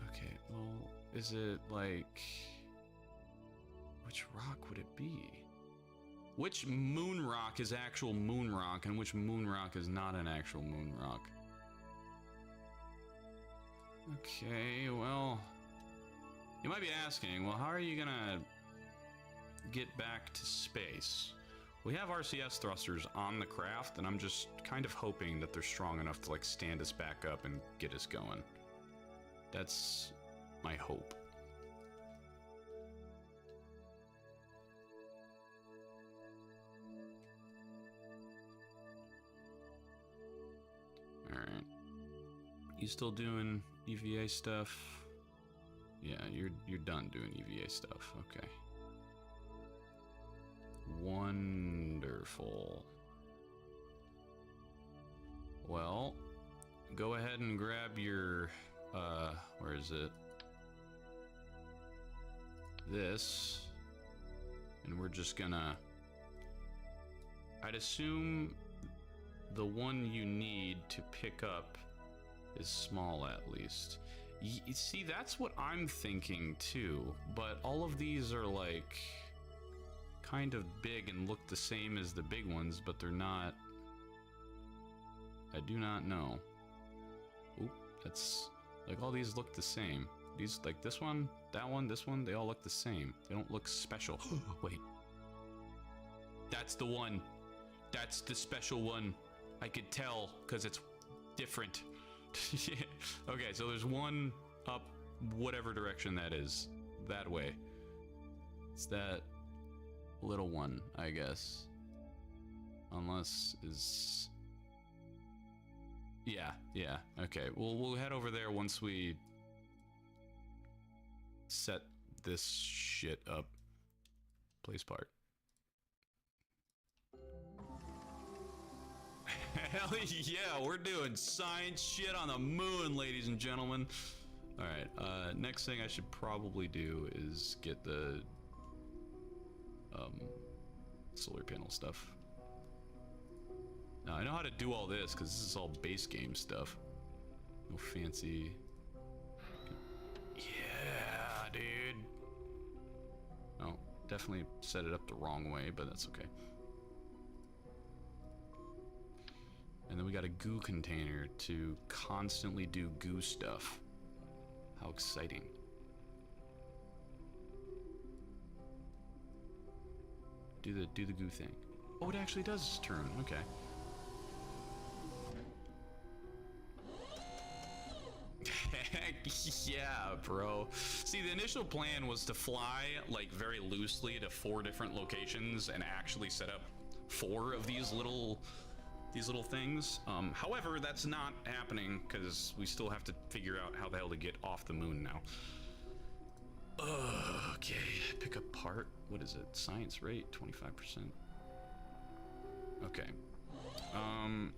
Okay, well, is it like... Which rock would it be? Which moon rock is actual moon rock and which moon rock is not an actual moon rock? Okay, well... You might be asking, well, how are you gonna get back to space? We have RCS thrusters on the craft, and I'm just kind of hoping that they're strong enough to, like, stand us back up and get us going. That's my hope. Alright. You still doing EVA stuff? Yeah, you're done doing EVA stuff. Okay. Wonderful. Well, go ahead and grab your, where is it? This. And we're just gonna... I'd assume the one you need to pick up is small at least. You see, that's what I'm thinking too, but all of these are like kind of big and look the same as the big ones, but they're not. I do not know. Oop, that's like all these look the same. These, like this one, that one, this one, they all look the same. They don't look special. Wait. That's the one. That's the special one. I could tell because it's different. Yeah. Okay, so there's one up whatever direction that is. That way. It's that little one, I guess. Unless is... Yeah, okay. We'll head over there once we set this shit up. Place part. Hell yeah, we're doing science shit on the moon, ladies and gentlemen. Alright, next thing I should probably do is get the solar panel stuff. Now, I know how to do all this, because this is all base game stuff. No fancy... Yeah, dude! Oh, definitely set it up the wrong way, but that's okay. And then we got a goo container to constantly do goo stuff. How exciting. Do the goo thing. Oh, it actually does turn. Okay. Heck yeah, bro. See, the initial plan was to fly like very loosely to 4 different locations and actually set up 4 of these little things. However, that's not happening because we still have to figure out how the hell to get off the moon now. Okay, pick up part. What is it? Science rate 25%. Okay.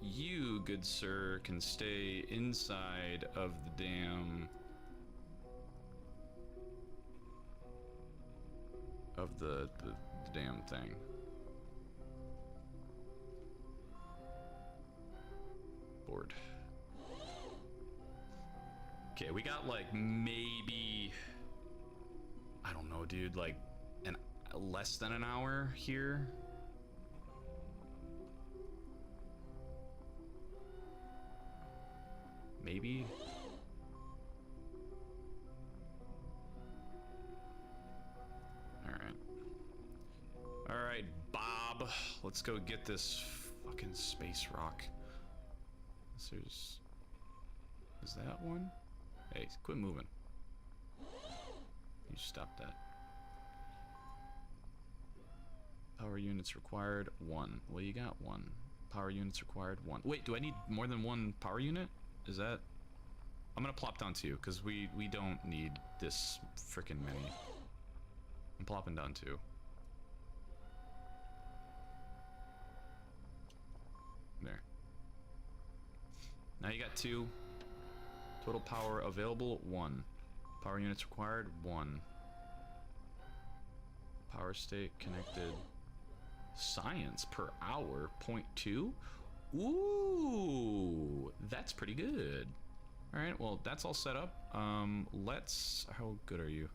You, good sir, can stay inside of the damn... of the damn thing. Board. Okay, we got like maybe... I don't know, dude, like less than an hour here. Maybe. All right, Bob. Let's go get this fucking space rock. Is that one? Hey, quit moving. You stop that. Power units required 1. Well, you got 1. Power units required 1. Wait, do I need more than 1 power unit? Is that... I'm gonna plop down 2, because we don't need this frickin' many. I'm plopping down 2. There. Now you got 2. Total power available, 1. Power units required, 1. Power state connected. Science per hour, 0.2? Ooh, that's pretty good. All right, well, that's all set up. Let's... How good are you?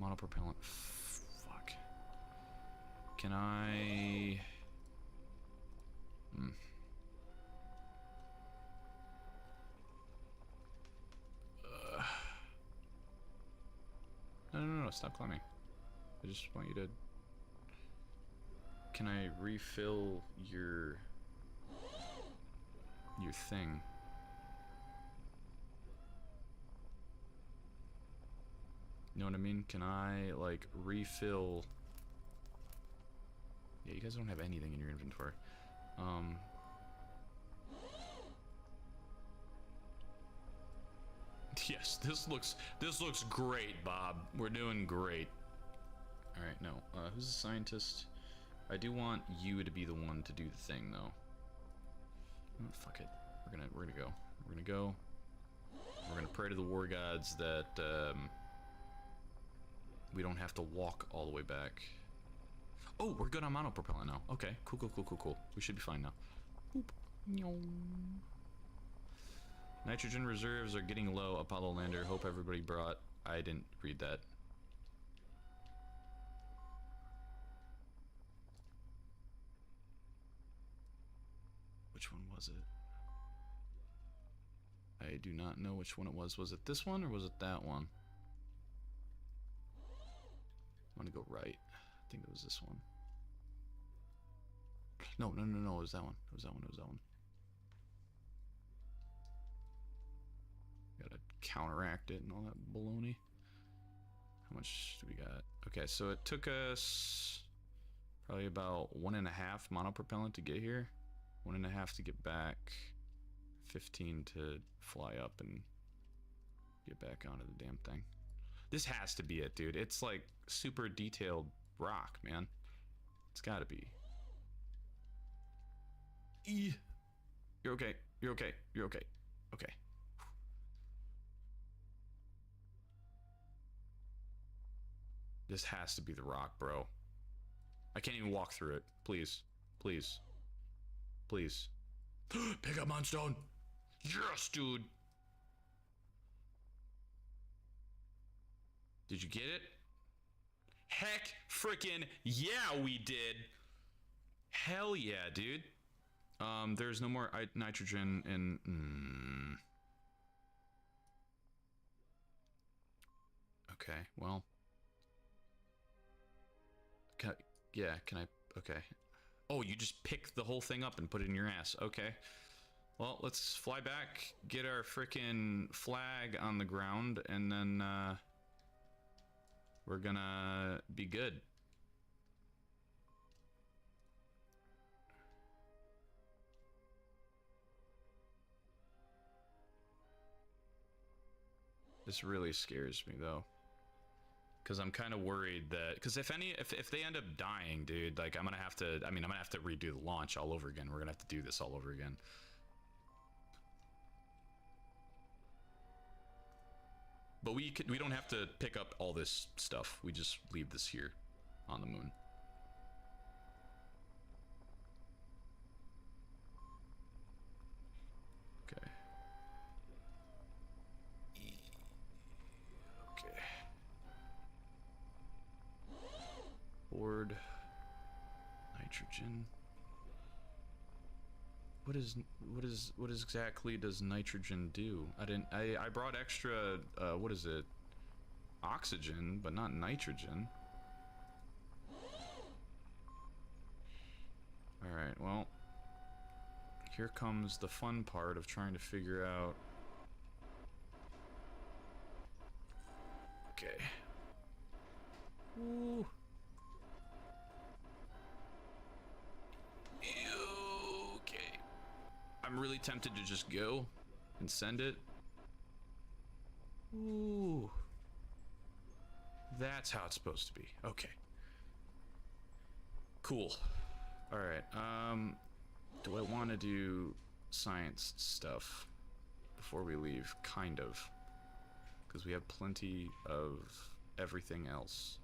Monopropellant. Fuck. Can I... No, stop climbing. I just want you to... Can I refill your thing? You know what I mean? Can I, like, refill... Yeah, you guys don't have anything in your inventory. Yes, this looks great, Bob. We're doing great. All right, no. Who's the scientist? I do want you to be the one to do the thing, though. Oh, fuck it. We're gonna go. We're gonna go. We're gonna pray to the war gods that we don't have to walk all the way back. Oh, we're good on monopropellant now. Okay, cool. We should be fine now. Boop. Nitrogen reserves are getting low. Apollo lander. Hope everybody brought... I didn't read that. Which one was it? I do not know which one it was. Was it this one or was it that one? I'm gonna go right. I think it was this one. No. It was that one. It was that one. Gotta counteract it and all that baloney. How much do we got? Okay, so it took us probably about 1.5 monopropellant to get here. 1.5 to get back. 15 to fly up and get back onto the damn thing. This has to be it, dude. It's like super detailed rock, man. It's gotta be. You're okay. Okay. This has to be the rock, bro. I can't even walk through it. Please. Pick up Munstone. Yes, dude. Did you get it? Heck freaking yeah, we did. Hell yeah, dude. There's no more nitrogen in... Okay, well... Can I... Okay. Oh, you just pick the whole thing up and put it in your ass. Okay. Well, let's fly back, get our frickin' flag on the ground, and then, we're gonna be good. This really scares me, though. Because I'm kind of worried that... Because if they end up dying, dude, like, I'm gonna have to... I mean, I'm gonna have to redo the launch all over again. We're gonna have to do this all over again. But we don't have to pick up all this stuff. We just leave this here on the moon. Okay. Okay. Board. Nitrogen. What exactly does nitrogen do? I brought extra, what is it? Oxygen, but not nitrogen. Alright, well. Here comes the fun part of trying to figure out... Okay. Ooh. Okay. I'm really tempted to just go and send it. Ooh. That's how it's supposed to be. Okay. Cool. Alright, do I want to do science stuff before we leave? Kind of. Because we have plenty of everything else.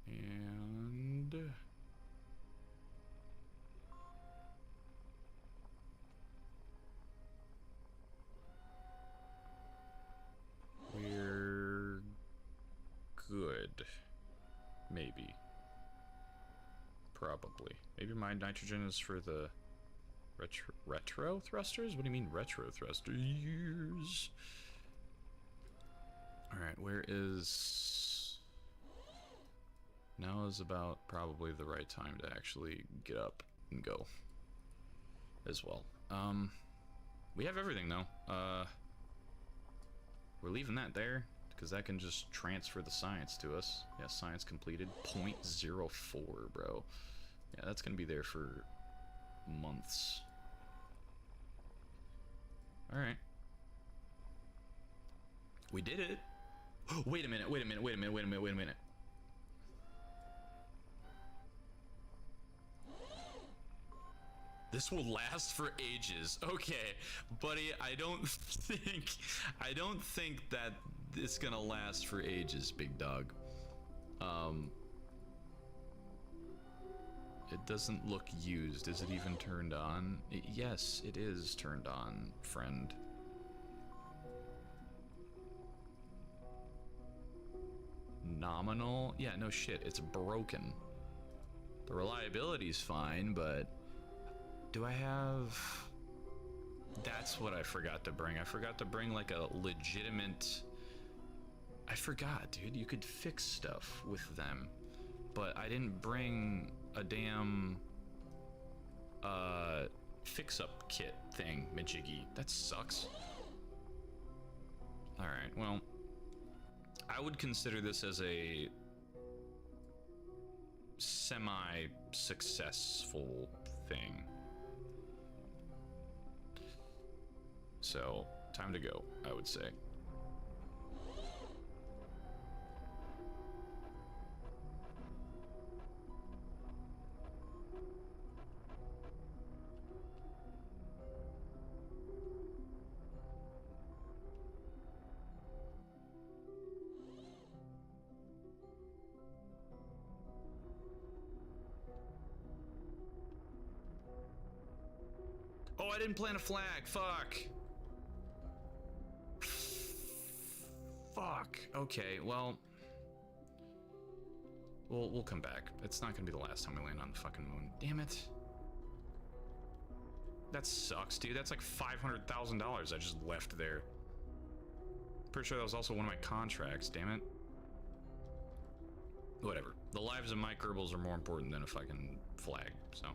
And... we're good. Maybe. Probably. Maybe my nitrogen is for the retro thrusters? What do you mean retro thrusters? Alright, where is... Now is about probably the right time to actually get up and go as well. We have everything though. We're leaving that there because that can just transfer the science to us. Yeah, science completed. 0.04, bro. Yeah, that's gonna be there for months. Alright. We did it. Wait a minute, wait a minute, wait a minute, wait a minute, wait a minute. This will last for ages. Okay, buddy, I don't think that it's gonna last for ages, big dog. It doesn't look used. Is it even turned on? Yes, it is turned on, friend. Nominal? Yeah, no shit, it's broken. The reliability's fine, but do I have... That's what I forgot to bring. I forgot to bring like a legitimate... I forgot, dude. You could fix stuff with them. But I didn't bring a damn... fix-up kit thing, majiggy. That sucks. Alright, well... I would consider this as a... semi-successful thing. So, time to go, I would say. I didn't plant a flag. Fuck. Fuck. Okay, well... We'll come back. It's not gonna be the last time we land on the fucking moon. Damn it. That sucks, dude. That's like $500,000 I just left there. Pretty sure that was also one of my contracts, damn it. Whatever. The lives of my Kerbals are more important than a fucking flag, so.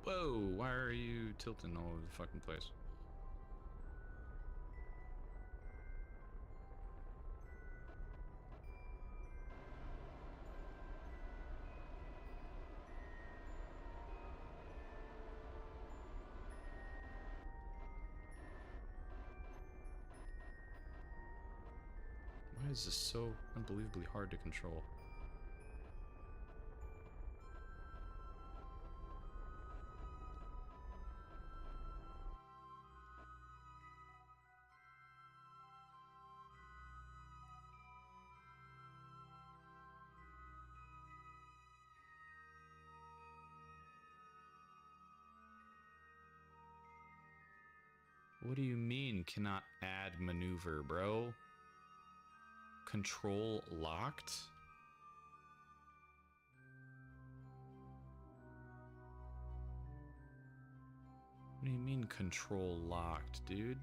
Whoa, why are you tilting all over the fucking place? Why is this so unbelievably hard to control? What do you mean cannot add maneuver, bro? Control locked? What do you mean control locked, dude?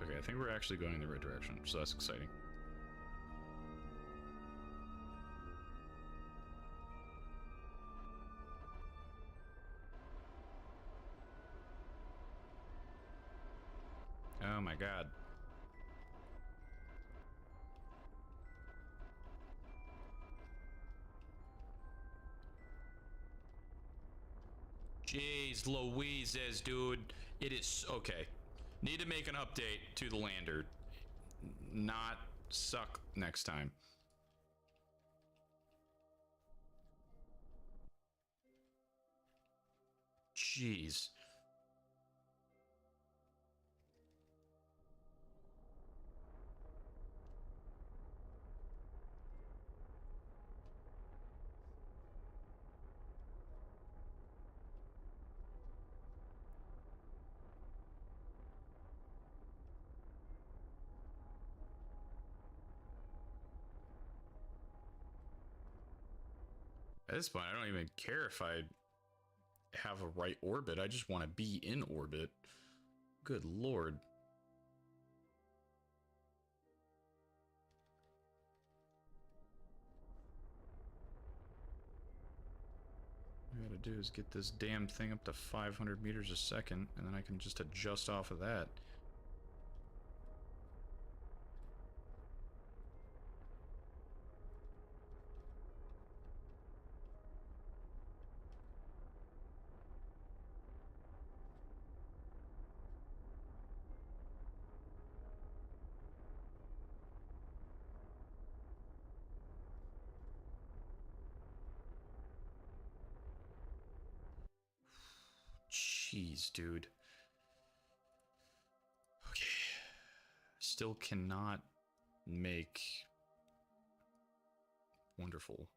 Okay, I think we're actually going in the right direction, so that's exciting. Oh my god. Jeez Louises, dude. It is... okay. Need to make an update to the lander. Not suck next time. Jeez. At this point, I don't even care if I have a right orbit. I just want to be in orbit. Good lord. All I gotta do is get this damn thing up to 500 meters a second, and then I can just adjust off of that. Jeez, dude. Okay. Still cannot make... wonderful.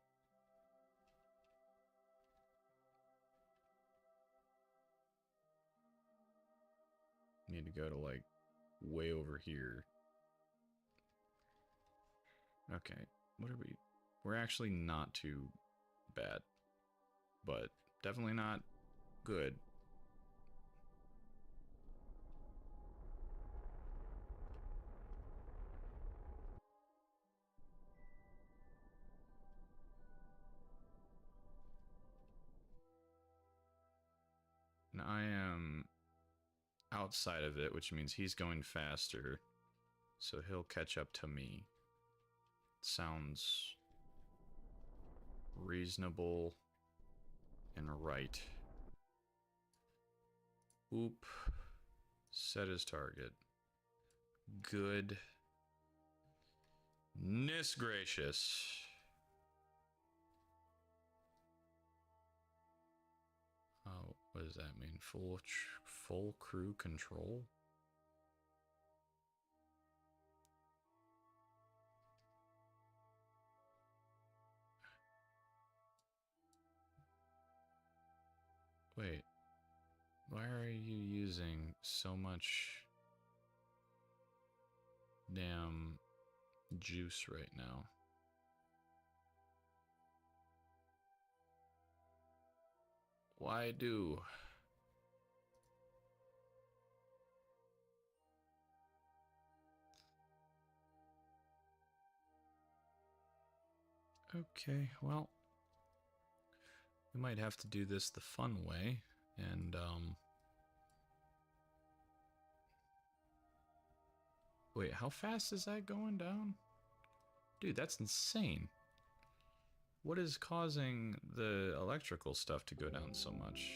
Need to go to, like, way over here. Okay. What are we... we're actually not too bad. But definitely not good. am outside of it, which means he's going faster. So he'll catch up to me. Sounds reasonable and right. Oop. Set his target. Goodness gracious. Oh, what does that mean? Full crew control? Wait. Why are you using so much damn juice right now? Why do? Okay, well, we might have to do this the fun way, and, wait, how fast is that going down? Dude, that's insane. What is causing the electrical stuff to go down so much?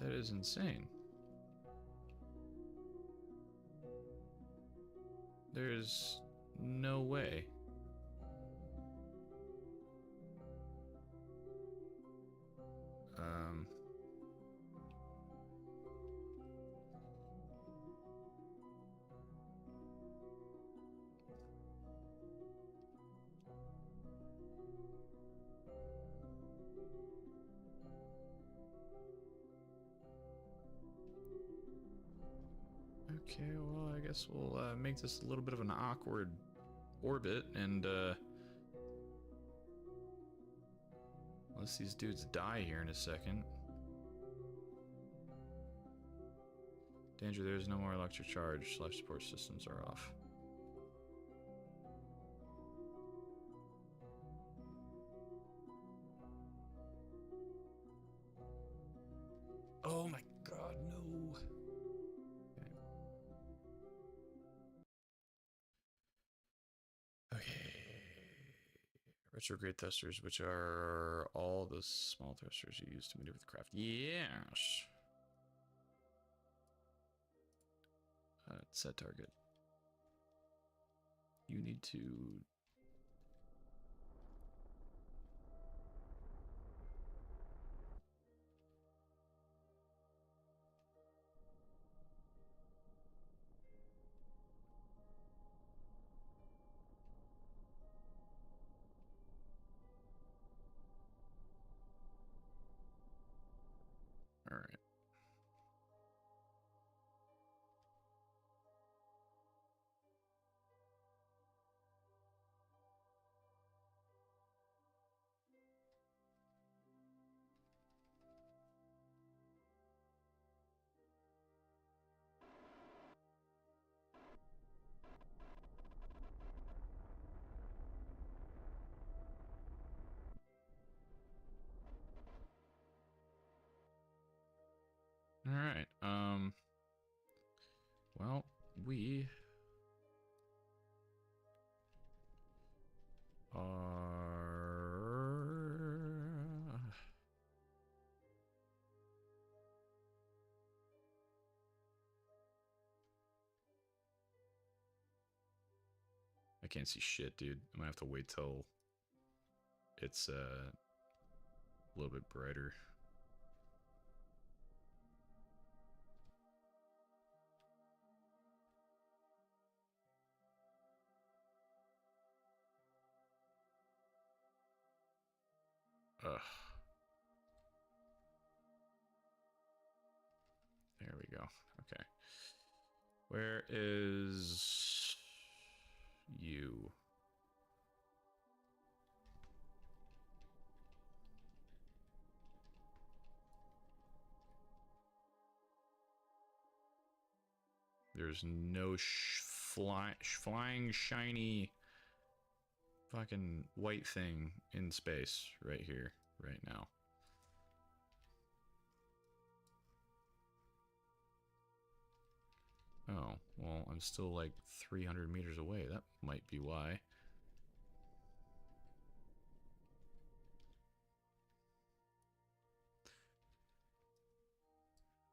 That is insane. There's no way. Okay, well, I guess we'll make this a little bit of an awkward orbit, and unless these dudes die here in a second. Danger, there is no more electric charge. Life support systems are off. Oh my god, no. Okay. Retrograde thrusters, which are all the small thrusters you use to maneuver the craft. Yes. Set target. You need to... All right. All right. Well, we are... I can't see shit, dude. I'm gonna have to wait till it's a little bit brighter. Ugh. There we go. Okay. Where is you? There's no flying shiny fucking white thing in space right here, right now. Oh, well, I'm still like 300 meters away. That might be why.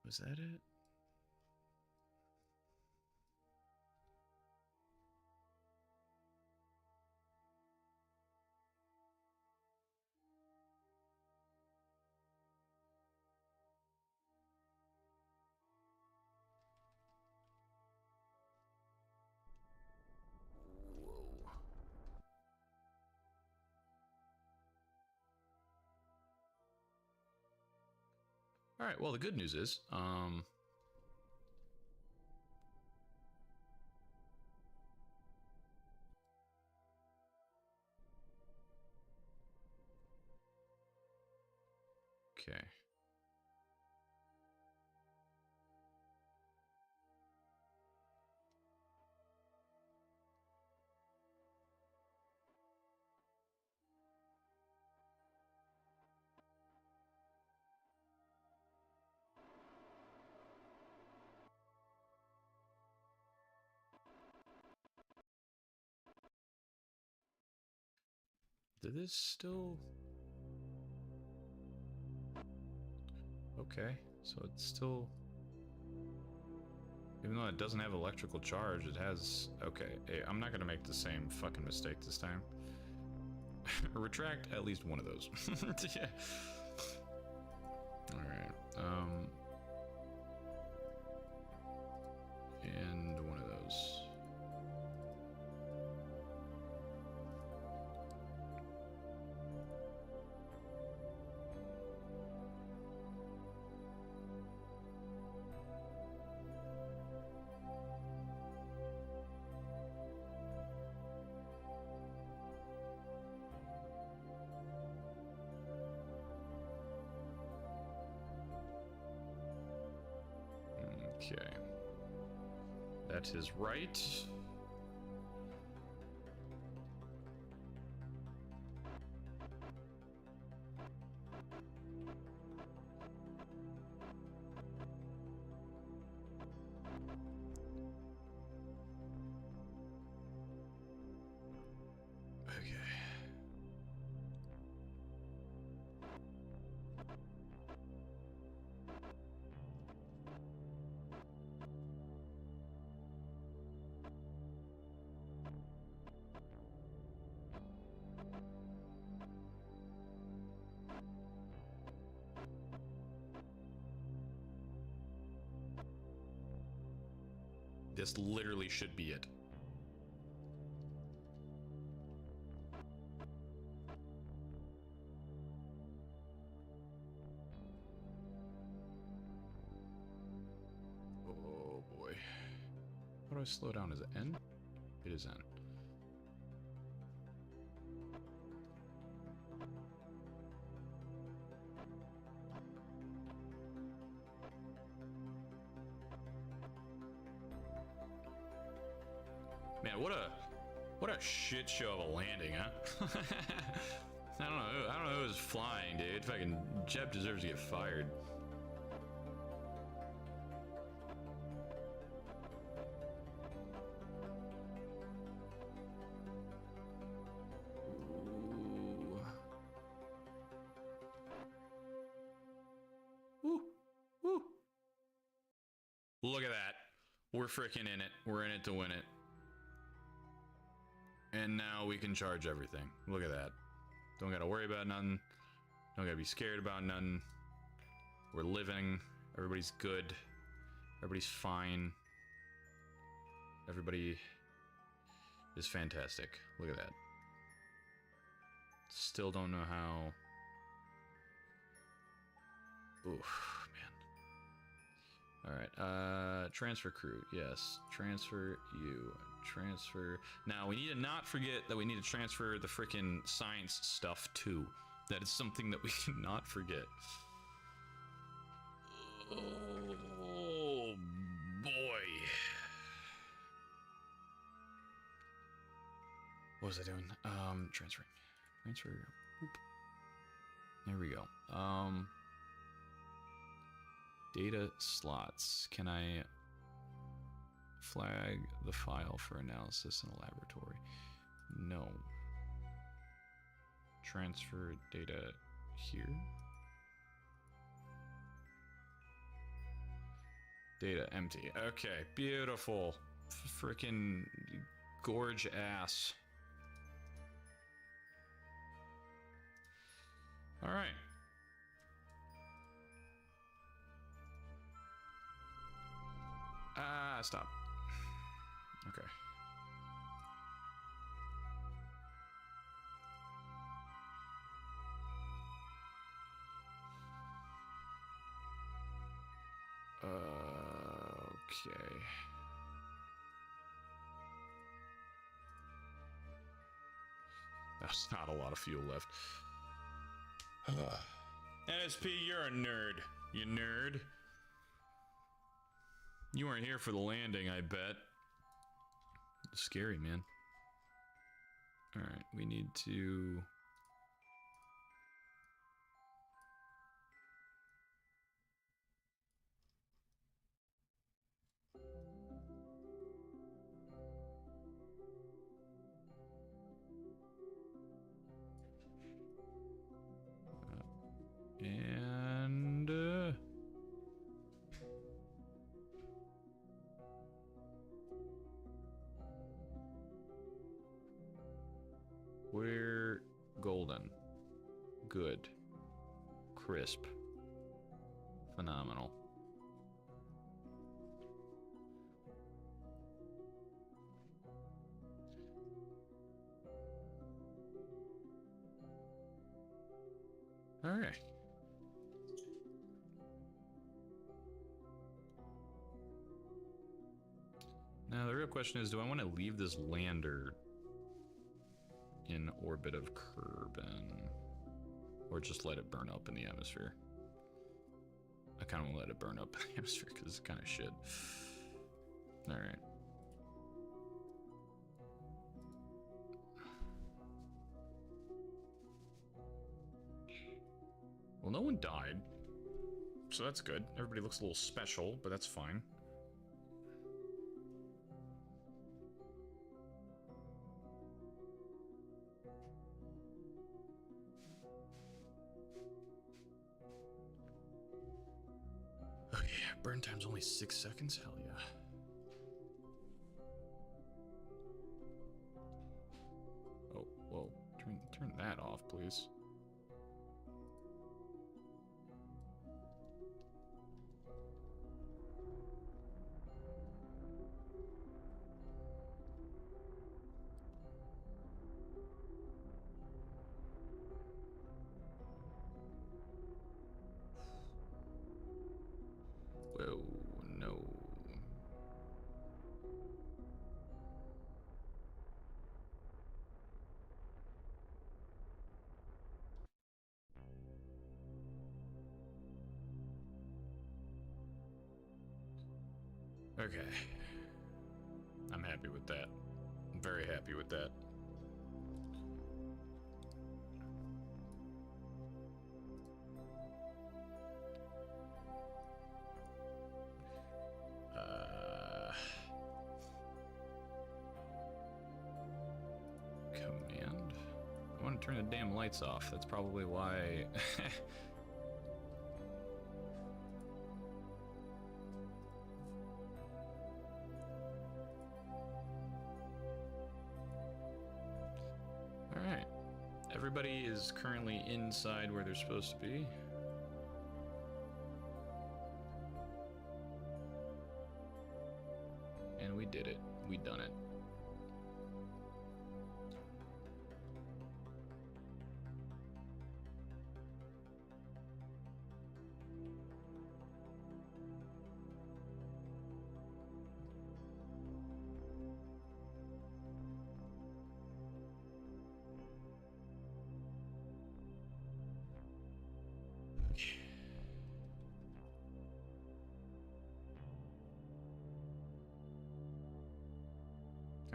Was that it? All right, well, the good news is, okay. Did this still... Okay, so it's still... Even though it doesn't have electrical charge, it has... Okay, hey, I'm not gonna make the same fucking mistake this time. Retract at least one of those. Yeah. Alright, and one of those. Okay. That is right. Okay. This literally should be it. Oh boy. How do I slow down? Is it N? It is N. Man, what a shit show of a landing, huh? I don't know who was flying, dude. Fucking Jeb deserves to get fired. Ooh. Woo. Look at that. We're freaking in it. We're in it to win it. And now we can charge everything. Look at that. Don't gotta worry about nothing. Don't gotta be scared about nothing. We're living. Everybody's good. Everybody's fine. Everybody is fantastic. Look at that. Still don't know how. Oof, man. Alright, transfer crew. Yes. Transfer you. Transfer. Now, we need to not forget that we need to transfer the frickin' science stuff, too. That is something that we cannot forget. Oh, boy. What was I doing? Transferring. Transfer. Oop. There we go. Data slots. Can I flag the file for analysis in a laboratory? No. Transfer data here. Data empty. Okay, beautiful. Freaking gorge ass. All right. Stop. Okay. Okay. That's not a lot of fuel left. NSP, you're a nerd. You nerd. You weren't here for the landing, I bet. Scary, man. Alright, we need to... And... We're golden. Good. Crisp. Phenomenal. All right. Now the real question is, do I want to leave this lander in orbit of Kerbin, or just let it burn up in the atmosphere? I kind of want to let it burn up in the atmosphere because it's kind of shit. All right. Well, no one died, so that's good. Everybody looks a little special, but that's fine. Oh yeah, burn time's only 6 seconds? Hell yeah. Oh, whoa. Turn that off, please. Whoa, no. Okay. I'm happy with that. I'm very happy with that. Command. I want to turn the damn lights off. That's probably why. Alright. Everybody is currently inside where they're supposed to be. And we did it. We done it.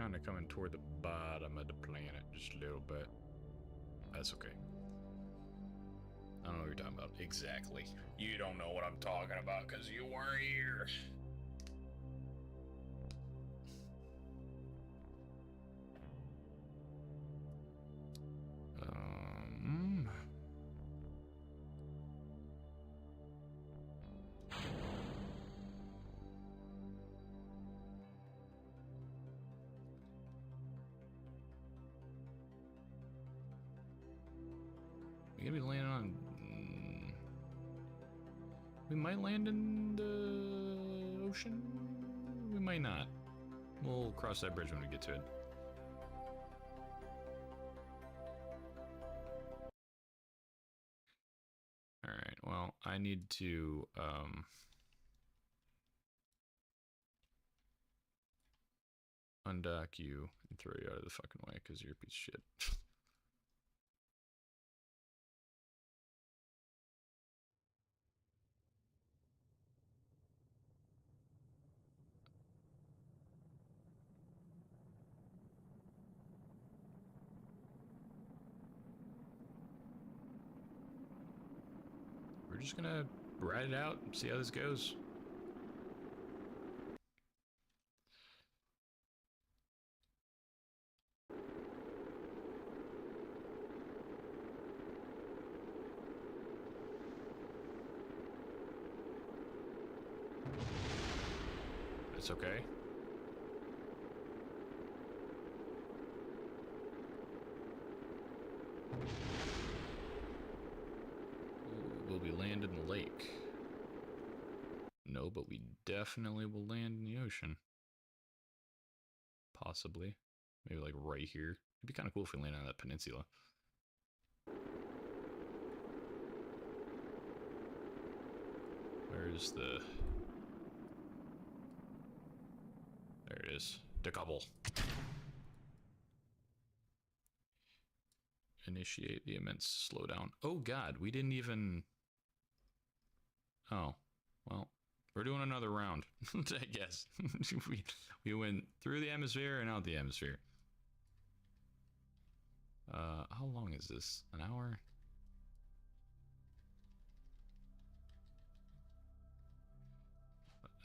kind of coming toward the bottom of the planet just a little bit. That's okay. I don't know what you're talking about. Exactly. You don't know what I'm talking about because you weren't here. We're gonna be landing on. We might land in the ocean. We might not. We'll cross that bridge when we get to it. Alright, well, I need to, undock you and throw you out of the fucking way because you're a piece of shit. We're just gonna ride it out and see how this goes. It's okay. Will we land in the lake? No, but we definitely will land in the ocean. Possibly. Maybe like right here. It'd be kind of cool if we land on that peninsula. Where's the... There it is. Kerbol. Initiate the immense slowdown. Oh god, we didn't even... Oh, well, we're doing another round, I guess. we went through the atmosphere and out the atmosphere. How long is this? An hour?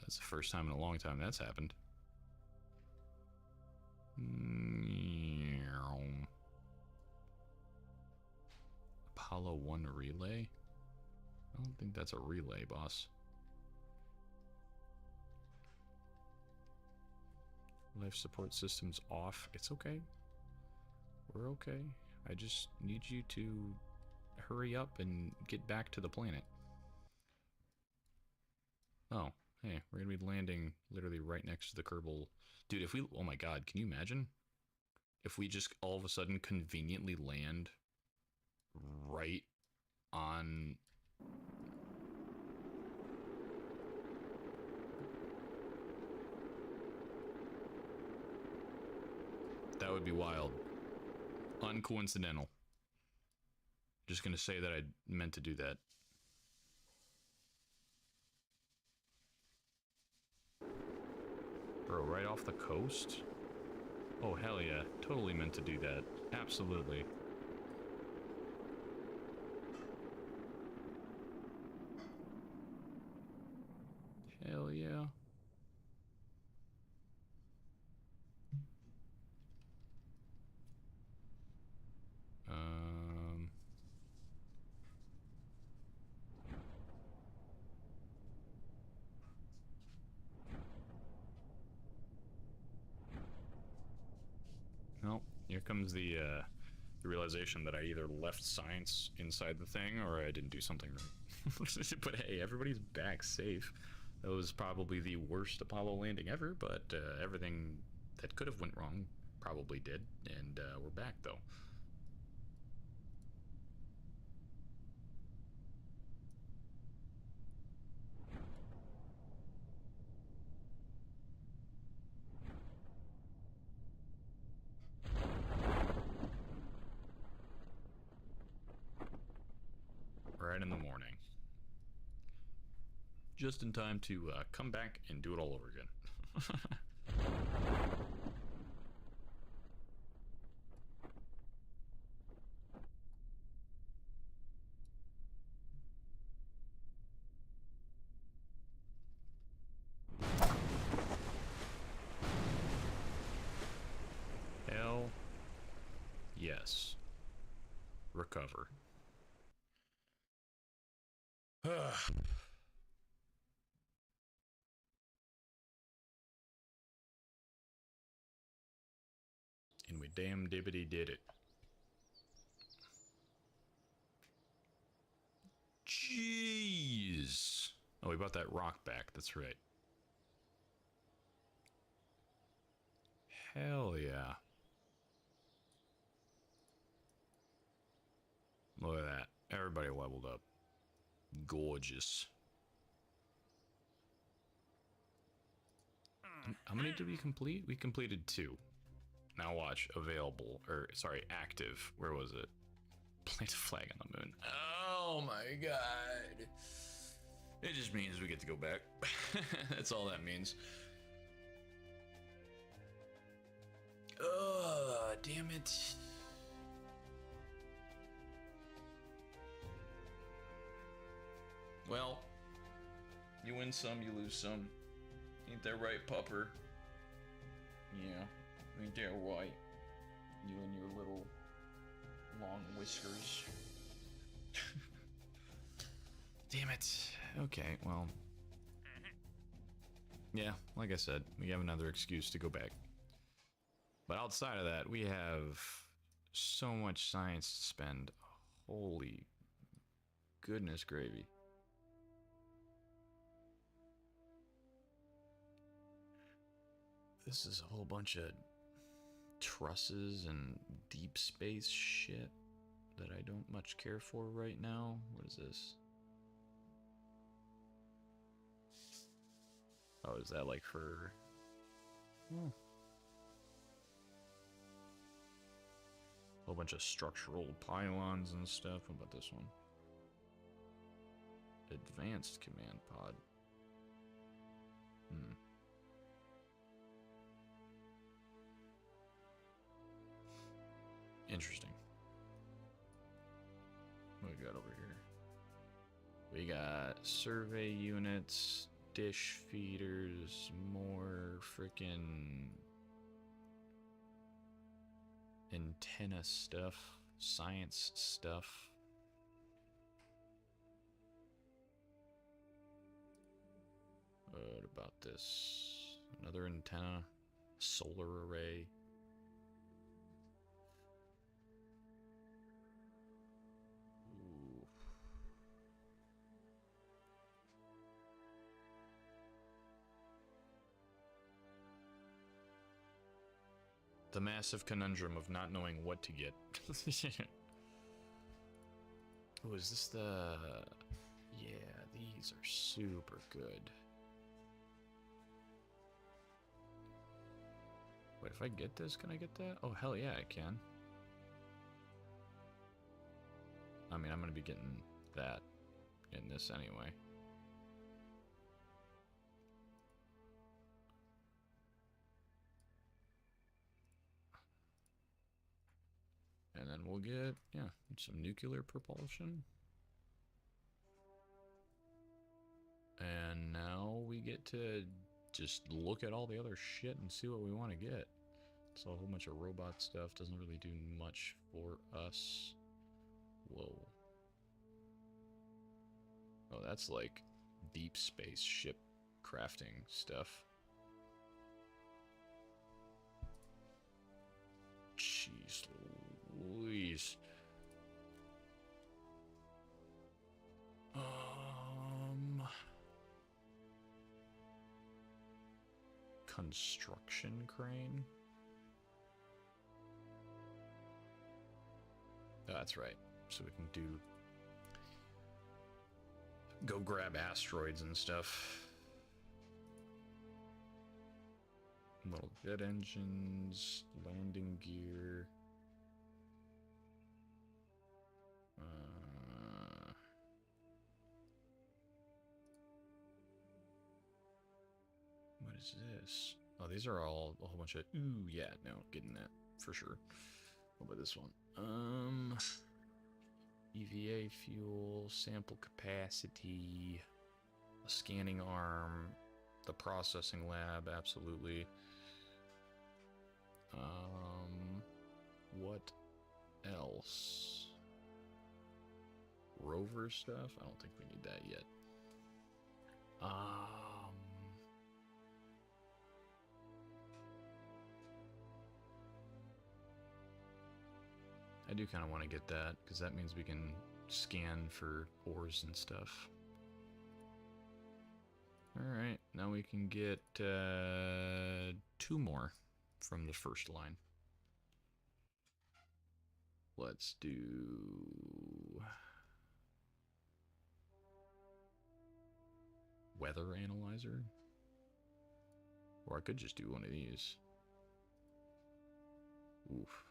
That's the first time in a long time that's happened. Apollo 1 relay? I don't think that's a relay, boss. Life support systems off. It's okay. We're okay. I just need you to hurry up and get back to the planet. Oh, hey, we're gonna be landing literally right next to the Kerbal. Dude, if we... Oh my god, can you imagine? If we just all of a sudden conveniently land right on... That would be wild. Uncoincidental. Just gonna say that I meant to do that. Bro, right off the coast? Oh, hell yeah. Totally meant to do that. Absolutely. Hell yeah. Well, here comes the realization that I either left science inside the thing or I didn't do something right. But hey, everybody's back safe. That was probably the worst Apollo landing ever, but everything that could have went wrong probably did, and we're back though. Right in the morning. Just in time to come back and do it all over again. Yes. Recover. And we damn dibbity did it. Jeez. Oh, we bought that rock back. That's right. Hell yeah. Look at that. Everybody leveled up. Gorgeous. How many did we complete? We completed 2. Now watch. Available. Or, sorry, active. Where was it? Plant a flag on the moon. Oh my god. It just means we get to go back. That's all that means. Ugh, damn it. Well, you win some, you lose some. Ain't that right, pupper? Yeah, ain't that right? You and your little long whiskers. Damn it. Okay, well. Yeah, like I said, we have another excuse to go back. But outside of that, we have so much science to spend. Holy goodness gravy. This is a whole bunch of trusses and deep space shit that I don't much care for right now. What is this? Oh, is that like for... Whole bunch of structural pylons and stuff. What about this one? Advanced command pod. Interesting. What we got over here? We got survey units, dish feeders, more freaking antenna stuff, science stuff. What about this? Another antenna, solar array. Ooh. The massive conundrum of not knowing what to get. Oh, is this the... Yeah, these are super good. Wait, if I get this, can I get that? Oh, hell yeah, I can. I mean, I'm gonna be getting that in this anyway. And then we'll get, yeah, some nuclear propulsion. And now we get to just look at all the other shit and see what we want to get. So a whole bunch of robot stuff doesn't really do much for us. Whoa. Oh, that's like deep space ship crafting stuff. Jeez Louise. Construction crane? Oh, that's right. So we can go grab asteroids and stuff. Little jet engines, landing gear. What is this? Oh, these are all a whole bunch of... Ooh, yeah, no, getting that for sure. What about this one? EVA fuel, sample capacity, a scanning arm, the processing lab, absolutely. What else? Rover stuff? I don't think we need that yet. I do kind of want to get that, because that means we can scan for ores and stuff. Alright, now we can get 2 more from the first line. Let's do... weather analyzer? Or I could just do one of these. Oof.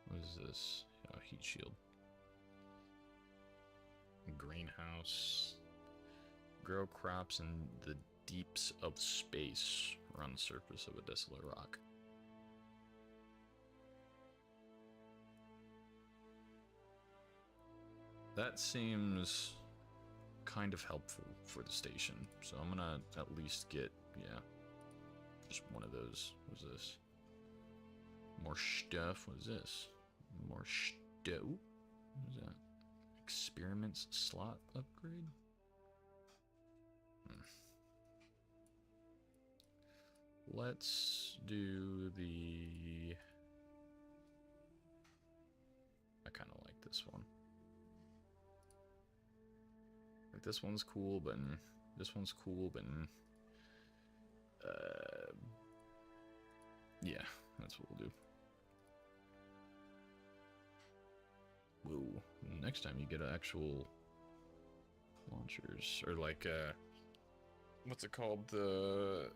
What is this? Oh, heat shield. Greenhouse. Grow crops in the deeps of space or on the surface of a desolate rock. That seems kind of helpful for the station. So I'm gonna at least get, yeah, just one of those. What is this? More stuff. What is this? More stuff. What is that? Experiments slot upgrade? Let's do the... I kind of like this one. Like, this one's cool, but this one's cool, but yeah, that's what we'll do. Whoa, next time you get actual launchers, or like, what's it called, the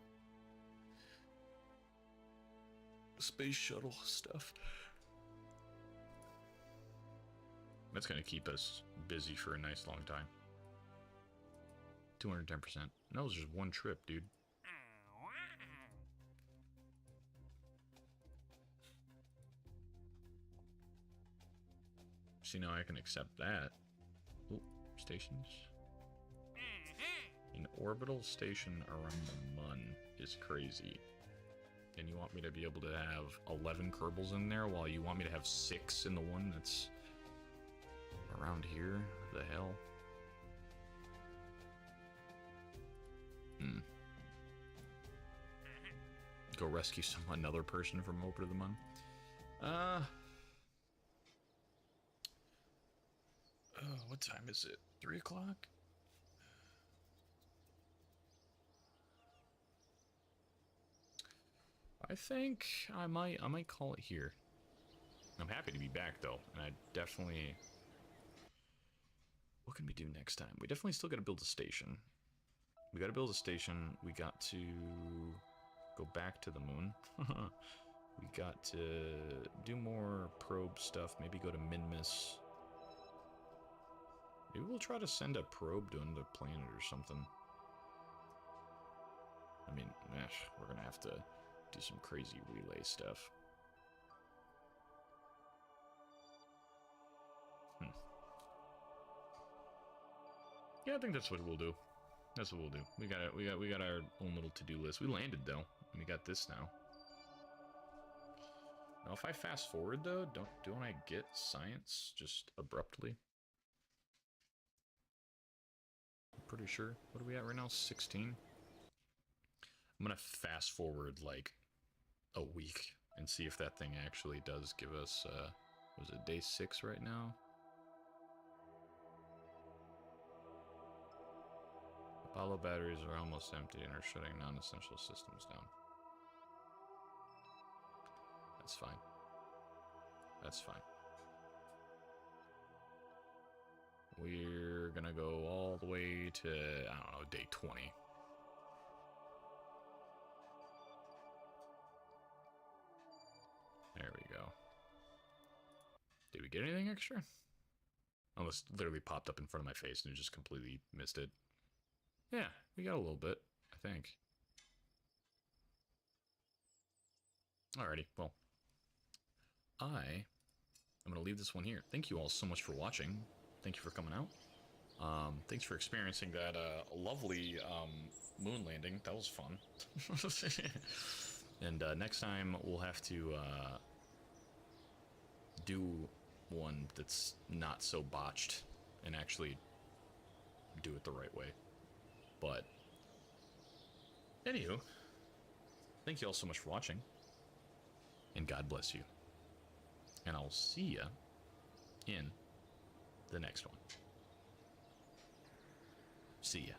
space shuttle stuff. That's gonna keep us busy for a nice long time. 210%. That was just one trip, dude. See, now I can accept that. Ooh, stations. An orbital station around the Mun is crazy. And you want me to be able to have 11 Kerbals in there while you want me to have 6 in the one that's around here? The hell? Go rescue another person from over to the Mun. What time is it? 3 o'clock? I think I might call it here. I'm happy to be back though, and I definitely... What can we do next time? We definitely still gotta build a station. We gotta build a station. We got to go back to the moon. We got to do more probe stuff. Maybe go to Minmus. Maybe we'll try to send a probe to another planet or something. I mean, we're gonna have to do some crazy relay stuff. Yeah, I think that's what we'll do. That's what we'll do. We got our own little to-do list. We landed though. We got this now. Now, if I fast forward though, don't I get science just abruptly? I'm pretty sure. What are we at right now? 16. I'm gonna fast forward like a week and see if that thing actually does give us. Was it day 6 right now? Apollo batteries are almost empty and are shutting non-essential systems down. That's fine. That's fine. We're gonna go all the way to, I don't know, day 20. There we go. Did we get anything extra? Oh, this literally popped up in front of my face and just completely missed it. Yeah, we got a little bit, I think. Alrighty, well. I'm going to leave this one here. Thank you all so much for watching. Thank you for coming out. Thanks for experiencing that lovely moon landing. That was fun. And next time we'll have to do one that's not so botched and actually do it the right way. But anywho, thank you all so much for watching, and God bless you. And I'll see ya in the next one. See ya.